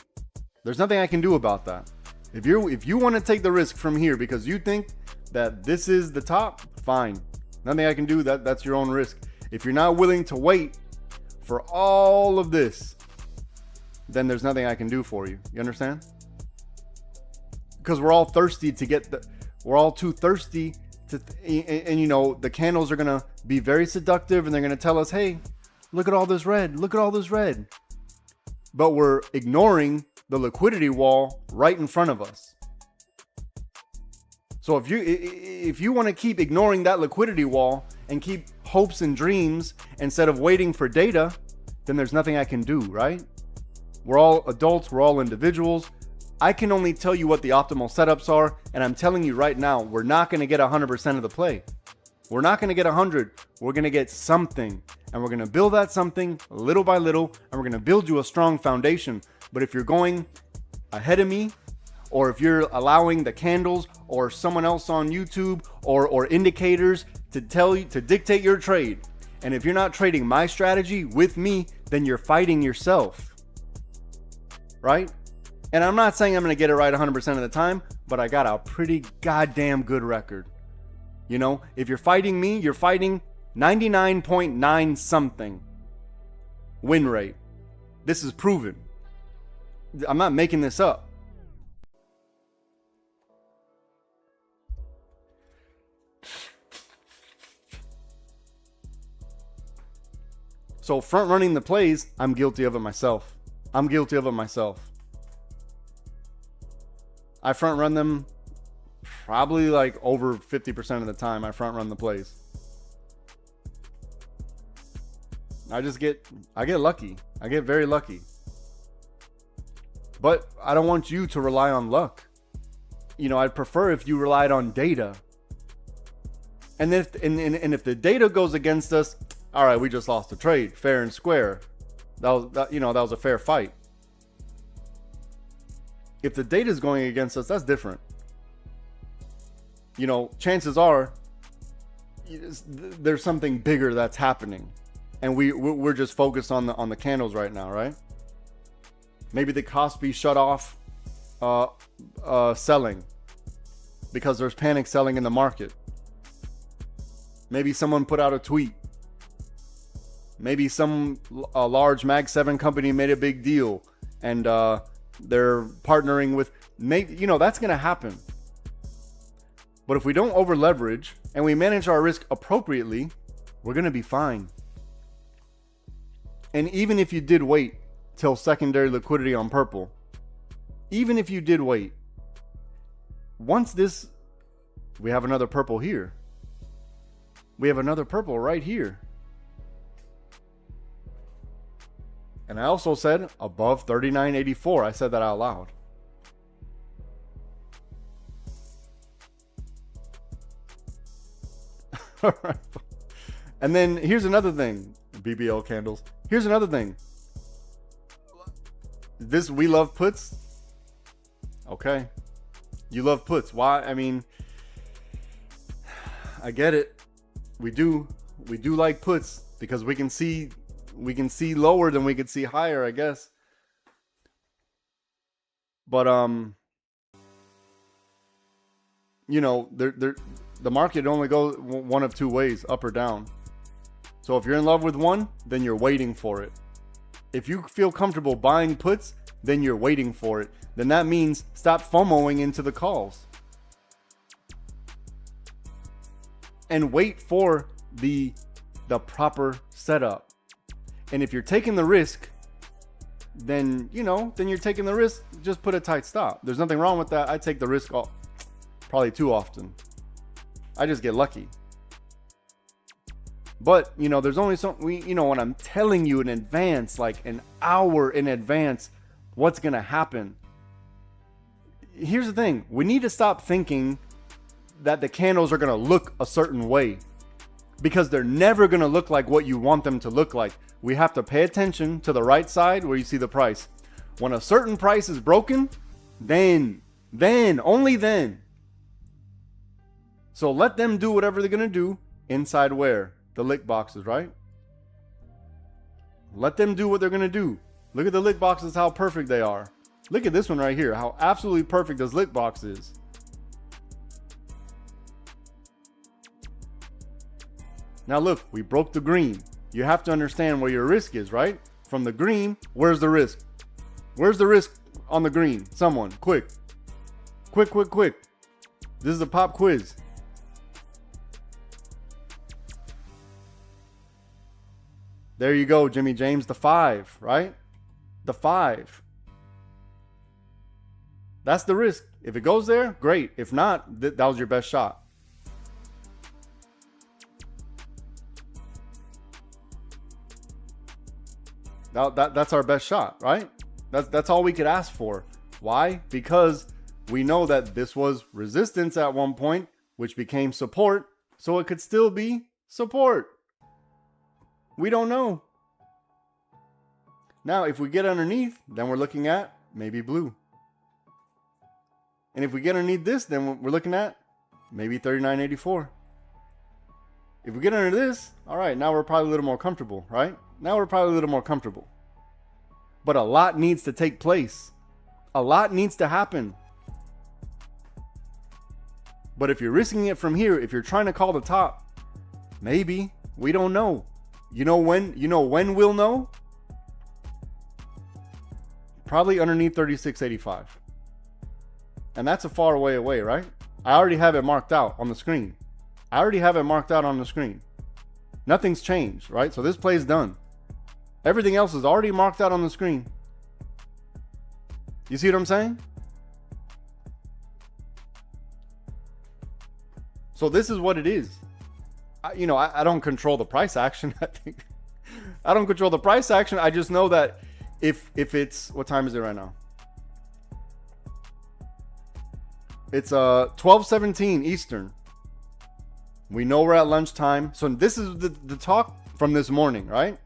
There's nothing I can do about that. If you want to take the risk from here because you think that this is the top, fine. Nothing I can do. That's your own risk. If you're not willing to wait for all of this, then there's nothing I can do for you. You understand? Because we're all thirsty to get we're all too thirsty to, and you know, the candles are going to be very seductive and they're going to tell us, hey, look at all this red. Look at all this red. But we're ignoring the liquidity wall right in front of us. So if you want to keep ignoring that liquidity wall and keep hopes and dreams instead of waiting for data, then there's nothing I can do, right? We're all adults. We're all individuals. I can only tell you what the optimal setups are. And I'm telling you right now, we're not going to get 100% of the play. We're not going to get 100. We're going to get something. And we're going to build that something little by little. And we're going to build you a strong foundation. But if you're going ahead of me, or if you're allowing the candles or someone else on YouTube or indicators to tell you to dictate your trade, and if you're not trading my strategy with me, then you're fighting yourself, right? And I'm not saying I'm going to get it right 100% of the time, but I got a pretty goddamn good record. You know, if you're fighting me, you're fighting 99.9 something win rate. This is proven. I'm not making this up. So front running the plays, I'm guilty of it myself. I'm guilty of it myself. I front run them probably like over 50% of the time. I front run the plays. I get lucky. I get very lucky. But I don't want you to rely on luck. You know, I'd prefer if you relied on data. And if the data goes against us, all right, we just lost the trade, fair and square. That was a fair fight. If the data is going against us, that's different. You know, chances are there's something bigger that's happening, and we're just focused on the candles right now, right? Maybe the Kospi shut off selling because there's panic selling in the market. Maybe someone put out a tweet. Maybe a large Mag 7 company made a big deal and they're partnering with, that's going to happen. But if we don't over leverage and we manage our risk appropriately, we're going to be fine. And even if you did wait till secondary liquidity on purple, even if you did wait, once this We have another purple here. We have another purple right here. And I also said above 39.84. I said that out loud. All right. And then here's another thing. BBL candles. Here's another thing. This, we love puts. Okay. You love puts. Why? I mean, I get it. We do like puts because we can see lower than we can see higher, I guess. But you know, the market only goes one of two ways, up or down. So if you're in love with one, then you're waiting for it. If you feel comfortable buying puts, then you're waiting for it. Then that means stop FOMOing into the calls. And wait for the proper setup. And if you're taking the risk, then you're taking the risk. Just put a tight stop. There's nothing wrong with that. I take the risk probably too often. I just get lucky. But there's only when I'm telling you in advance, like an hour in advance, what's gonna happen. Here's the thing: we need to stop thinking that the candles are gonna look a certain way, because they're never gonna look like what you want them to look like. We have to pay attention to the right side where you see the price. When a certain price is broken, then only then. So let them do whatever they're gonna do inside where? The lick boxes, right? Let them do what they're gonna do. Look at the lick boxes, how perfect they are. Look at this one right here, how absolutely perfect this lick box is. Now look, we broke the green. You have to understand where your risk is, right? From the green, where's the risk? Where's the risk on the green? Someone, quick. Quick. This is a pop quiz. There you go, Jimmy James, the 5, right? The 5. That's the risk. If it goes there, great. If not, that was your best shot. That's our best shot, right? That's all we could ask for. Why? Because we know that this was resistance at one point, which became support, so it could still be support. We don't know. Now, if we get underneath, then we're looking at maybe blue. And if we get underneath this, then we're looking at maybe 39.84. If we get under this, all right, now we're probably a little more comfortable, right? Now we're probably a little more comfortable. But a lot needs to take place. A lot needs to happen. But if you're risking it from here, if you're trying to call the top, maybe, we don't know. You know when we'll know? Probably underneath 36.85. And that's a far way away, right? I already have it marked out on the screen. Nothing's changed, right? So this play's done. Everything else is already marked out on the screen. You see what I'm saying? So this is what it is. I don't control the price action. I don't control the price action. I just know that if it's, what time is it right now? It's 12:17 Eastern. We know we're at lunchtime. So this is the talk from this morning, right?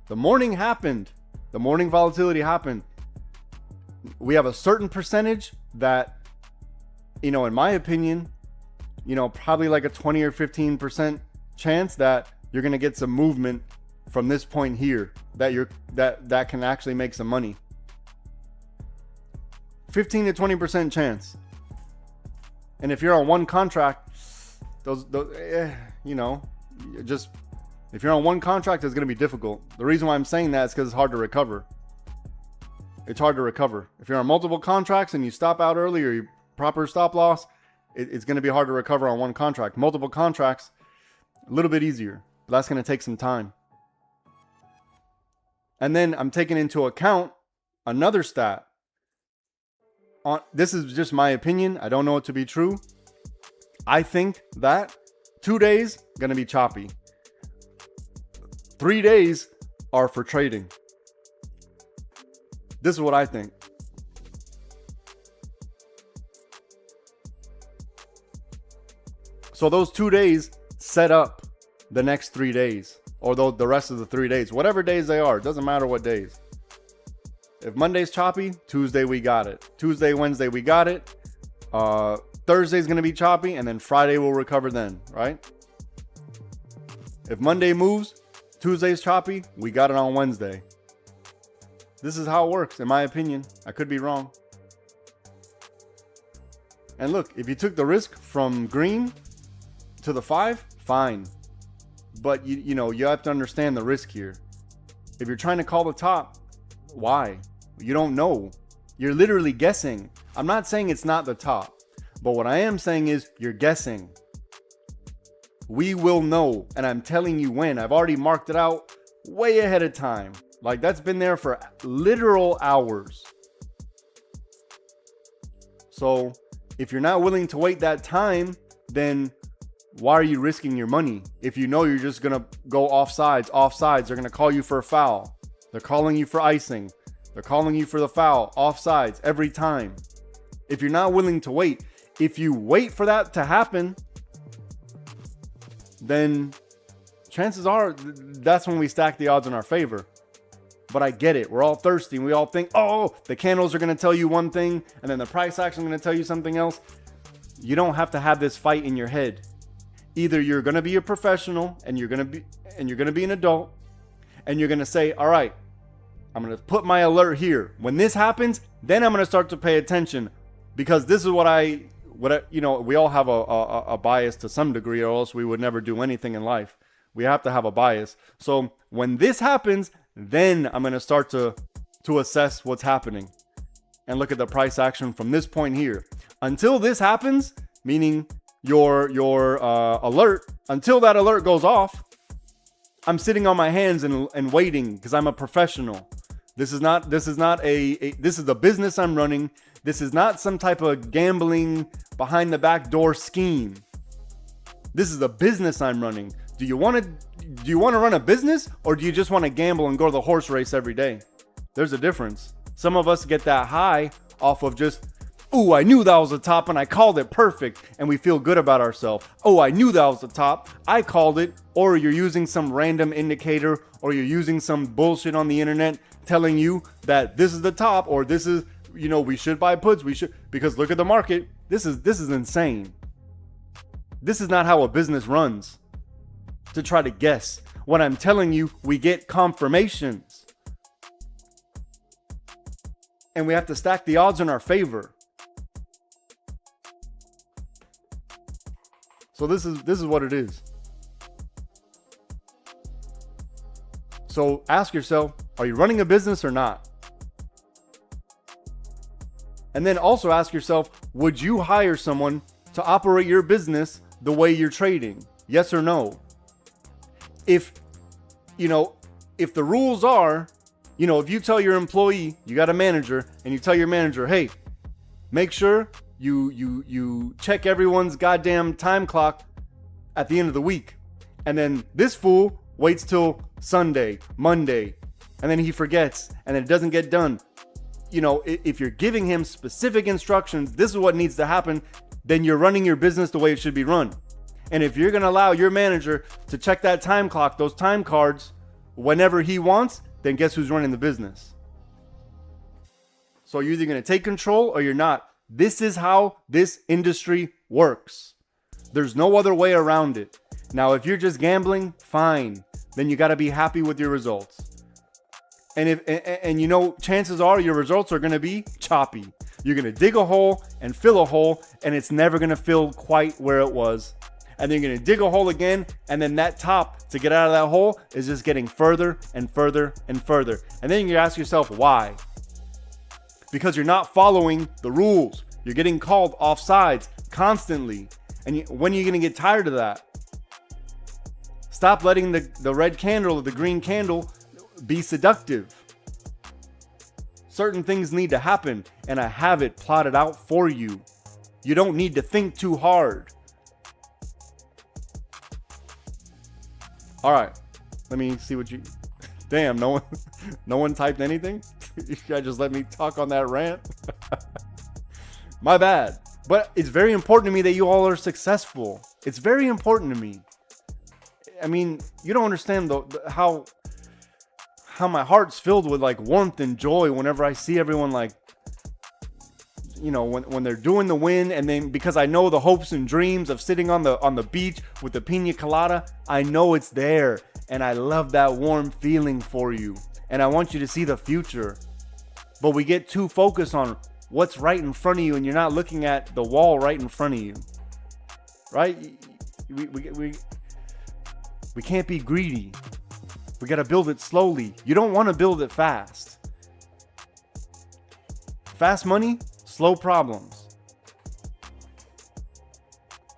The morning happened. The morning volatility happened. We have a certain percentage that, in my opinion, probably like a 20 or 15% chance that you're going to get some movement from this point here, that can actually make some money. 15 to 20% chance. And if you're on one contract, if you're on one contract, it's going to be difficult. The reason why I'm saying that is because it's hard to recover. It's hard to recover. If you're on multiple contracts and you stop out early or you proper stop loss, it's going to be hard to recover on one contract. Multiple contracts, a little bit easier. But that's going to take some time. And then I'm taking into account another stat. This is just my opinion. I don't know it to be true. I think that 2 days gonna be choppy. 3 days are for trading. This is what I think. So those 2 days set up the next 3 days, or the rest of the 3 days, whatever days they are. It doesn't matter what days. If Monday's choppy, Tuesday we got it. Tuesday, Wednesday we got it. Thursday's gonna be choppy, and then Friday will recover then, right? If Monday moves, Tuesday's choppy, we got it on Wednesday. This is how it works, in my opinion. I could be wrong. And look, if you took the risk from green to the 5, fine. But you know, you have to understand the risk here. If you're trying to call the top, why? You don't know. You're literally guessing. I'm not saying it's not the top, but what I am saying is you're guessing. We will know, and I'm telling you when. I've already marked it out way ahead of time. Like, that's been there for literal hours. So if you're not willing to wait that time, then why are you risking your money? If you know you're just going to go offsides, they're going to call you for a foul. They're calling you for icing. They're calling you for the foul, offsides every time. If you're not willing to wait, if you wait for that to happen, then chances are that's when we stack the odds in our favor. But I get it. We're all thirsty. And we all think, oh, the candles are going to tell you one thing, and then the price action is going to tell you something else. You don't have to have this fight in your head. Either you're going to be a professional and you're going to be an adult, and you're going to say, all right, I'm going to put my alert here. When this happens, then I'm going to start to pay attention, because this is what I you know, we all have a bias to some degree, or else we would never do anything in life. We have to have a bias. So when this happens, then I'm going to start to assess what's happening and look at the price action from this point here. Until this happens, meaning your alert, until that alert goes off, I'm sitting on my hands and waiting, because I'm a professional. This is a business I'm running. This is not some type of gambling behind the back door scheme. This is a business I'm running. Do you want to run a business, or do you just want to gamble and go to the horse race every day? There's a difference. Some of us get that high off of just, oh, I knew that was the top and I called it perfect, and we feel good about ourselves. Oh, I knew that was the top, I called it. Or you're using some random indicator, or you're using some bullshit on the internet telling you that this is the top, or this is, you know, we should buy puts, because look at the market. This is insane. This is not how a business runs, to try to guess. What I'm telling you, we get confirmations, and we have to stack the odds in our favor. So this is what it is. So ask yourself, are you running a business or not? And then also ask yourself, would you hire someone to operate your business the way you're trading? Yes or no? If the rules are, if you tell your employee, you got a manager, and you tell your manager, hey, make sure you check everyone's goddamn time clock at the end of the week. And then this fool waits till Sunday, Monday, and then he forgets, and then it doesn't get done. If you're giving him specific instructions, this is what needs to happen, then you're running your business the way it should be run. And if you're going to allow your manager to check that time clock, those time cards, whenever he wants, then guess who's running the business? So you're either going to take control or you're not. This is how this industry works. There's no other way around it. Now, if you're just gambling, fine. Then you got to be happy with your results. And chances are your results are going to be choppy. You're going to dig a hole and fill a hole, and it's never going to fill quite where it was. And then you're going to dig a hole again, and then that top to get out of that hole is just getting further and further and further. And then you ask yourself, why? Because you're not following the rules. You're getting called offsides constantly. And when are you going to get tired of that? Stop letting the red candle or the green candle be seductive. Certain things need to happen, and I have it plotted out for you. You don't need to think too hard. All right. Let me see what you... Damn, no one typed anything? You guys just let me talk on that rant? My bad. But it's very important to me that you all are successful. It's very important to me. I mean, you don't understand how my heart's filled with like warmth and joy whenever I see everyone like, you know, when they're doing the win, and then because I know the hopes and dreams of sitting on the beach with the pina colada, I know it's there, and I love that warm feeling for you, and I want you to see the future. But we get too focused on what's right in front of you, and you're not looking at the wall right in front of you, right? We can't be greedy. We got to build it slowly. You don't want to build it fast. Fast money, slow problems.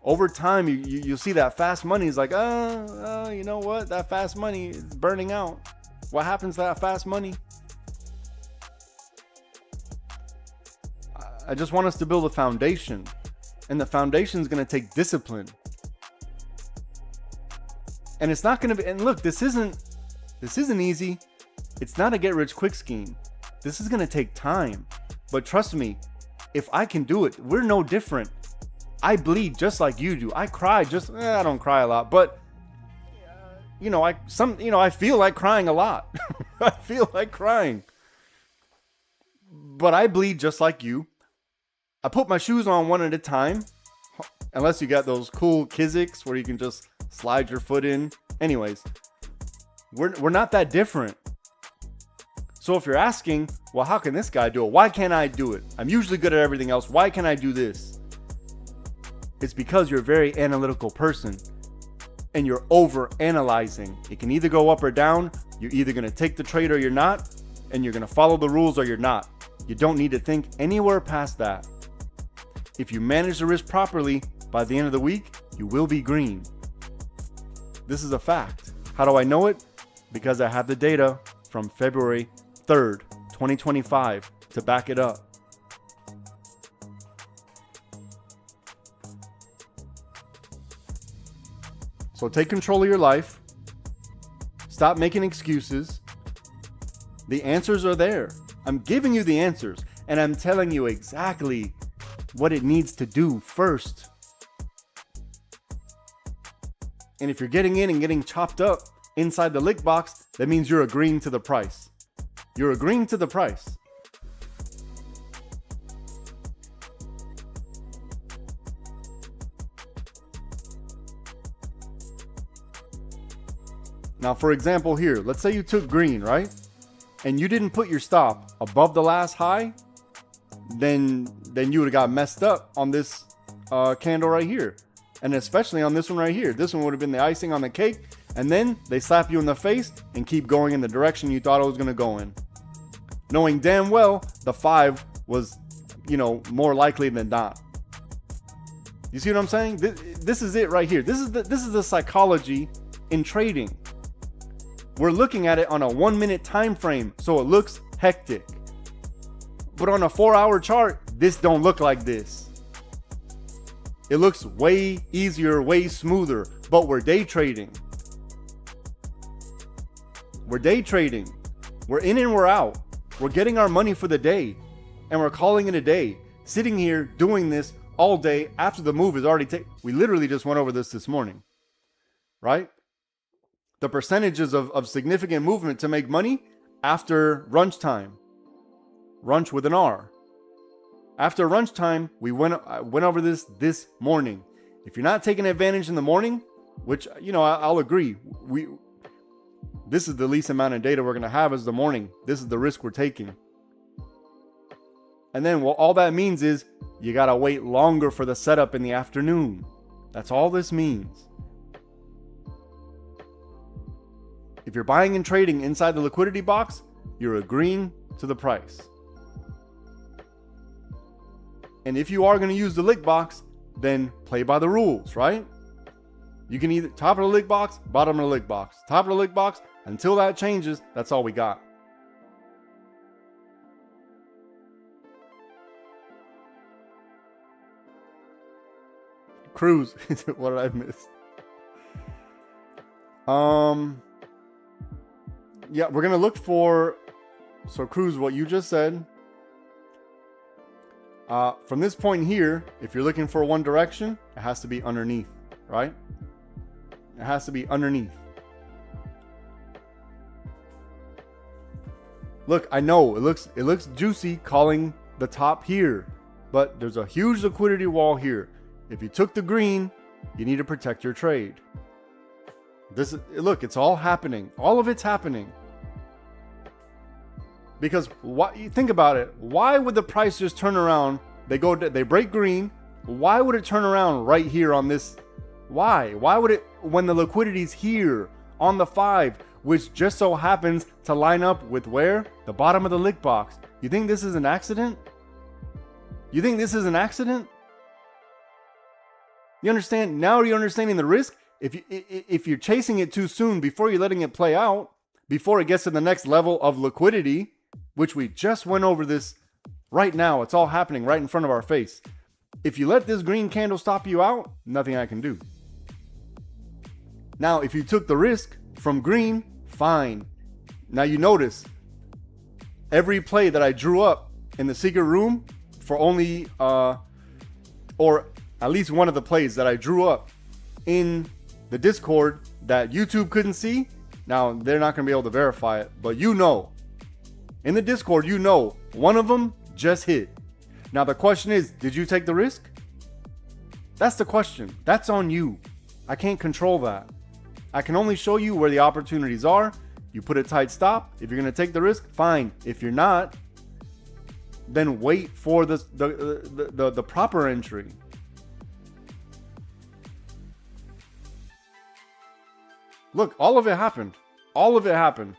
Over time, you'll see that fast money is like, you know what? That fast money is burning out. What happens to that fast money? I just want us to build a foundation. And the foundation is going to take discipline. And it's not going to be, and look, this isn't easy. It's not a get rich quick scheme. This is going to take time. But trust me, if I can do it, we're no different. I bleed just like you do. I cry I don't cry a lot, but I feel like crying a lot. I feel like crying. But I bleed just like you. I put my shoes on one at a time. Unless you got those cool Kizik's where you can just slide your foot in. Anyways, we're not that different. So if you're asking, well, how can this guy do it? Why can't I do it? I'm usually good at everything else. Why can't I do this? It's because you're a very analytical person and you're over analyzing. It can either go up or down. You're either going to take the trade or you're not, and you're going to follow the rules or you're not. You don't need to think anywhere past that. If you manage the risk properly, by the end of the week, you will be green. This is a fact. How do I know it? Because I have the data from February 3rd, 2025 to back it up. So take control of your life. Stop making excuses. The answers are there. I'm giving you the answers, and I'm telling you exactly what it needs to do first. And if you're getting in and getting chopped up inside the lick box, that means you're agreeing to the price. You're agreeing to the price. Now, for example here, let's say you took green, right? And you didn't put your stop above the last high, then you would have got messed up on this candle right here. And especially on this one right here. This one would have been the icing on the cake. And then they slap you in the face and keep going in the direction you thought it was going to go in. Knowing damn well the 5 was, more likely than not. You see what I'm saying? This is it right here. This is the psychology in trading. We're looking at it on a 1-minute time frame, so it looks hectic. But on a 4-hour chart, this don't look like this. It looks way easier, way smoother, but we're day trading. We're day trading. We're in and we're out. We're getting our money for the day, and we're calling it a day. Sitting here doing this all day after the move is already taken. We literally just went over this morning, right? The percentages of significant movement to make money after lunch time. Runch with an R. After lunchtime, we went over this morning. If you're not taking advantage in the morning, which, I'll agree. This is the least amount of data we're going to have is the morning. This is the risk we're taking. And then all that means is you got to wait longer for the setup in the afternoon. That's all this means. If you're buying and trading inside the liquidity box, you're agreeing to the price. And if you are going to use the lick box, then play by the rules, right? You can either top of the lick box, bottom of the lick box. Top of the lick box, until that changes, that's all we got. Cruise, what did I miss? Yeah, we're gonna look for, so Cruz, what you just said, from this point here, if you're looking for one direction, it has to be underneath, right? It has to be underneath. Look, I know it looks juicy calling the top here, but there's a huge liquidity wall here. If you took the green, you need to protect your trade. Look, it's all happening. All of it's happening. Because think about it. Why would the price just turn around? They break green. Why would it turn around right here on this? Why would it, when the liquidity's here on the 5, which just so happens to line up with where? The bottom of the lick box. You think this is an accident? You think this is an accident? You understand? Now you're understanding the risk. If you're chasing it too soon before you're letting it play out, before it gets to the next level of liquidity, which we just went over this right now, it's all happening right in front of our face. If you let this green candle stop you out, nothing I can do. Now, if you took the risk from green, fine. Now you notice every play that I drew up in the secret room for only, or at least one of the plays that I drew up in the Discord that YouTube couldn't see. Now, they're not going to be able to verify it, but you know, in the Discord, you know, one of them just hit. Now, the question is, did you take the risk? That's the question. That's on you. I can't control that. I can only show you where the opportunities are. You put a tight stop. If you're going to take the risk, fine. If you're not, then wait for the proper entry. Look, all of it happened. All of it happened.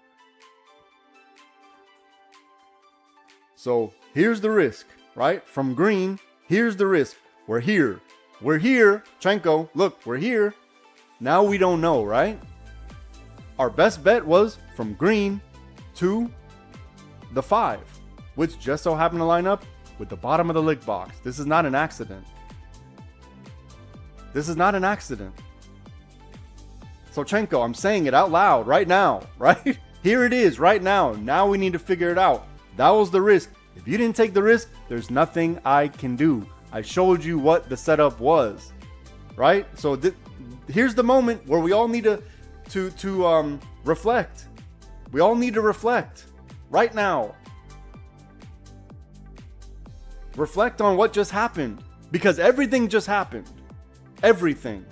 So here's the risk, right? From green, here's the risk. We're here. We're here. Chenko, look, we're here. Now we don't know, right? Our best bet was from green to the 5, which just so happened to line up with the bottom of the lick box. This is not an accident. This is not an accident. So Chenko, I'm saying it out loud right now, right? Here it is right now. Now we need to figure it out. That was the risk. If you didn't take the risk, there's nothing I can do. I showed you what the setup was, right? So here's the moment where we all need to reflect. We all need to reflect right now. Reflect on what just happened, because everything just happened. Everything.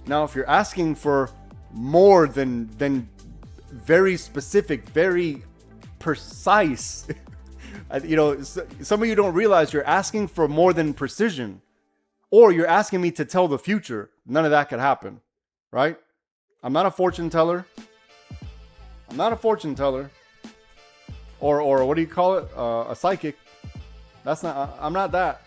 Now, if you're asking for more than very specific, very precise, you know, some of you don't realize you're asking for more than precision, or you're asking me to tell the future. None of that could happen, right? I'm not a fortune teller. I'm not a fortune teller, or what do you call it? A psychic. That's not. I'm not that.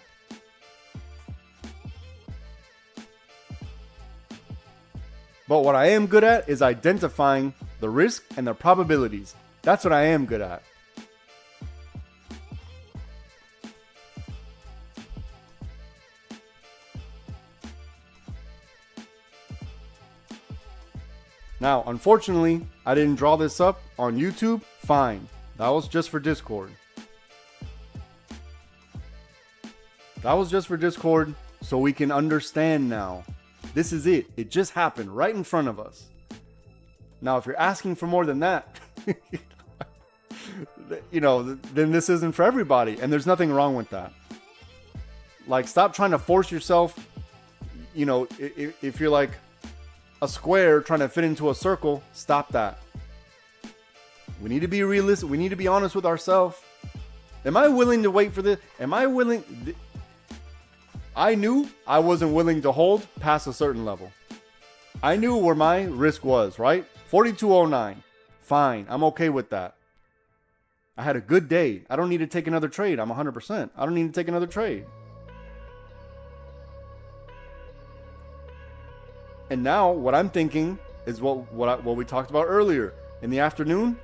But what I am good at is identifying the risk and the probabilities. That's what I am good at. Now, unfortunately, I didn't draw this up on YouTube. Fine. That was just for Discord. That was just for Discord so we can understand now. This is it. It just happened right in front of us. Now, if you're asking for more than that, you know, then this isn't for everybody. And there's nothing wrong with that. Like, stop trying to force yourself. You know, if you're like a square trying to fit into a circle, stop that. We need to be realistic. We need to be honest with ourselves. Am I willing to wait for this? Am I willing? I knew I wasn't willing to hold past a certain level. I knew where my risk was, right? 4209. Fine. I'm okay with that. I had a good day. I don't need to take another trade. I'm 100%. I don't need to take another trade. And now what I'm thinking is what we talked about earlier. In the afternoon,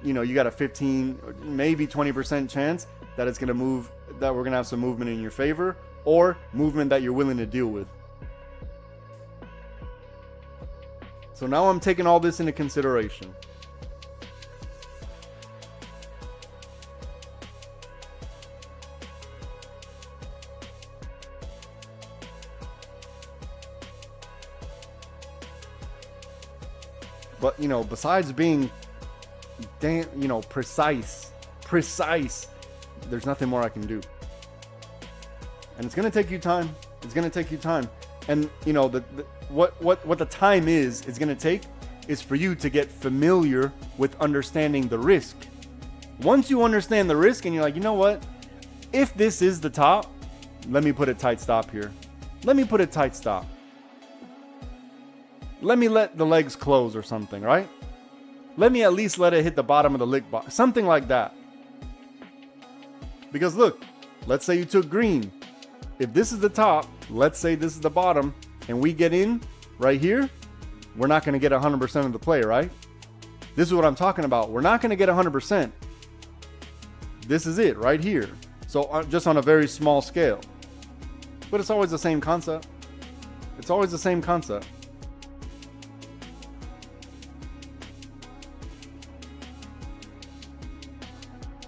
you know, you got a 15, maybe 20% chance. that it's going to move, that we're going to have some movement in your favor, or movement that you're willing to deal with. So now I'm taking all this into consideration. But, you know, besides being, precise, there's nothing more I can do. And it's going to take you time. It's going to take you time. And, you know, what the time is going to take is for you to get familiar with understanding the risk. Once you understand the risk and you're like, you know what? If this is the top, let me put a tight stop here. Let me put a tight stop. Let me let the legs close or something, right? Let me at least let it hit the bottom of the lick box. Something like that. Because look, let's say you took green. If this is the top, let's say this is the bottom, and we get in right here, we're not going to get 100% of the play, right? This is what I'm talking about. We're not going to get 100%. This is it right here. So just on a very small scale. But it's always the same concept. It's always the same concept.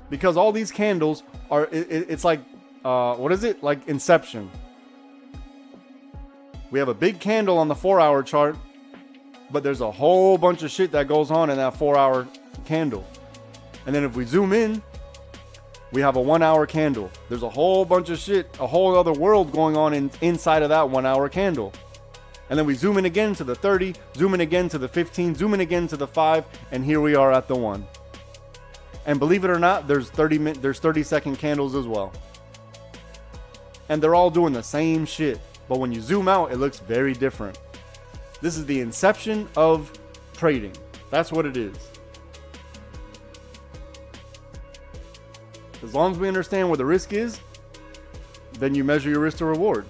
Because all these candles are, it's like, what is it? Like Inception. We have a big candle on the 4-hour chart, but there's a whole bunch of shit that goes on in that 4-hour candle. And then if we zoom in, we have a 1-hour candle. There's a whole bunch of shit, a whole other world going on inside of that 1-hour candle. And then we zoom in again to the 30, zoom in again to the 15, zoom in again to the 5, and here we are at the 1. And believe it or not, there's 30-second candles as well. And they're all doing the same shit. But when you zoom out, it looks very different. This is the inception of trading. That's what it is. As long as we understand where the risk is, then you measure your risk to reward.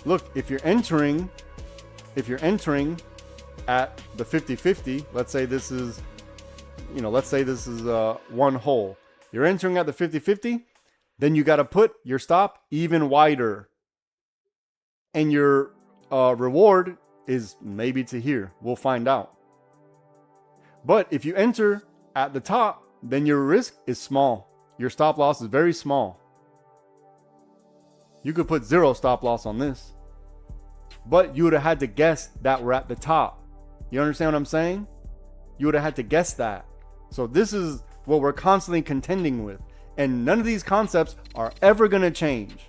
Look, if you're entering at the 50-50, let's say this is one hole. You're entering at the 50-50, then you got to put your stop even wider. And your reward is maybe to here. We'll find out. But if you enter at the top, then your risk is small. Your stop loss is very small. You could put 0 stop loss on this. But you would have had to guess that we're at the top. You understand what I'm saying? You would have had to guess that. So this is what we're constantly contending with. And none of these concepts are ever going to change.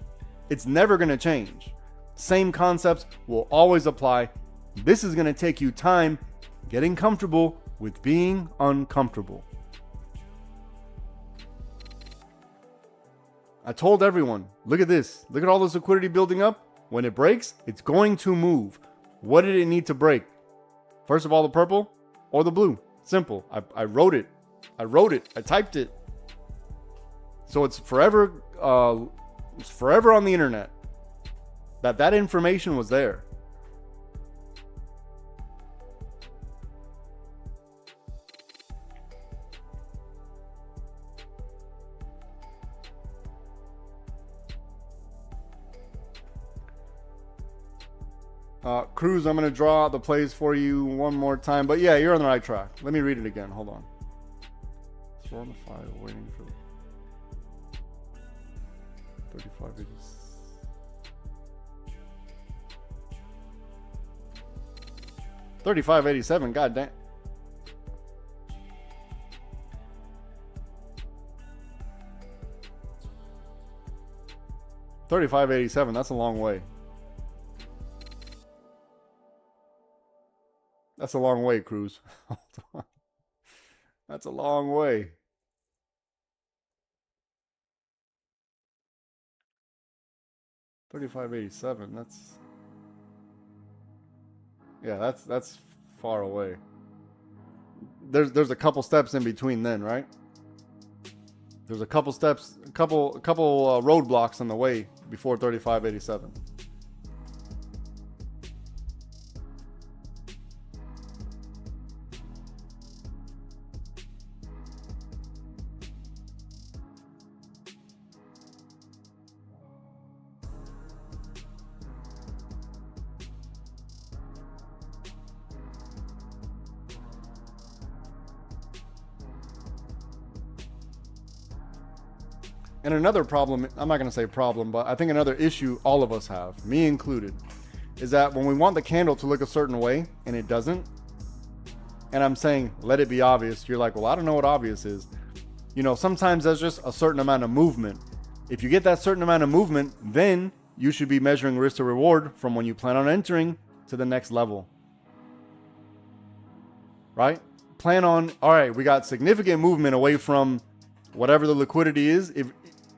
It's never going to change. Same concepts will always apply. This is going to take you time getting comfortable with being uncomfortable. I told everyone, look at this. Look at all this liquidity building up. When it breaks, it's going to move. What did it need to break? First of all, the purple or the blue. Simple. I wrote it. I typed it. So it's forever on the internet. That information was there. Cruz, I'm going to draw out the plays for you one more time. But yeah, you're on the right track. Let me read it again. Hold on. Throw on the file, waiting for 35 pages. 3587, god damn. $35.87, that's a long way. That's a long way, Cruz. That's a long way. $35.87. That's far away. There's a couple steps in between then, right? There's a couple steps, a couple roadblocks on the way before $35.87. And another problem, I'm not going to say problem, but I think another issue all of us have, me included, is that when we want the candle to look a certain way and it doesn't, and I'm saying, let it be obvious, you're like, well, I don't know what obvious is. You know, sometimes there's just a certain amount of movement. If you get that certain amount of movement, then you should be measuring risk to reward from when you plan on entering to the next level. Right? Plan on, all right, we got significant movement away from whatever the liquidity is,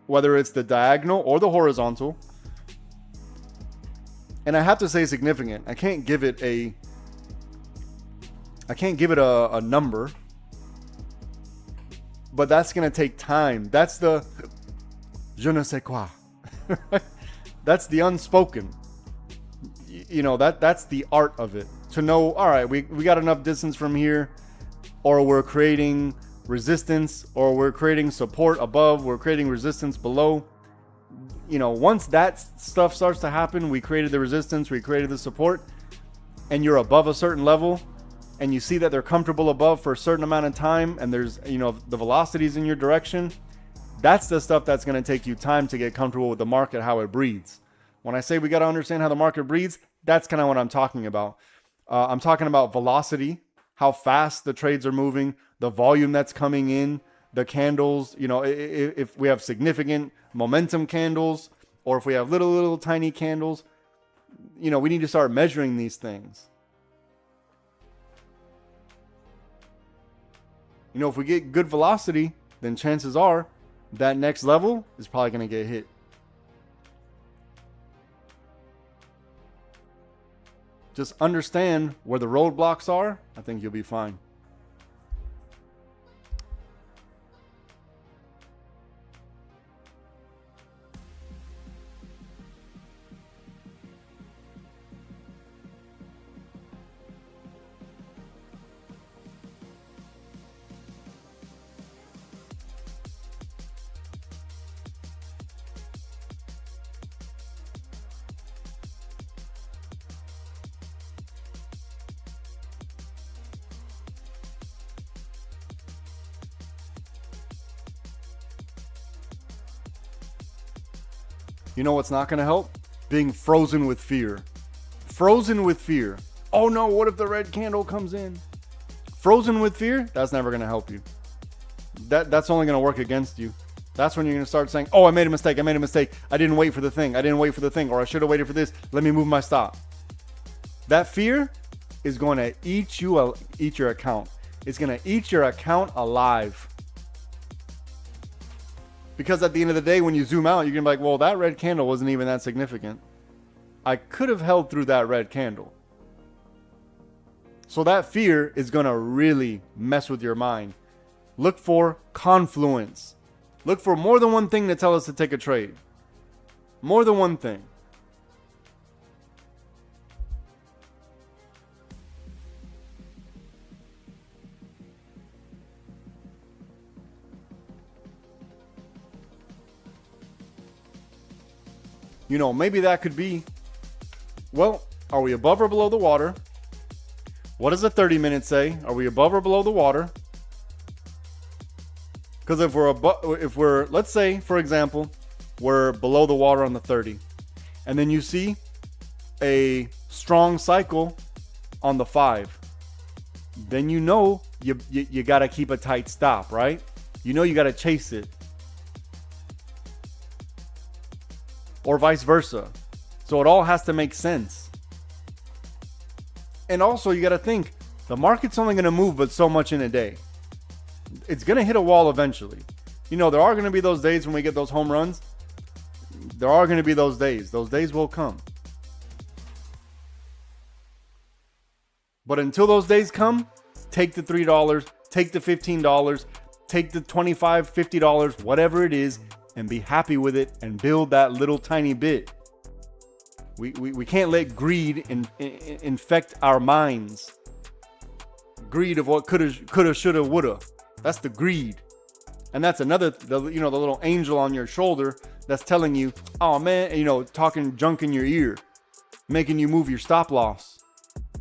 whether it's the diagonal or the horizontal. And I have to say significant. I can't give it a number. But that's going to take time. That's the je ne sais quoi. That's the unspoken. You know, that's the art of it. To know, all right, we got enough distance from here, or we're creating resistance, or we're creating support above, we're creating resistance below. You know, once that stuff starts to happen, we created the resistance, we created the support, and you're above a certain level, and you see that they're comfortable above for a certain amount of time, and there's, you know, the velocities in your direction, that's the stuff that's going to take you time to get comfortable with the market, how it breathes. When I say we got to understand how the market breathes, that's kind of what I'm talking about. I'm talking about velocity, how fast the trades are moving, the volume that's coming in, the candles, you know, if we have significant momentum candles, or if we have little tiny candles, you know, we need to start measuring these things. You know, if we get good velocity, then chances are that next level is probably going to get hit. Just understand where the roadblocks are. I think you'll be fine. You know what's not going to help? Being frozen with fear. Frozen with fear. Oh no, what if the red candle comes in? Frozen with fear? That's never going to help you. That's only going to work against you. That's when you're going to start saying, oh, I made a mistake. I didn't wait for the thing. Or I should have waited for this. Let me move my stop. That fear is going to eat your account. It's going to eat your account alive. Because at the end of the day, when you zoom out, you're going to be like, well, that red candle wasn't even that significant. I could have held through that red candle. So that fear is going to really mess with your mind. Look for confluence. Look for more than one thing to tell us to take a trade. More than one thing. You know, maybe that could be, well, are we above or below the water? What does a 30-minute say? Are we above or below the water? Because if we're, let's say, for example, we're below the water on the 30, and then you see a strong cycle on the 5, then you know you got to keep a tight stop, right? You know you got to chase it. Or vice versa. So it all has to make sense. And also you got to think, the market's only going to move but so much in a day. It's going to hit a wall eventually. You know, there are going to be those days when we get those home runs. There are going to be those days. Those days will come. But until those days come, take the $3, take the $15, take the $25, $50, whatever it is, and be happy with it and build that little tiny bit. We can't let greed infect our minds. Greed of what coulda, shoulda, woulda. That's the greed. And that's another, the little angel on your shoulder that's telling you, oh man, talking junk in your ear, making you move your stop loss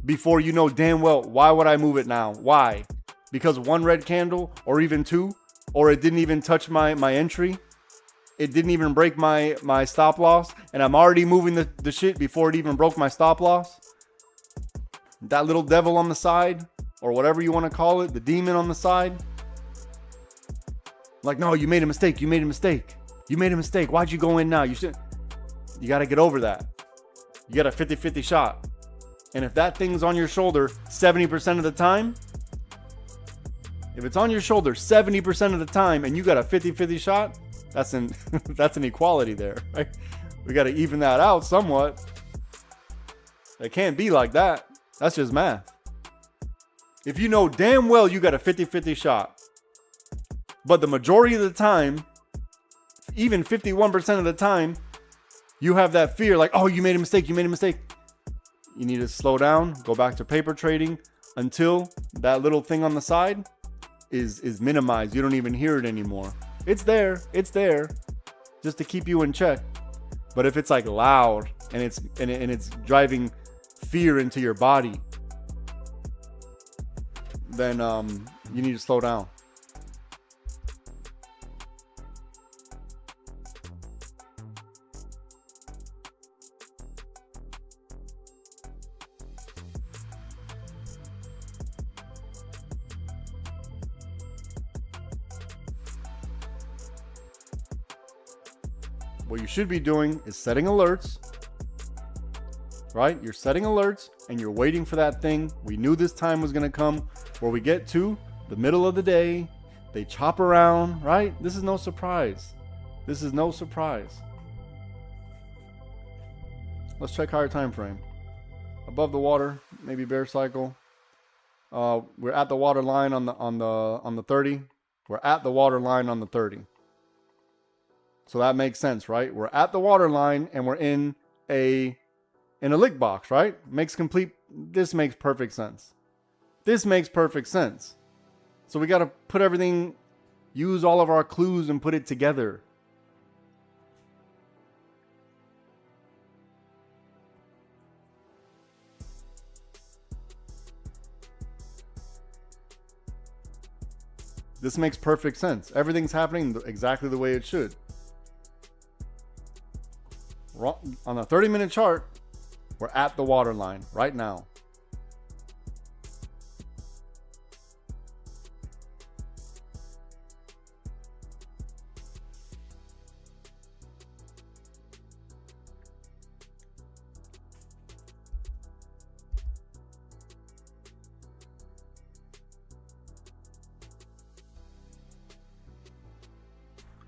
before you know damn well, why would I move it now? Why? Because one red candle or even two, or it didn't even touch my entry. it didn't even break my stop loss, and I'm already moving the shit before it even broke my stop loss. That little devil on the side, or whatever you want to call it, the demon on the side. Like, no, you made a mistake. You made a mistake. You made a mistake. Why'd you go in now? You got to get over that. You got a 50-50 shot. And if that thing's on your shoulder 70% of the time, if it's on your shoulder 70% of the time and you got a 50-50 shot, that's an equality there, right? We got to even that out somewhat. It can't be like that. That's just math. If you know damn well you got a 50-50 shot, but the majority of the time, even 51% of the time, you have that fear like, oh, you made a mistake, you made a mistake. You need to slow down, go back to paper trading until that little thing on the side is minimized. You don't even hear it anymore. It's there just to keep you in check. But if it's like loud and it's driving fear into your body, then you need to slow down. What you should be doing is setting alerts, right? You're setting alerts and you're waiting for that thing. We knew this time was going to come where we get to the middle of the day. They chop around, right? This is no surprise. This is no surprise. Let's check higher time frame. Above the water, maybe bear cycle. We're at the water line on the 30. We're at the water line on the 30. So that makes sense, right? We're at the water line and we're in a lick box, right? This makes perfect sense. This makes perfect sense. So we got to put everything, use all of our clues and put it together. This makes perfect sense. Everything's happening exactly the way it should. On a 30-minute chart, we're at the water line right now.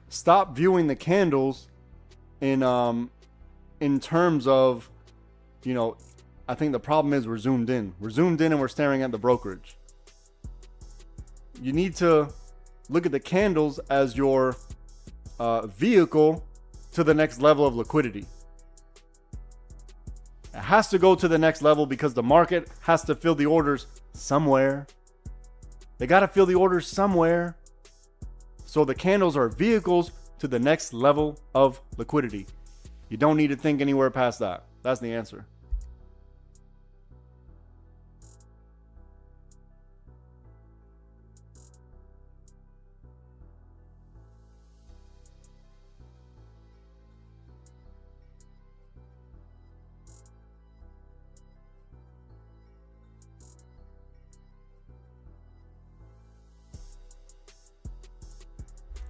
Stop viewing the candles in terms of, I think the problem is we're zoomed in. We're zoomed in and we're staring at the brokerage. You need to look at the candles as your vehicle to the next level of liquidity. It has to go to the next level because the market has to fill the orders somewhere. They got to fill the orders somewhere. So the candles are vehicles to the next level of liquidity. You don't need to think anywhere past that. That's the answer.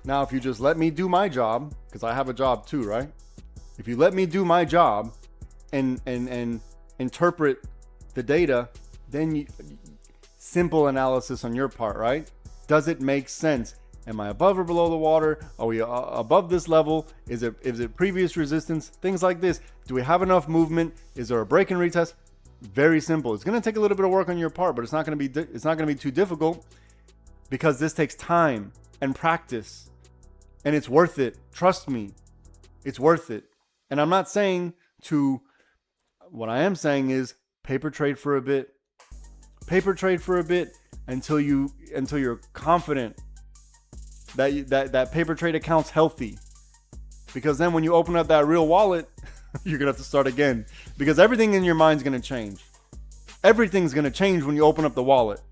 Now, if you just let me do my job, because I have a job too, right? If you let me do my job and interpret the data, then simple analysis on your part, right? Does it make sense? Am I above or below the water? Are we above this level? Is it previous resistance? Things like this. Do we have enough movement? Is there a break and retest? Very simple. It's going to take a little bit of work on your part, but it's not going to be too difficult because this takes time and practice. And it's worth it. Trust me. It's worth it. And I'm not saying what I am saying is paper trade for a bit. Paper trade for a bit until you're confident that paper trade account's healthy. Because then when you open up that real wallet, you're going to have to start again. Because everything in your mind's going to change. Everything's going to change when you open up the wallet.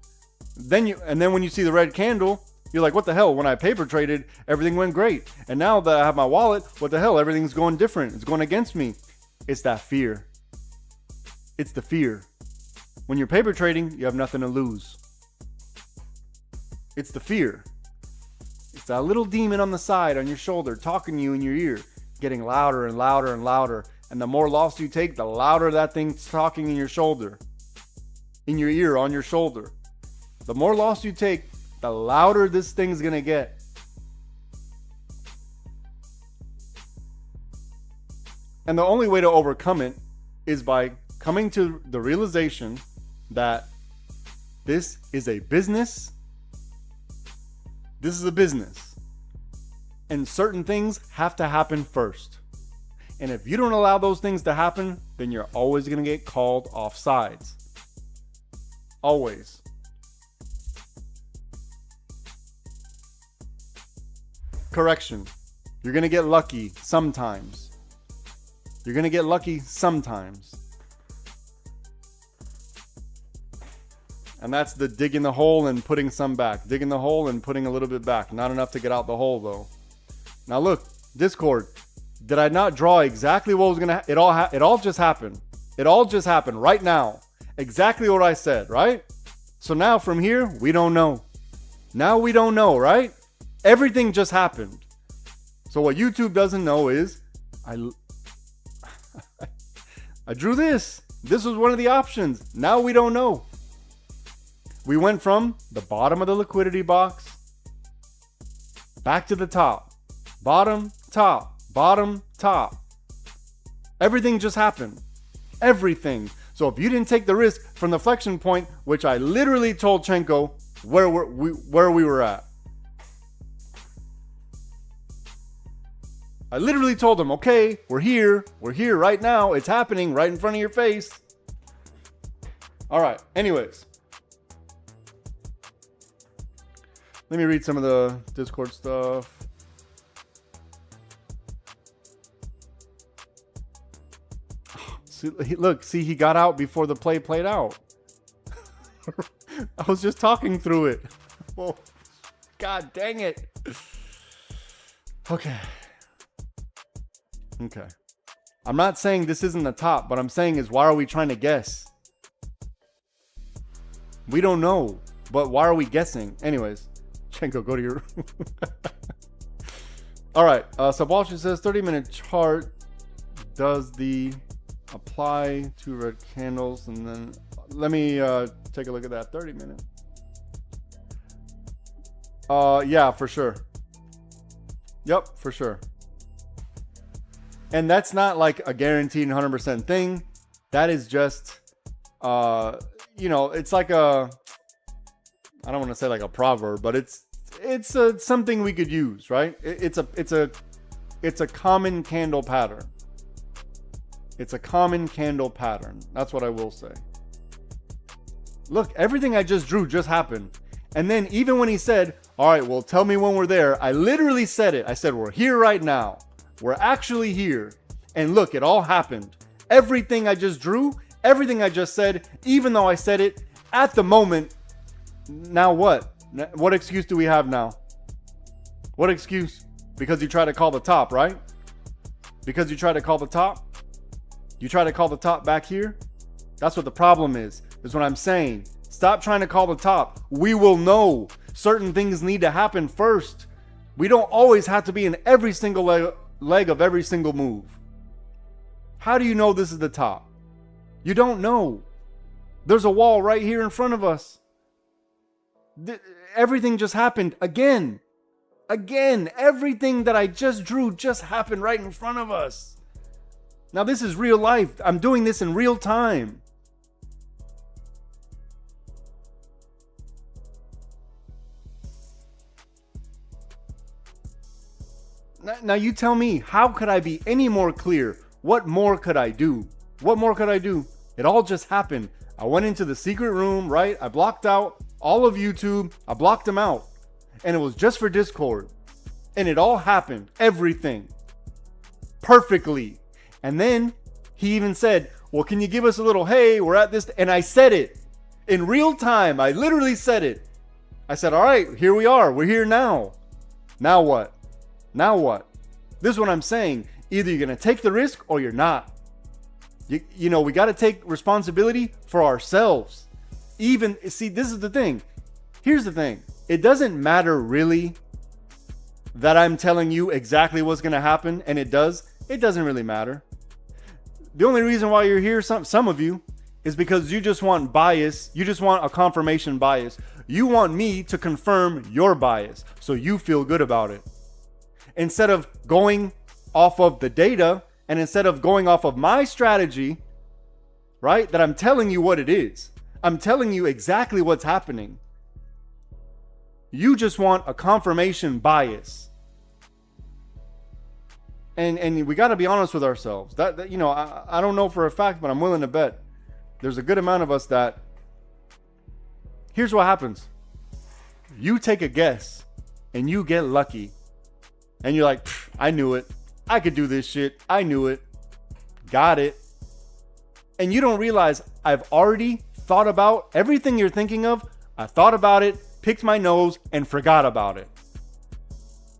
Then when you see the red candle, You're like, what the hell? When I paper traded, everything went great. And now that I have my wallet, what the hell? Everything's going different. It's going against me. It's that fear. It's the fear. When you're paper trading, you have nothing to lose. It's the fear. It's that little demon on the side, on your shoulder, talking to you in your ear, getting louder and louder and louder. And the more loss you take, the louder that thing's talking in your shoulder, in your ear, on your shoulder. The more loss you take, the louder this thing's going to get. And the only way to overcome it is by coming to the realization that this is a business. This is a business. And certain things have to happen first. And if you don't allow those things to happen, then you're always going to get called off sides. Always. Correction. You're going to get lucky sometimes. You're going to get lucky sometimes. And that's the digging the hole and putting some back. Digging the hole and putting a little bit back. Not enough to get out the hole though. Now look, Discord. Did I not draw exactly what was going to happen? It all just happened. It all just happened right now. Exactly what I said, right? So now from here, we don't know. Now we don't know, right? Everything just happened. So what YouTube doesn't know is I drew this. This was one of the options. Now we don't know. We went from the bottom of the liquidity box back to the top. Bottom, top, bottom, top. Everything just happened. Everything. So if you didn't take the risk from the flexion point, which I literally told Chenko where we were at. I literally told him, okay, we're here right now. It's happening right in front of your face. All right. Anyways. Let me read some of the Discord stuff. See, he got out before the play played out. I was just talking through it. Oh, God dang it. Okay. I'm not saying this isn't the top, but I'm saying is why are we trying to guess? We don't know, but why are we guessing? Anyways, Chenko, go to your... All right, Subalchi says 30-minute chart does the apply to red candles, and then let me take a look at that 30-minute. Yeah, for sure. Yep, for sure. And that's not like a guaranteed 100% thing. That is just, it's like a, I don't want to say like a proverb, but it's something we could use, right? It's a common candle pattern. It's a common candle pattern. That's what I will say. Look, everything I just drew just happened. And then even when he said, all right, well, tell me when we're there, I literally said it. I said, we're here right now. We're actually here. And look, it all happened. Everything I just drew, everything I just said, even though I said it at the moment. Now what? What excuse do we have now? What excuse? Because you try to call the top, right? Because you try to call the top? You try to call the top back here? That's what the problem is what I'm saying. Stop trying to call the top. We will know. Certain things need to happen first. We don't always have to be in every single leg of every single move. How do you know this is the top? You don't know. There's a wall right here in front of us. Everything just happened again. Everything that I just drew just happened right in front of us. Now this is real life. I'm doing this in real time. Now you tell me, how could I be any more clear? What more could I do? What more could I do? It all just happened. I went into the secret room, right? I blocked out all of YouTube. I blocked them out. And it was just for Discord. And it all happened. Everything. Perfectly. And then he even said, well, can you give us a little, hey, we're at this. And I said it in real time. I literally said it. I said, all right, here we are. We're here now. Now what? Now what? This is what I'm saying. Either you're going to take the risk or you're not. You know, we got to take responsibility for ourselves. See, this is the thing. Here's the thing. It doesn't matter really that I'm telling you exactly what's going to happen, and it does. It doesn't really matter. The only reason why you're here, some of you, is because you just want bias. You just want a confirmation bias. You want me to confirm your bias so you feel good about it. Instead of going off of the data and instead of going off of my strategy, right, that I'm telling you what it is. I'm telling you exactly what's happening. You just want a confirmation bias. And we got to be honest with ourselves. That you know, I don't know for a fact, but I'm willing to bet there's a good amount of us that, here's what happens. You take a guess and you get lucky. And you're like, I knew it. I could do this shit. I knew it. Got it. And you don't realize I've already thought about everything you're thinking of. I thought about it, picked my nose, and forgot about it.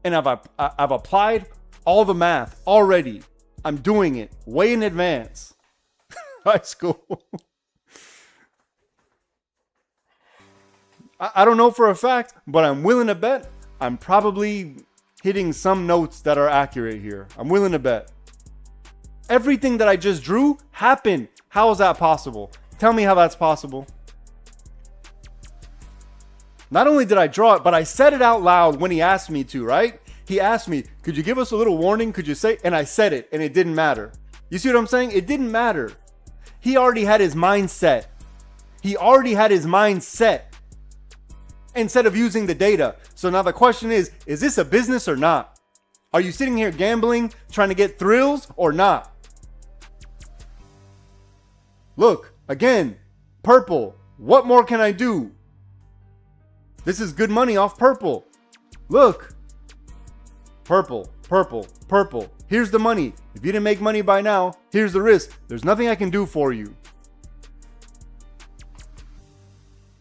And I've applied all the math already. I'm doing it way in advance. High school. I don't know for a fact, but I'm willing to bet I'm probably hitting some notes that are accurate here. I'm willing to bet. Everything that I just drew happened. How is that possible? Tell me how that's possible. Not only did I draw it, but I said it out loud when he asked me to, right? He asked me, could you give us a little warning? Could you say? And I said it, and it didn't matter. You see what I'm saying? It didn't matter. He already had his mindset. He already had his mindset instead of using the data. So now the question is this a business or not? Are you sitting here gambling, trying to get thrills or not? Look, again, purple. What more can I do? This is good money off purple. Look. Purple, purple, purple. Here's the money. If you didn't make money by now, here's the risk. There's nothing I can do for you.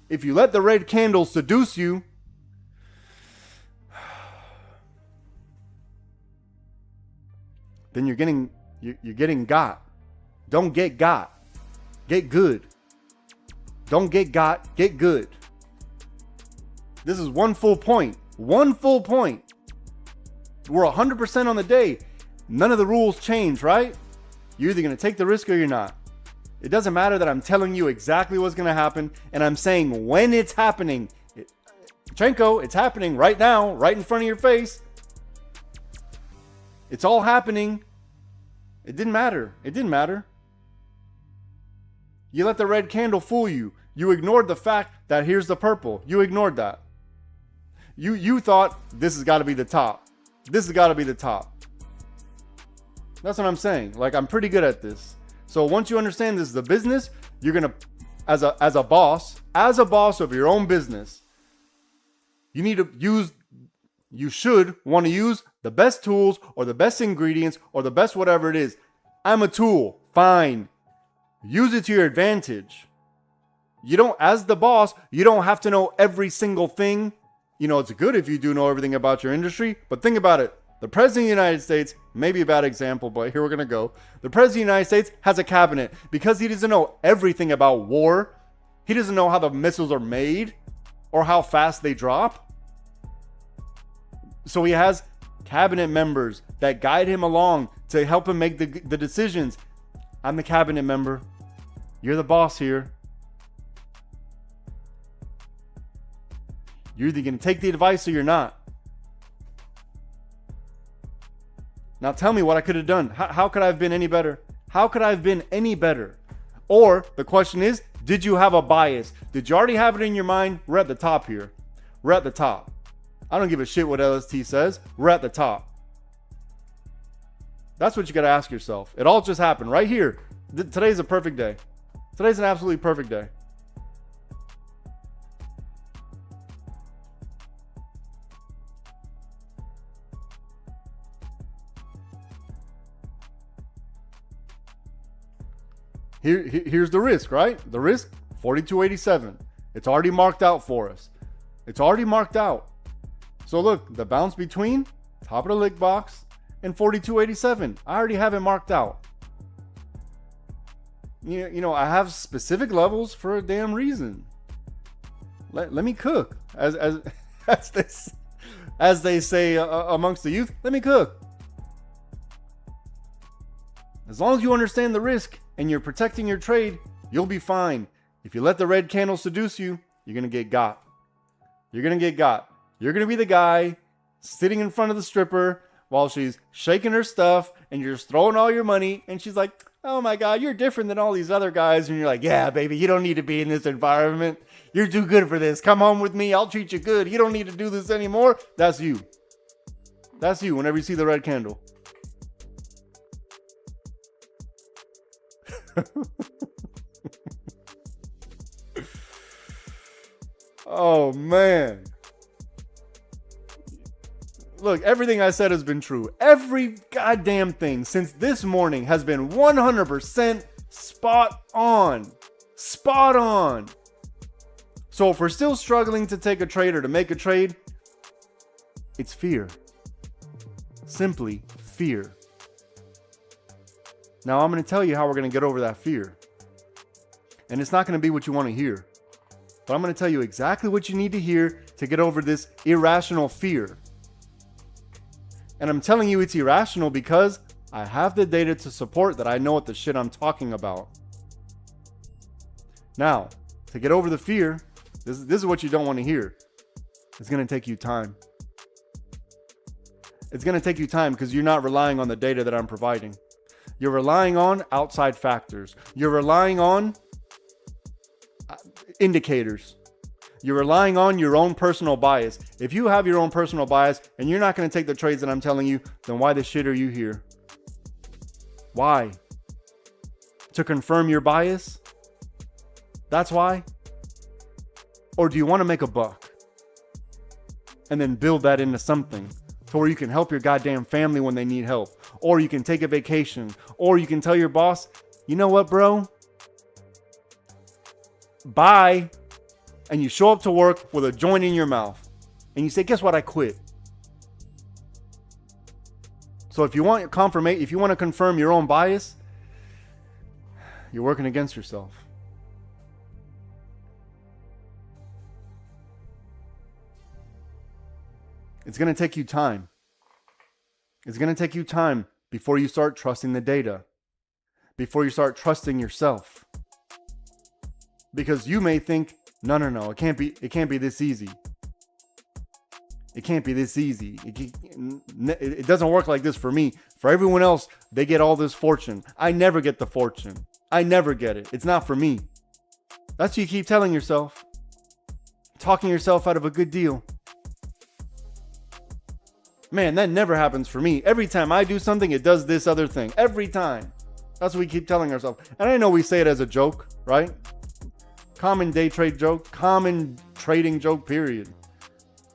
If you let the red candle seduce you, then you're getting got. Don't get got. Get good. Don't get got, get good. This is one full point. One full point. We're 100% on the day. None of the rules change, right? You're either going to take the risk or you're not. It doesn't matter that I'm telling you exactly what's going to happen, and I'm saying when it's happening. Chenko, it's happening right now, right in front of your face. It's all happening. It didn't matter. It didn't matter. You let the red candle fool you. You ignored the fact that here's the purple. You ignored that. You thought this has got to be the top. This has got to be the top. That's what I'm saying. Like, I'm pretty good at this. So once you understand this is a business, you're going to, as a boss of your own business, you should want to use the best tools or the best ingredients or the best whatever it is. I'm a tool. Fine. Use it to your advantage. As the boss, you don't have to know every single thing. You know, it's good if you do know everything about your industry, but think about it. The President of the United States, maybe a bad example, but here we're going to go. The President of the United States has a cabinet because he doesn't know everything about war. He doesn't know how the missiles are made or how fast they drop. So he has cabinet members that guide him along to help him make the decisions. I'm the cabinet member. You're the boss here. You're either going to take the advice or you're not. Now tell me what I could have done. How could I have been any better? How could I have been any better? Or the question is, did you have a bias? Did you already have it in your mind? We're at the top here. We're at the top. I don't give a shit what LST says. We're at the top. That's what you got to ask yourself. It all just happened right here. Today's a perfect day. Today's an absolutely perfect day. Here's the risk, right? The risk, 4287. It's already marked out for us. It's already marked out. So look, the bounce between top of the lick box and 42.87. I already have it marked out. You know, I have specific levels for a damn reason. Let me cook. As they say amongst the youth, let me cook. As long as you understand the risk and you're protecting your trade, you'll be fine. If you let the red candle seduce you, you're going to get got. You're going to get got. You're going to be the guy sitting in front of the stripper while she's shaking her stuff and you're just throwing all your money. And she's like, oh my God, you're different than all these other guys. And you're like, yeah, baby, you don't need to be in this environment. You're too good for this. Come home with me. I'll treat you good. You don't need to do this anymore. That's you. That's you whenever you see the red candle. Oh, man. Look, everything I said has been true. Every goddamn thing since this morning has been 100% spot on. Spot on. So if we're still struggling to take a trade or to make a trade, it's fear. Simply fear. Now I'm going to tell you how we're going to get over that fear. And it's not going to be what you want to hear. But I'm going to tell you exactly what you need to hear to get over this irrational fear. And I'm telling you it's irrational because I have the data to support that I know what the shit I'm talking about. Now, to get over the fear, this is what you don't want to hear. It's going to take you time. It's going to take you time because you're not relying on the data that I'm providing. You're relying on outside factors. You're relying on indicators. You're relying on your own personal bias. If you have your own personal bias and you're not going to take the trades that I'm telling you, then why the shit are you here? Why? To confirm your bias? That's why? Or do you want to make a buck and then build that into something to where you can help your goddamn family when they need help? Or you can take a vacation, or you can tell your boss, you know what, bro? Bye. And you show up to work with a joint in your mouth and you say, guess what? I quit. So if you want to confirm your own bias, you're working against yourself. It's going to take you time. It's going to take you time before you start trusting the data, before you start trusting yourself. Because you may think, no, it can't be this easy. It can't be this easy. It doesn't work like this for me. For everyone else, they get all this fortune. I never get the fortune. I never get it. It's not for me. That's what you keep telling yourself. Talking yourself out of a good deal. Man, that never happens for me. Every time I do something, it does this other thing. Every time. That's what we keep telling ourselves. And I know we say it as a joke, right? Common day trade joke. Common trading joke, period.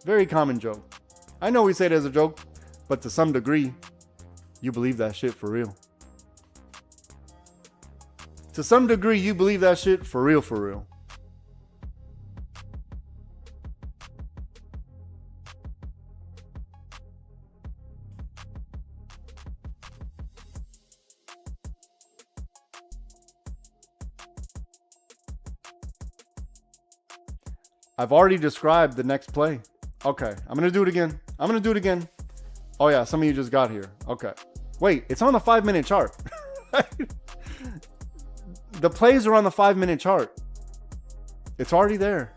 Very common joke. I know we say it as a joke, but to some degree, you believe that shit for real. To some degree, you believe that shit for real, for real. I've already described the next play. Okay, I'm going to do it again. Oh yeah, some of you just got here. Okay. Wait, it's on the 5-minute chart. The plays are on the 5-minute chart. It's already there.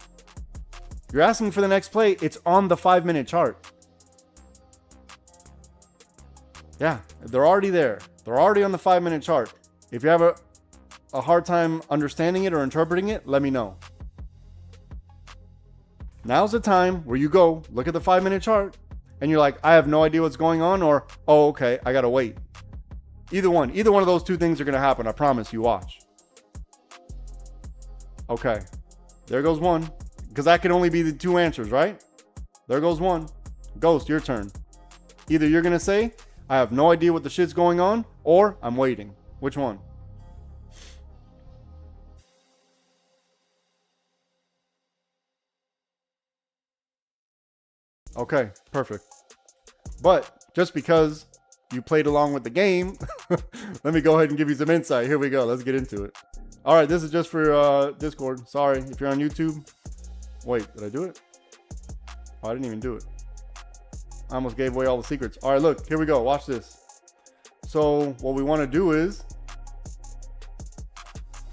You're asking for the next play. It's on the 5-minute chart. Yeah, they're already there. They're already on the 5-minute chart. If you have a hard time understanding it or interpreting it, let me know. Now's the time where you go look at the 5-minute chart and you're like, I have no idea what's going on, or, oh, okay, I gotta wait. Either one of those two things are gonna happen. I promise you, watch. Okay, there goes one, because that can only be the two answers, right? There goes one. Ghost, your turn. Either you're gonna say, I have no idea what the shit's going on, or I'm waiting. Which one? Okay, perfect. But just because you played along with the game, let me go ahead and give you some insight. Here we go. Let's get into it. All right, this is just for Discord. Sorry, if you're on YouTube. Wait, did I do it? Oh, I didn't even do it. I almost gave away all the secrets. All right, look, here we go. Watch this. So what we want to do is,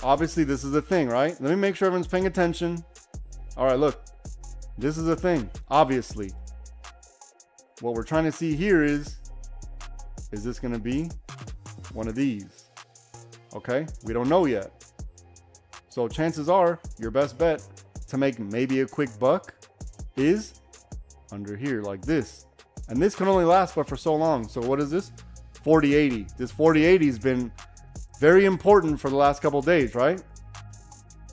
obviously this is a thing, right? Let me make sure everyone's paying attention. All right, look, this is a thing, obviously. What we're trying to see here is this going to be one of these? Okay, we don't know yet. So chances are your best bet to make maybe a quick buck is under here like this. And this can only last but for so long. So what is this? 4080. This 4080 has been very important for the last couple of days, right?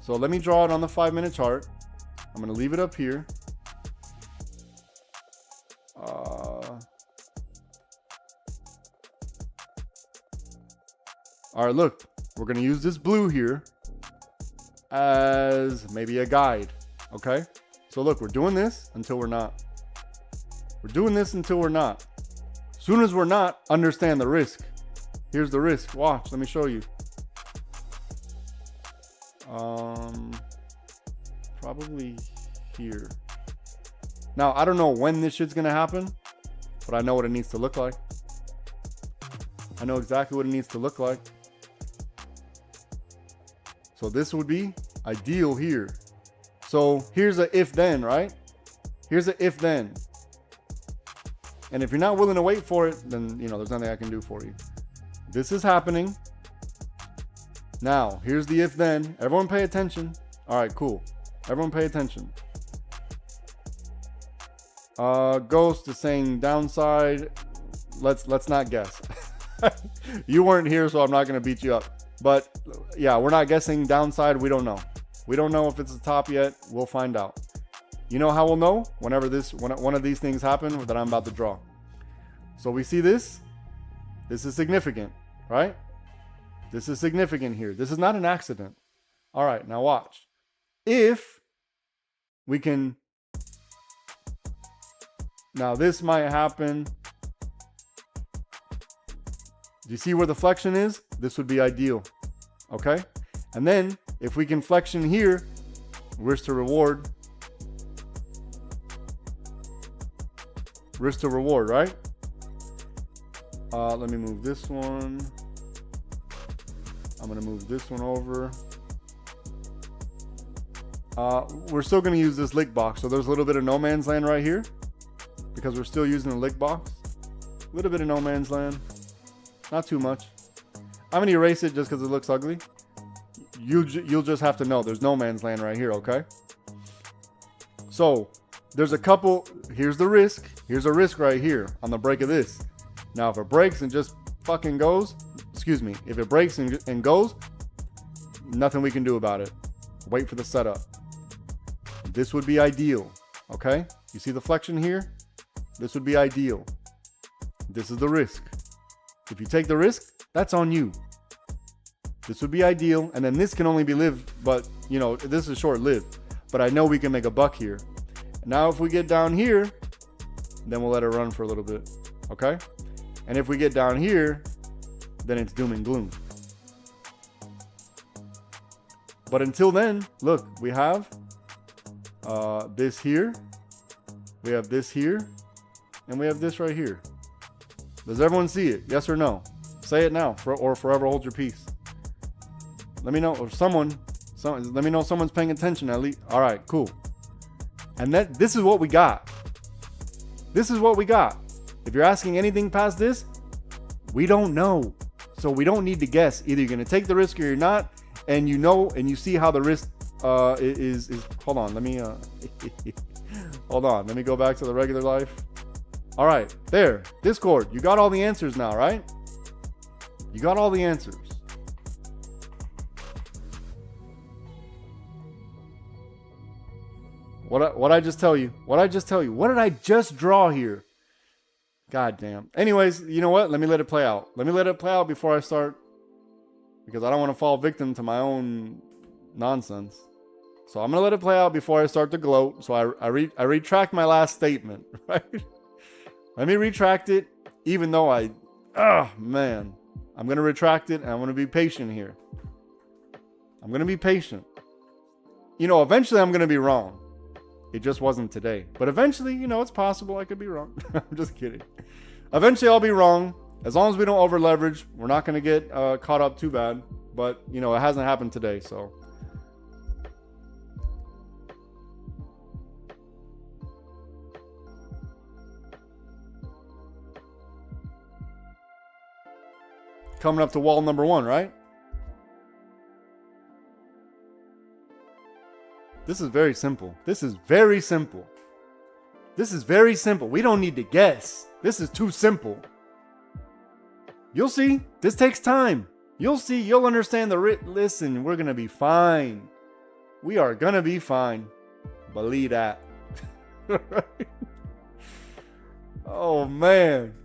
So let me draw it on the 5-minute chart. I'm going to leave it up here. All right, look, we're going to use this blue here as maybe a guide. Okay. So look, we're doing this until we're not. We're doing this until we're not. As soon as we're not, understand the risk. Here's the risk. Watch, let me show you. Probably here. Now, I don't know when this shit's gonna happen, but I know what it needs to look like. I know exactly what it needs to look like. So this would be ideal here. So here's a if then, right? Here's a if then. And if you're not willing to wait for it, then, you know, there's nothing I can do for you. This is happening. Now, here's the if then. Everyone pay attention. All right, cool. Everyone pay attention. Ghost is saying downside. Let's not guess. You weren't here, so I'm not going to beat you up. But yeah, we're not guessing downside. We don't know. We don't know if it's the top yet. We'll find out. You know how we'll know? Whenever one of these things happen that I'm about to draw. So we see this. This is significant, right? This is significant here. This is not an accident. All right, now watch. If we can... Now this might happen. Do you see where the flexion is? This would be ideal. Okay? And then if we can flexion here, risk to reward. Risk to reward, right? Let me move this one. I'm going to move this one over. We're still going to use this lick box. So there's a little bit of no man's land right here because we're still using the lick box. A little bit of no man's land. Not too much. I'm going to erase it just because it looks ugly. You'll just have to know there's no man's land right here, okay? So there's a couple. Here's the risk. Here's a risk right here on the break of this. Now, if it breaks and just fucking goes, excuse me, if it breaks and goes, nothing we can do about it. Wait for the setup. This would be ideal, okay? You see the flexion here? This would be ideal. This is the risk. If you take the risk, that's on you. This would be ideal, and then this can only be lived, but, you know, this is short-lived. But I know we can make a buck here. Now, if we get down here, then we'll let it run for a little bit, okay? And if we get down here, then it's doom and gloom. But until then, look, we have this here, we have this here, and we have this right here. Does everyone see it? Yes or no? Say it now, or forever hold your peace. Let me know if let me know someone's paying attention at least. All right, cool. And this is what we got. This is what we got. If you're asking anything past this, we don't know. So we don't need to guess. Either you're going to take the risk or you're not. And you know, and you see how the risk is. Hold on, let me hold on. Let me go back to the regular life. All right, there. Discord, you got all the answers now, right? You got all the answers. What I just tell you? What I just tell you? What did I just draw here? God damn. Anyways, you know what? Let me let it play out. Let me let it play out before I start, because I don't want to fall victim to my own nonsense. So I'm going to let it play out before I start to gloat. So I retract my last statement, right? Let me retract it, even though I'm going to retract it, and I'm going to be patient here. I'm going to be patient. Eventually I'm going to be wrong. It just wasn't today. But eventually, it's possible I could be wrong. I'm just kidding. Eventually I'll be wrong. As long as we don't over leverage, we're not going to get caught up too bad. But, it hasn't happened today, so. Coming up to wall number 1, right? This is very simple. This is very simple. This is very simple. We don't need to guess. This is too simple. You'll see. This takes time. You'll see. You'll understand listen, we're going to be fine. We are going to be fine. Believe that. Oh, man.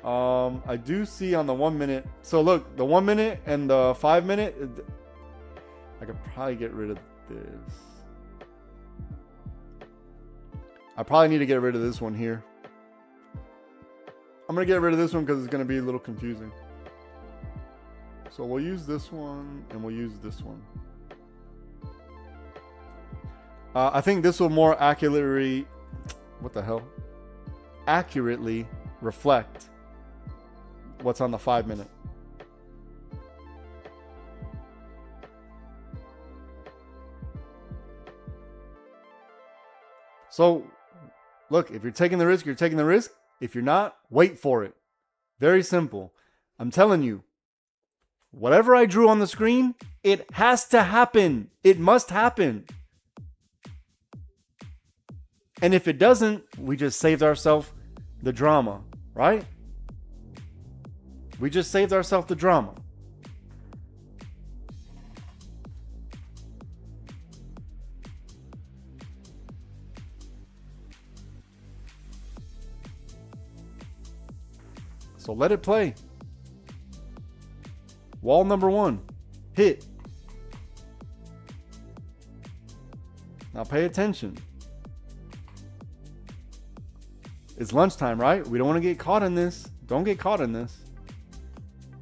I do see on the 1 minute. So look, the 1 minute and the 5 minute, I could probably get rid of this. I probably need to get rid of this one here. I'm going to get rid of this one because it's going to be a little confusing. So we'll use this one and we'll use this one. I think this will more accurately, accurately reflect what's on the 5 minute. So, look, if you're taking the risk, you're taking the risk. If you're not, wait for it. Very simple. I'm telling you, whatever I drew on the screen, it has to happen. It must happen. And if it doesn't, we just saved ourselves the drama, right? We just saved ourselves the drama. So let it play. Wall number 1. Hit. Now pay attention. It's lunchtime, right? We don't want to get caught in this. Don't get caught in this.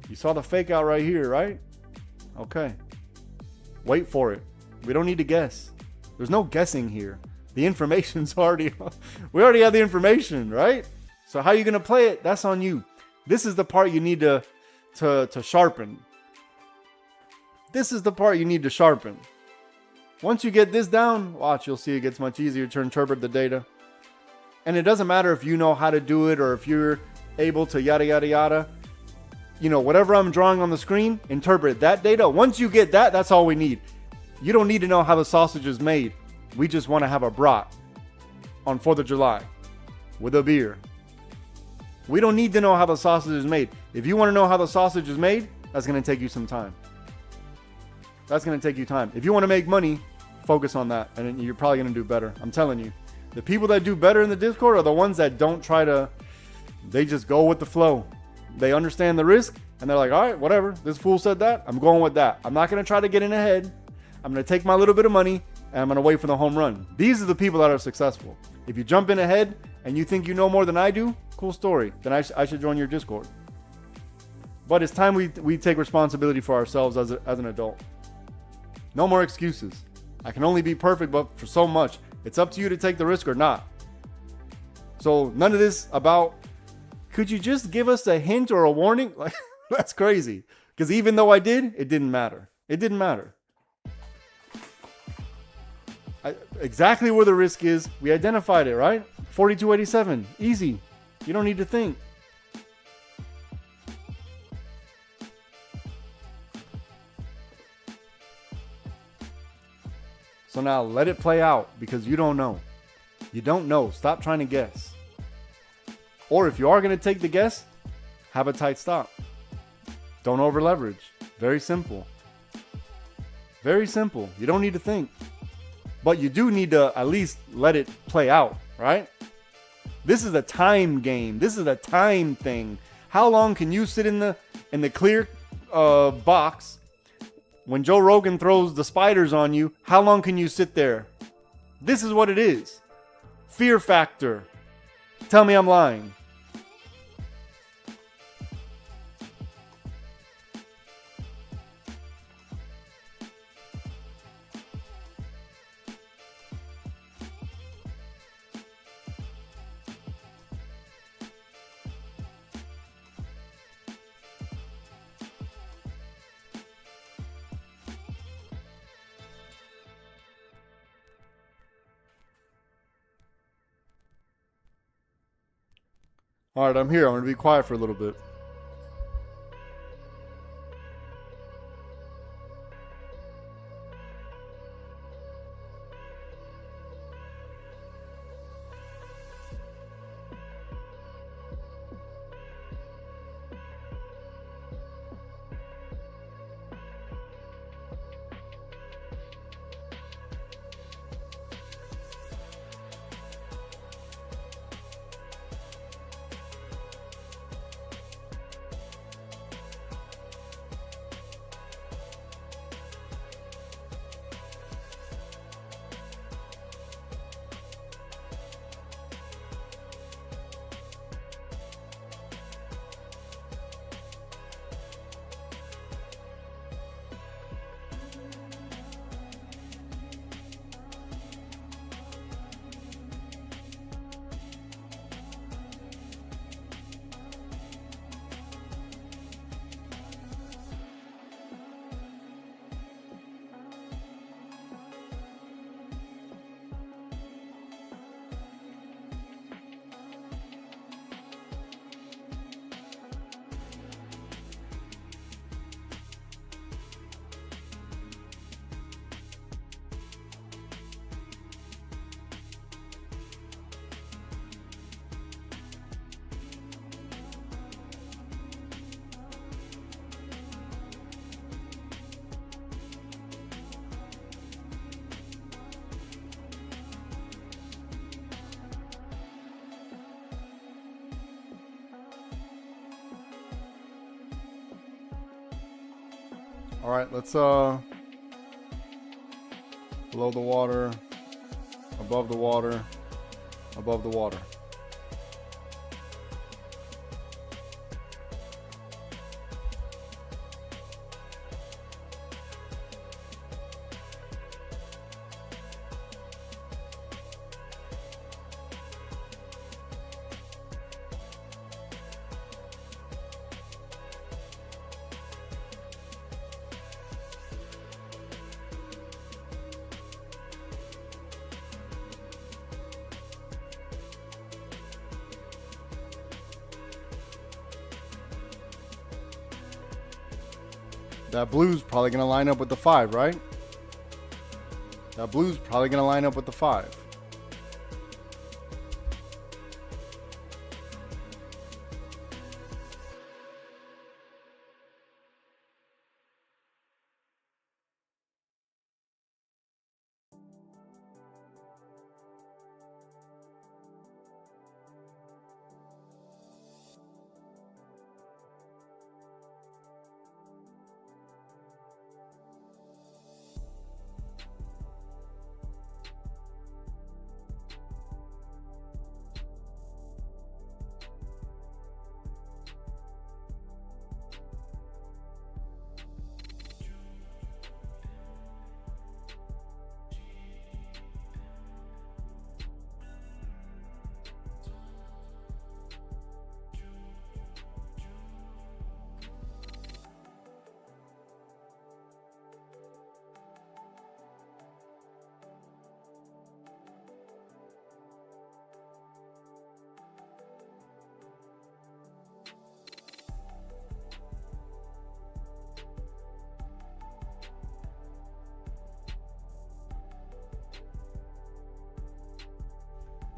You saw the fake out right here, right? Okay. Wait for it. We don't need to guess. There's no guessing here. The information's already... we already have the information, right? So how are you going to play it? That's on you. This is the part you need to sharpen. This is the part you need to sharpen. Once you get this down, watch, you'll see it gets much easier to interpret the data. And it doesn't matter if you know how to do it or if you're able to yada, yada, yada. Whatever I'm drawing on the screen, interpret that data. Once you get that, that's all we need. You don't need to know how the sausage is made. We just want to have a brat on 4th of July with a beer. We don't need to know how the sausage is made. If you want to know how the sausage is made, that's going to take you some time. That's going to take you time. If you want to make money, focus on that, and you're probably going to do better. I'm telling you. The people that do better in the Discord are the ones that don't try to, they just go with the flow. They understand the risk, and they're like, all right, whatever. This fool said that. I'm going with that. I'm not going to try to get in ahead. I'm going to take my little bit of money, and I'm going to wait for the home run. These are the people that are successful. If you jump in ahead and you think you know more than I do, cool story. Then I should join your Discord. But it's time we take responsibility for ourselves as an adult. No more excuses. I can only be perfect, but for so much. It's up to you to take the risk or not. So none of this about, could you just give us a hint or a warning? Like, that's crazy. Because even though I did, it didn't matter. It didn't matter. Exactly where the risk is, we identified it, right? 4287, easy. You don't need to think. So now let it play out because you don't know. You don't know. Stop trying to guess. Or if you are going to take the guess, have a tight stop. Don't over leverage. Very simple. Very simple. You don't need to think. But you do need to at least let it play out, right? This is a time game. This is a time thing. How long can you sit in the clear box When Joe Rogan throws the spiders on you, how long can you sit there? This is what it is. Fear factor. Tell me I'm lying. All right, I'm here. I'm going to be quiet for a little bit. All right, let's below the water, above the water, above the water. That blue's probably going to line up with the 5, right? That blue's probably going to line up with the 5.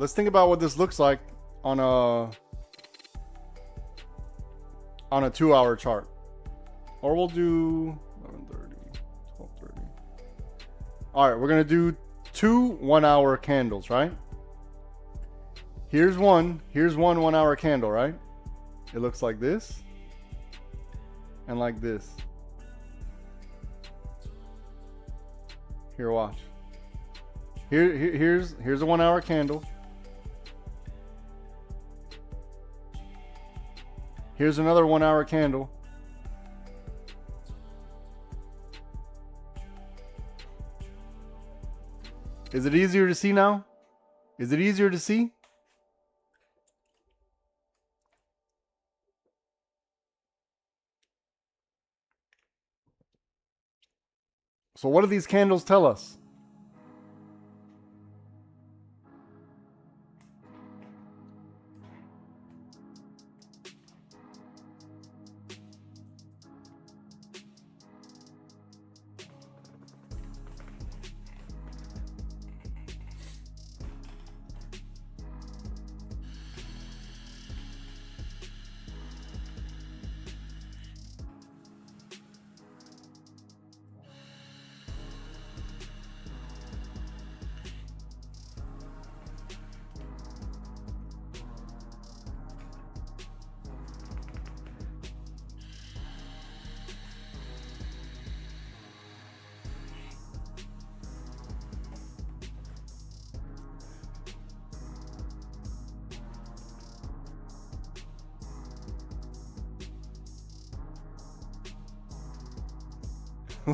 Let's think about what this looks like on a 2-hour chart. Or we'll do 11:30, 12:30. All right, we're going to do 2 1-hour candles, right? Here's one 1-hour candle, right? It looks like this and like this. Here, watch. Here's a 1 hour candle. Here's another 1 hour candle. Is it easier to see now? Is it easier to see? So what do these candles tell us?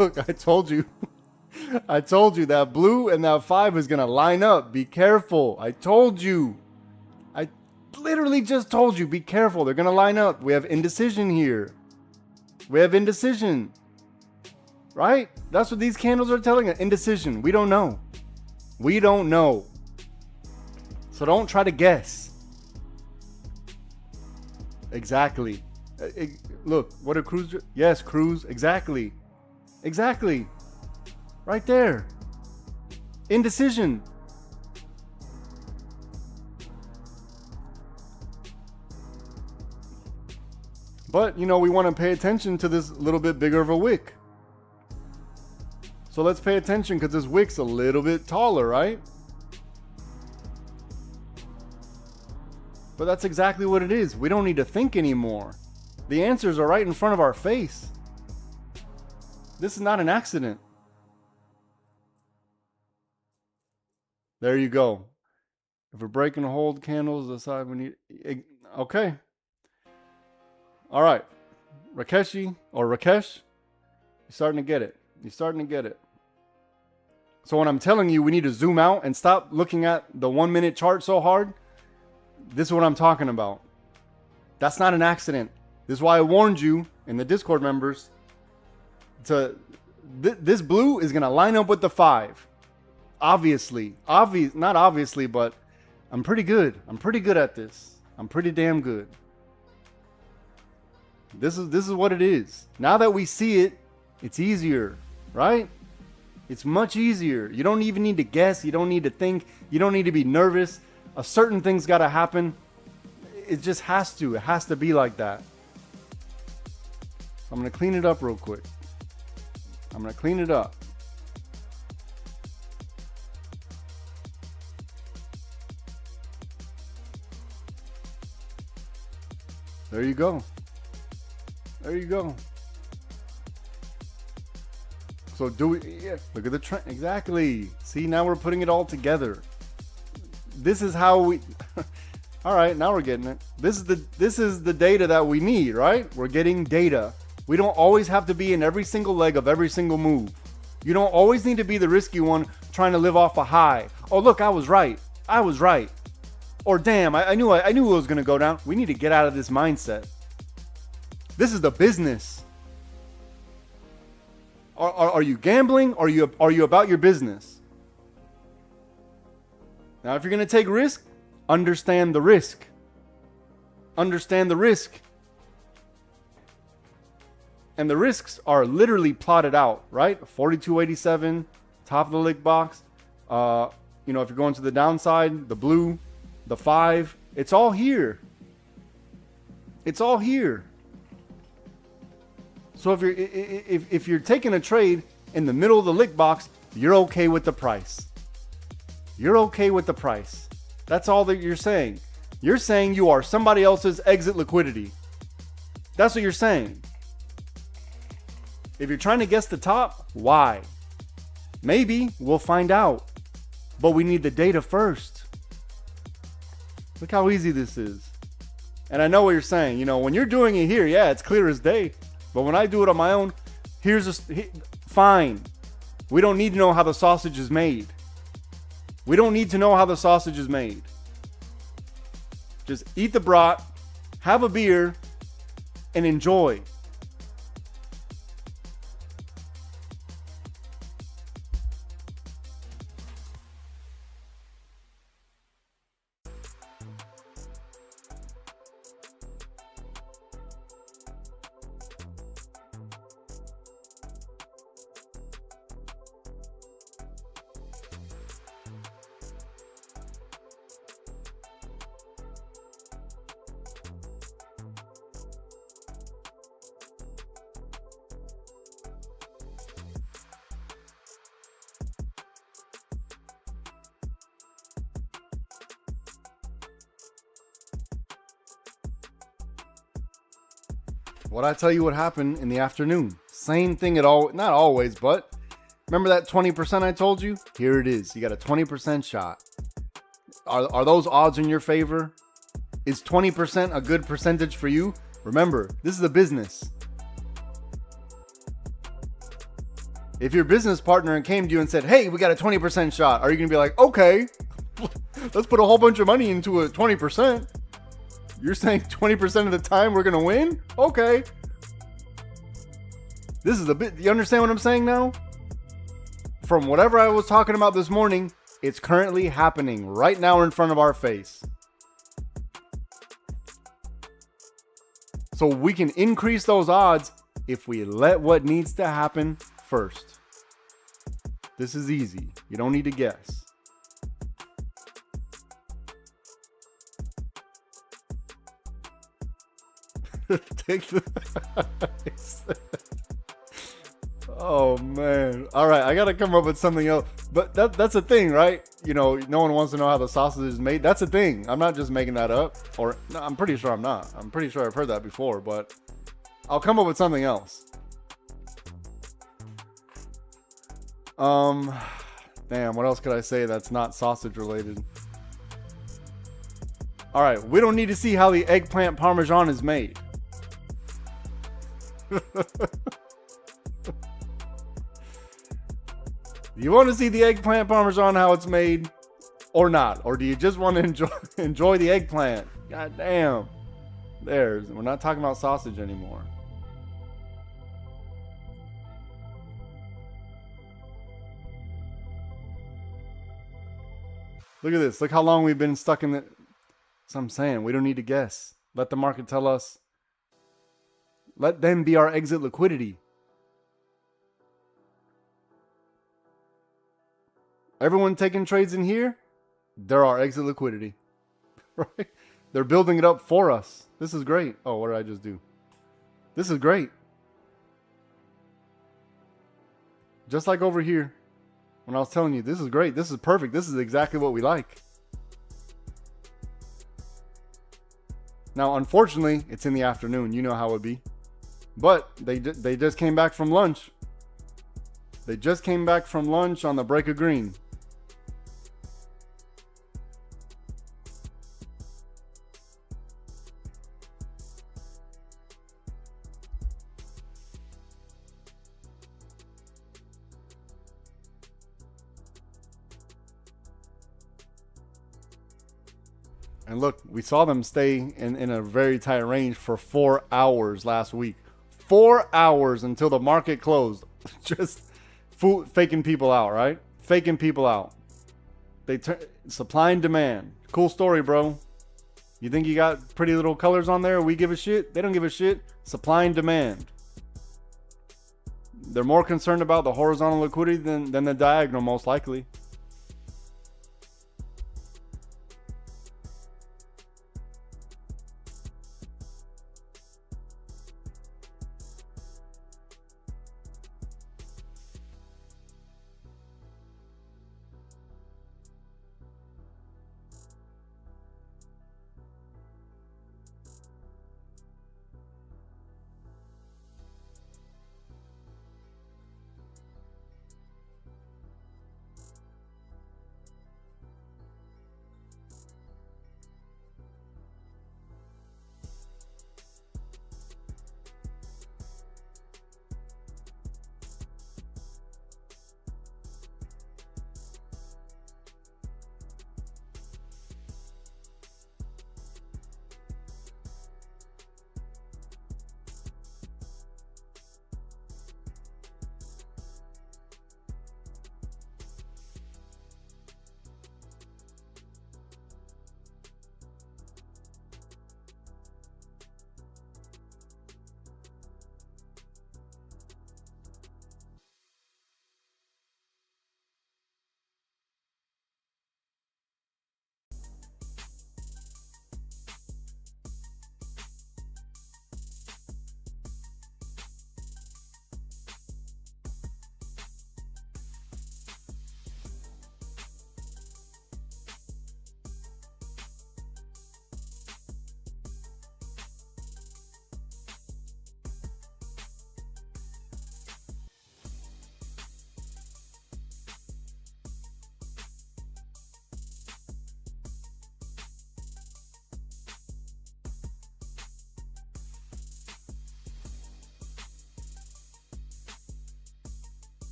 Look, I told you. I told you that blue and that 5 is going to line up. Be careful. I told you. I literally just told you, be careful. They're going to line up. We have indecision here. We have indecision. Right? That's what these candles are telling us. Indecision. We don't know. We don't know. So don't try to guess. Exactly. Look, what a cruise. Yes, cruise. Exactly. Exactly. Right there. Indecision. But, you know, we want to pay attention to this little bit bigger of a wick. So let's pay attention because this wick's a little bit taller, right? But that's exactly what it is. We don't need to think anymore. The answers are right in front of our face. This is not an accident. There you go. If we're breaking hold candles, decide we need. Okay. All right. Rakesh, you're starting to get it. You're starting to get it. So when I'm telling you we need to zoom out and stop looking at the 1 minute chart so hard, this is what I'm talking about. That's not an accident. This is why I warned you and the Discord members this blue is going to line up with the 5. Not obviously, but I'm pretty good. I'm pretty good at this. I'm pretty damn good. This is what it is. Now that we see it, it's easier, right? It's much easier. You don't even need to guess. You don't need to think. You don't need to be nervous. A certain thing's got to happen. It just has to. It has to be like that. I'm going to clean it up real quick. I'm going to clean it up. There you go. There you go. So look at the trend. Exactly. See, now we're putting it all together. This is how we, all right, now we're getting it. This is the data that we need, right? We're getting data. We don't always have to be in every single leg of every single move. You don't always need to be the risky one trying to live off a high. Oh, look, I was right. I was right. Or damn, I knew it was going to go down. We need to get out of this mindset. This is the business. Are you gambling or are you about your business? Now, if you're going to take risk, understand the risk. Understand the risk. And the risks are literally plotted out, right? 4287, top of the lick box. If you're going to the downside, the blue, the 5, it's all here. It's all here. So if you're taking a trade in the middle of the lick box, you're okay with the price. You're okay with the price. That's all that you're saying. You're saying you are somebody else's exit liquidity. That's what you're saying. If you're trying to guess the top, why? Maybe we'll find out, but we need the data first. Look how easy this is. And I know what you're saying. You know, when you're doing it here, yeah, it's clear as day. But when I do it on my own, fine. We don't need to know how the sausage is made. We don't need to know how the sausage is made. Just eat the brat, have a beer, and enjoy. What I tell you what happened in the afternoon. Same thing at all, not always, but remember that 20% I told you? Here it is. You got a 20% shot. Are those odds in your favor? Is 20% a good percentage for you? Remember, this is a business. If your business partner came to you and said, hey, we got a 20% shot, are you going to be like, okay, let's put a whole bunch of money into a 20%? You're saying 20% of the time we're going to win? Okay. This is a bit, you understand what I'm saying now? From whatever I was talking about this morning, it's currently happening right now in front of our face. So we can increase those odds if we let what needs to happen first. This is easy. You don't need to guess. Take the Oh man. All right, I got to come up with something else. But that's a thing, right? You know, no one wants to know how the sausage is made. That's a thing. I'm not just making that up. Or no, I'm pretty sure I'm not. I'm pretty sure I've heard that before, but I'll come up with something else. Damn, what else could I say that's not sausage related? All right, we don't need to see how the eggplant parmesan is made. Do you want to see the eggplant parmesan, how it's made, or not? Or do you just want to enjoy the eggplant? God damn. We're not talking about sausage anymore. Look at this. Look how long we've been stuck in the... So I'm saying, we don't need to guess. Let the market tell us. Let them be our exit liquidity. Everyone taking trades in here, they're our exit liquidity. Right? They're building it up for us. This is great. Oh, what did I just do? This is great. Just like over here, when I was telling you, this is great. This is perfect. This is exactly what we like. Now, unfortunately, it's in the afternoon. You know how it would be. But they just came back from lunch. They just came back from lunch on the break of green. And look, we saw them stay in a very tight range for 4 hours last week. 4 hours until the market closed. Just faking people out, right? Faking people out. Supply and demand. Cool story, bro. You think you got pretty little colors on there? We give a shit? They don't give a shit. Supply and demand. They're more concerned about the horizontal liquidity than the diagonal, most likely.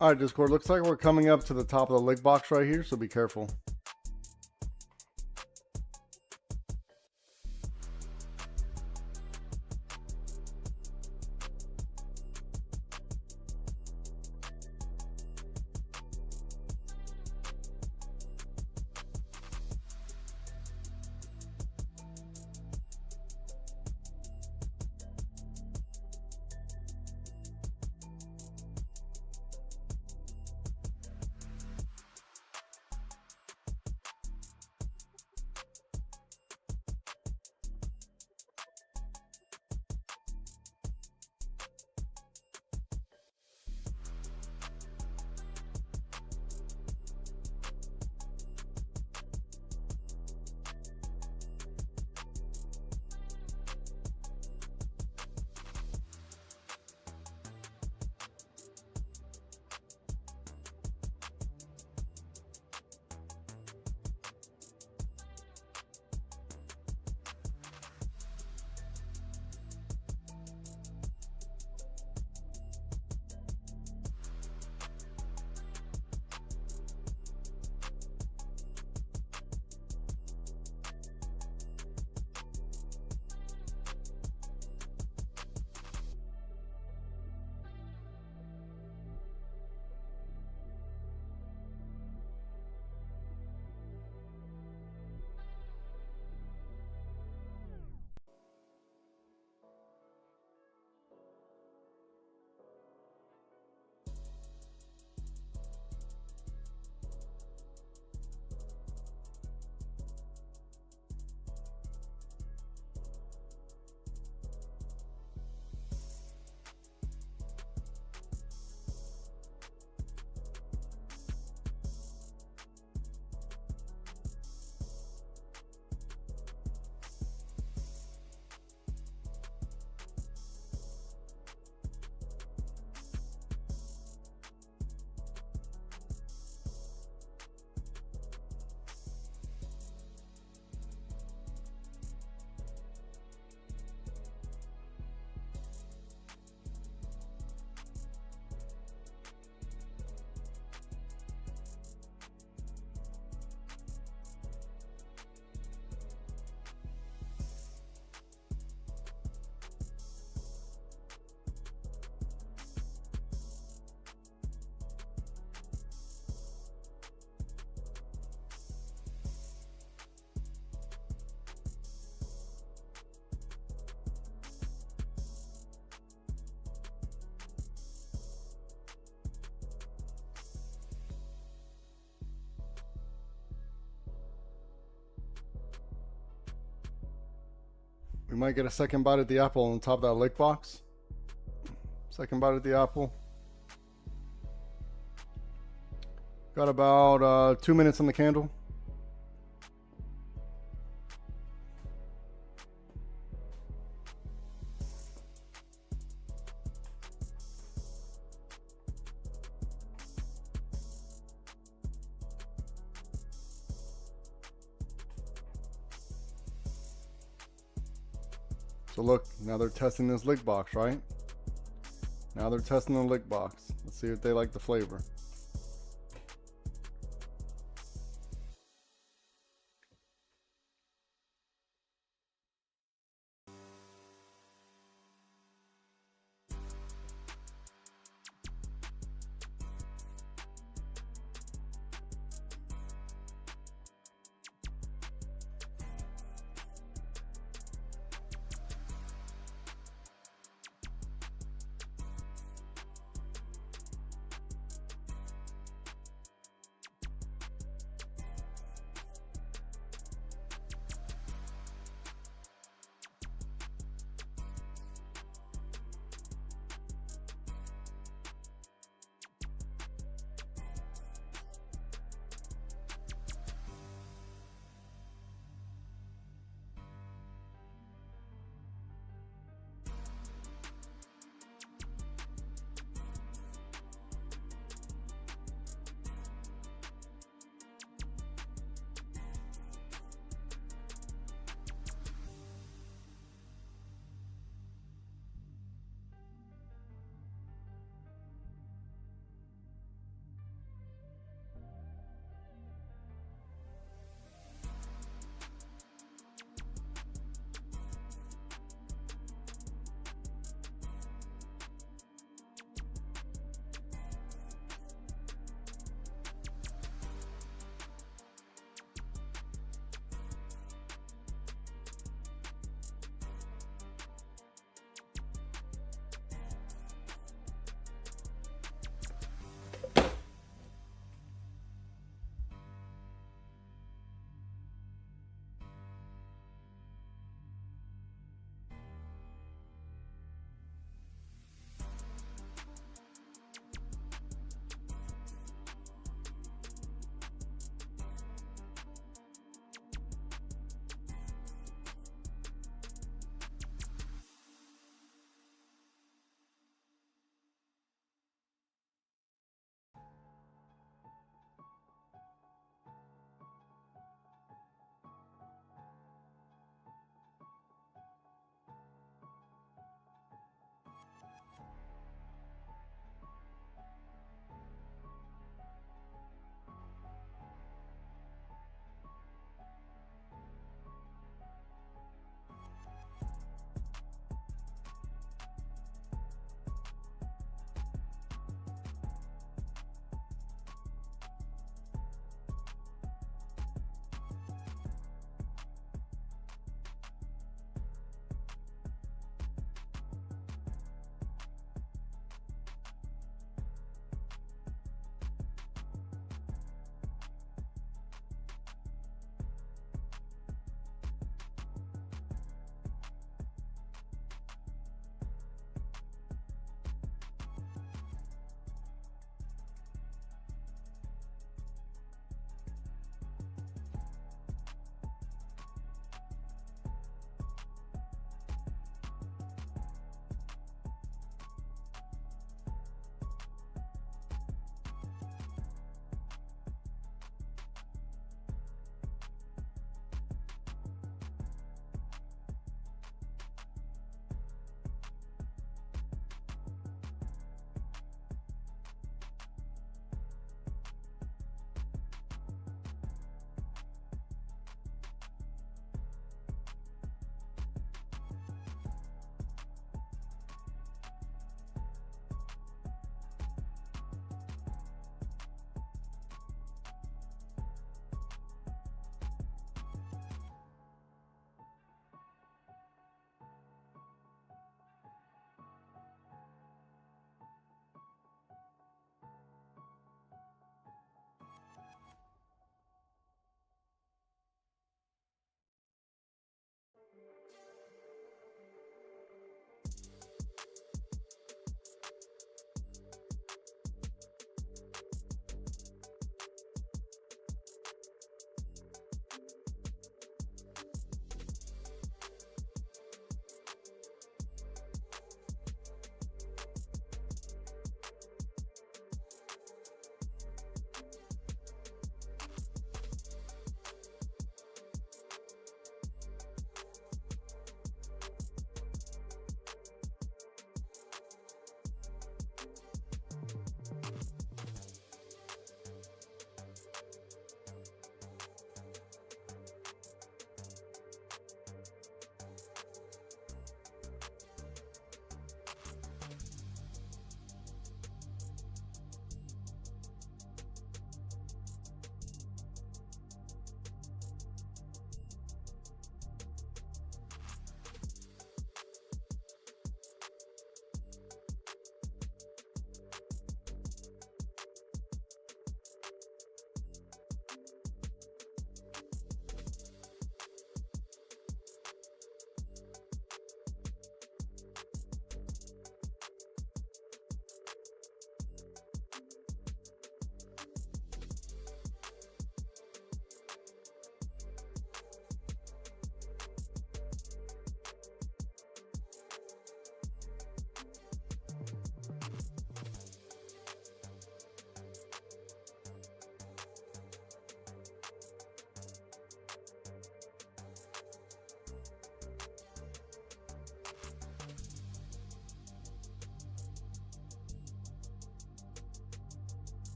All right, Discord, looks like we're coming up to the top of the lick box right here, so be careful. We might get a second bite at the apple on top of that lick box. Second bite at the apple. Got about 2 minutes on the candle. So look, now they're testing this lick box, right? Now they're testing the lick box. Let's see if they like the flavor.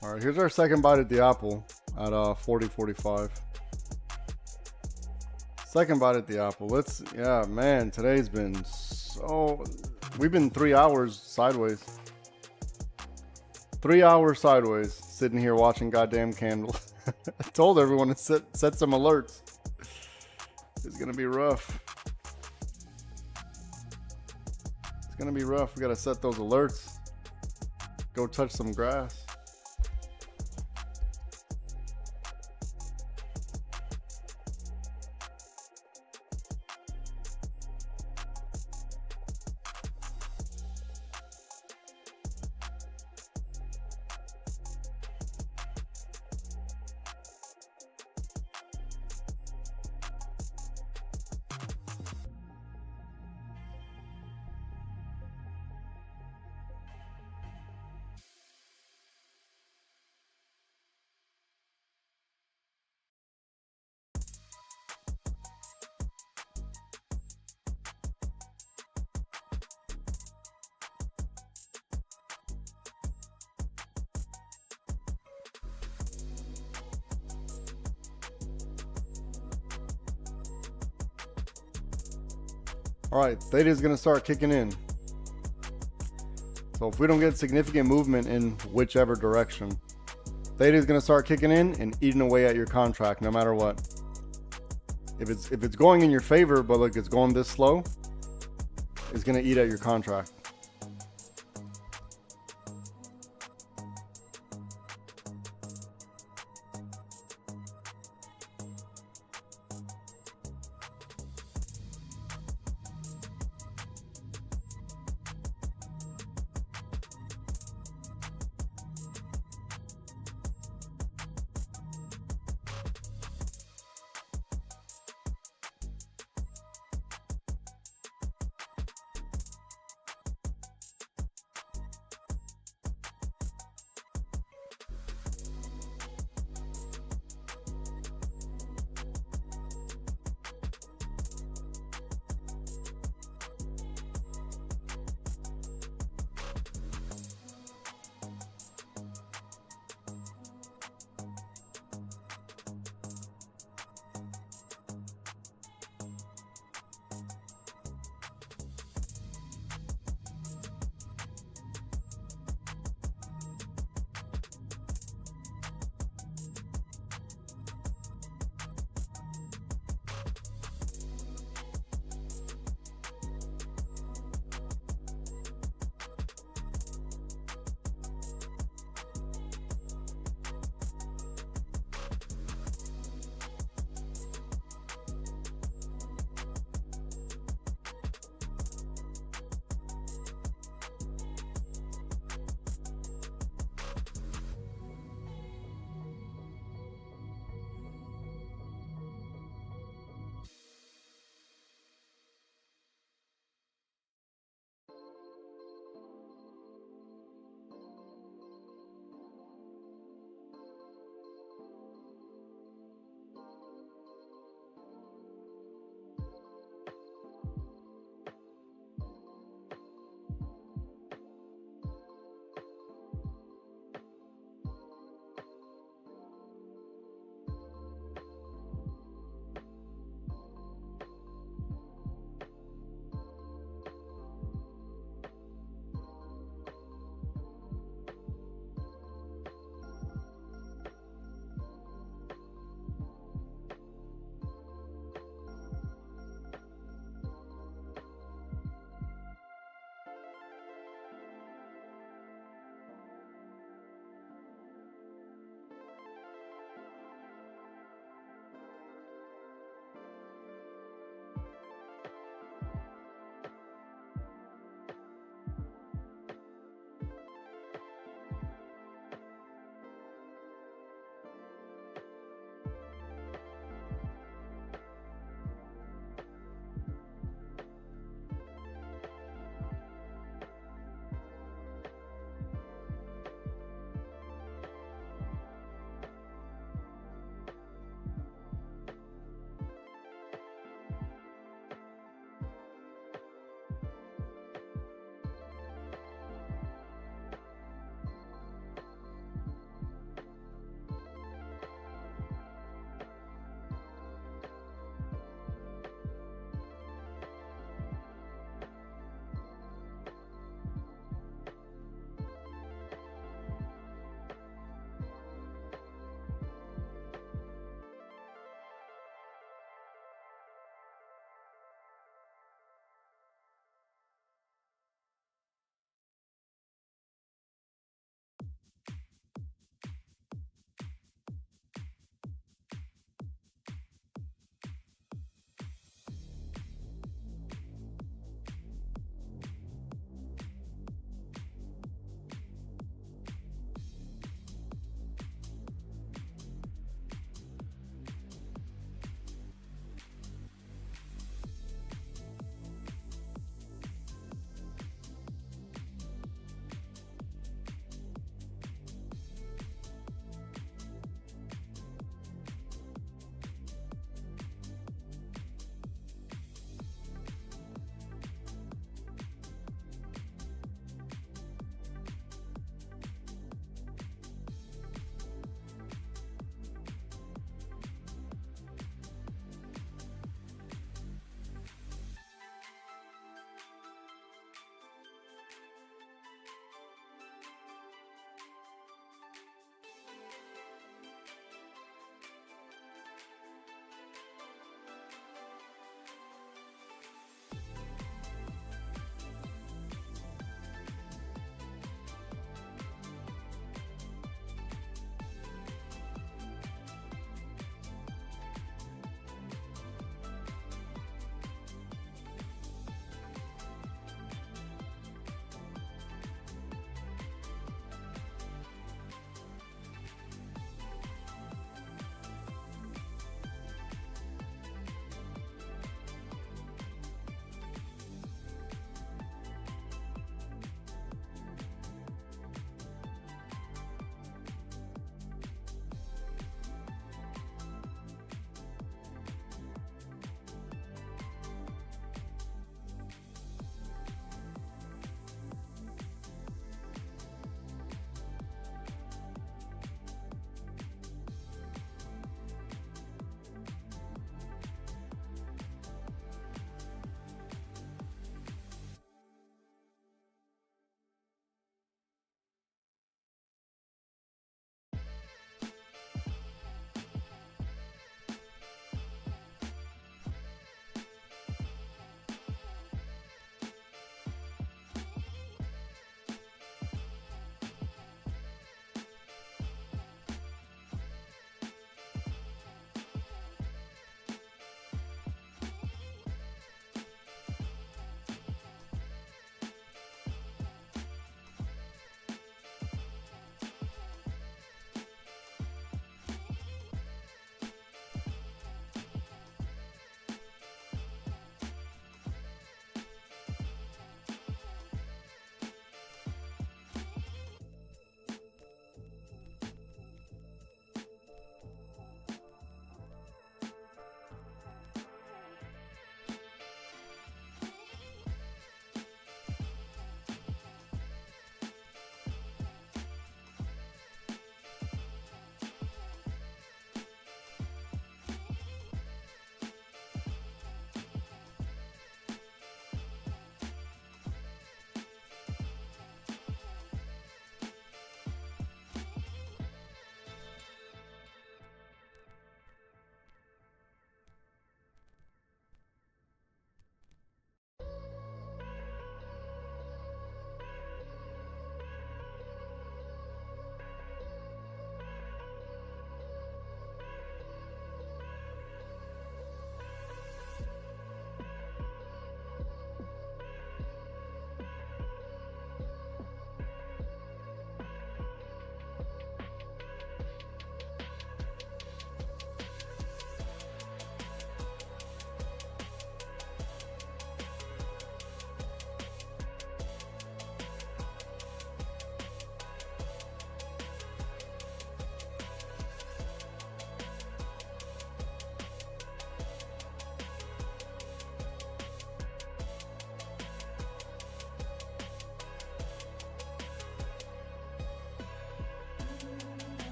All right, here's our second bite at the apple at 40.45. Second bite at the apple. Yeah, man, today's been so, we've been 3 hours sideways. 3 hours sideways, sitting here watching goddamn candles. I told everyone to set some alerts. It's gonna be rough. It's gonna be rough. We gotta set those alerts. Go touch some grass. All right, theta is going to start kicking in. So if we don't get significant movement in whichever direction, theta is going to start kicking in and eating away at your contract no matter what. If it's going in your favor, but look, it's going this slow, it's going to eat at your contract.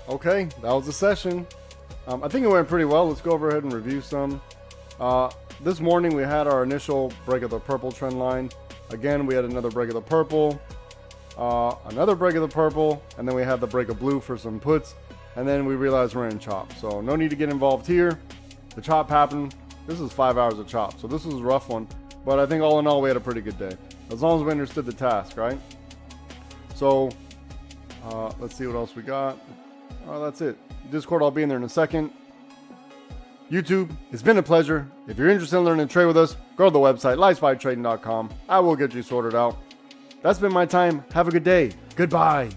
Okay, that was the session. I think it went pretty well. Let's go over ahead and review some. This morning we had our initial break of the purple trend line. Again, we had another break of the purple, another break of the purple, and then we had the break of blue for some puts, and then we realized we're in chop. So no need to get involved here. The chop happened. This is 5 hours of chop, so this was a rough one. But I think all in all, we had a pretty good day, as long as we understood the task, right? So let's see what else we got. That's it. Discord, I'll be in there in a second. YouTube, it's been a pleasure. If you're interested in learning to trade with us, go to the website, lightspytrading.com. I will get you sorted out. That's been my time. Have a good day. Goodbye.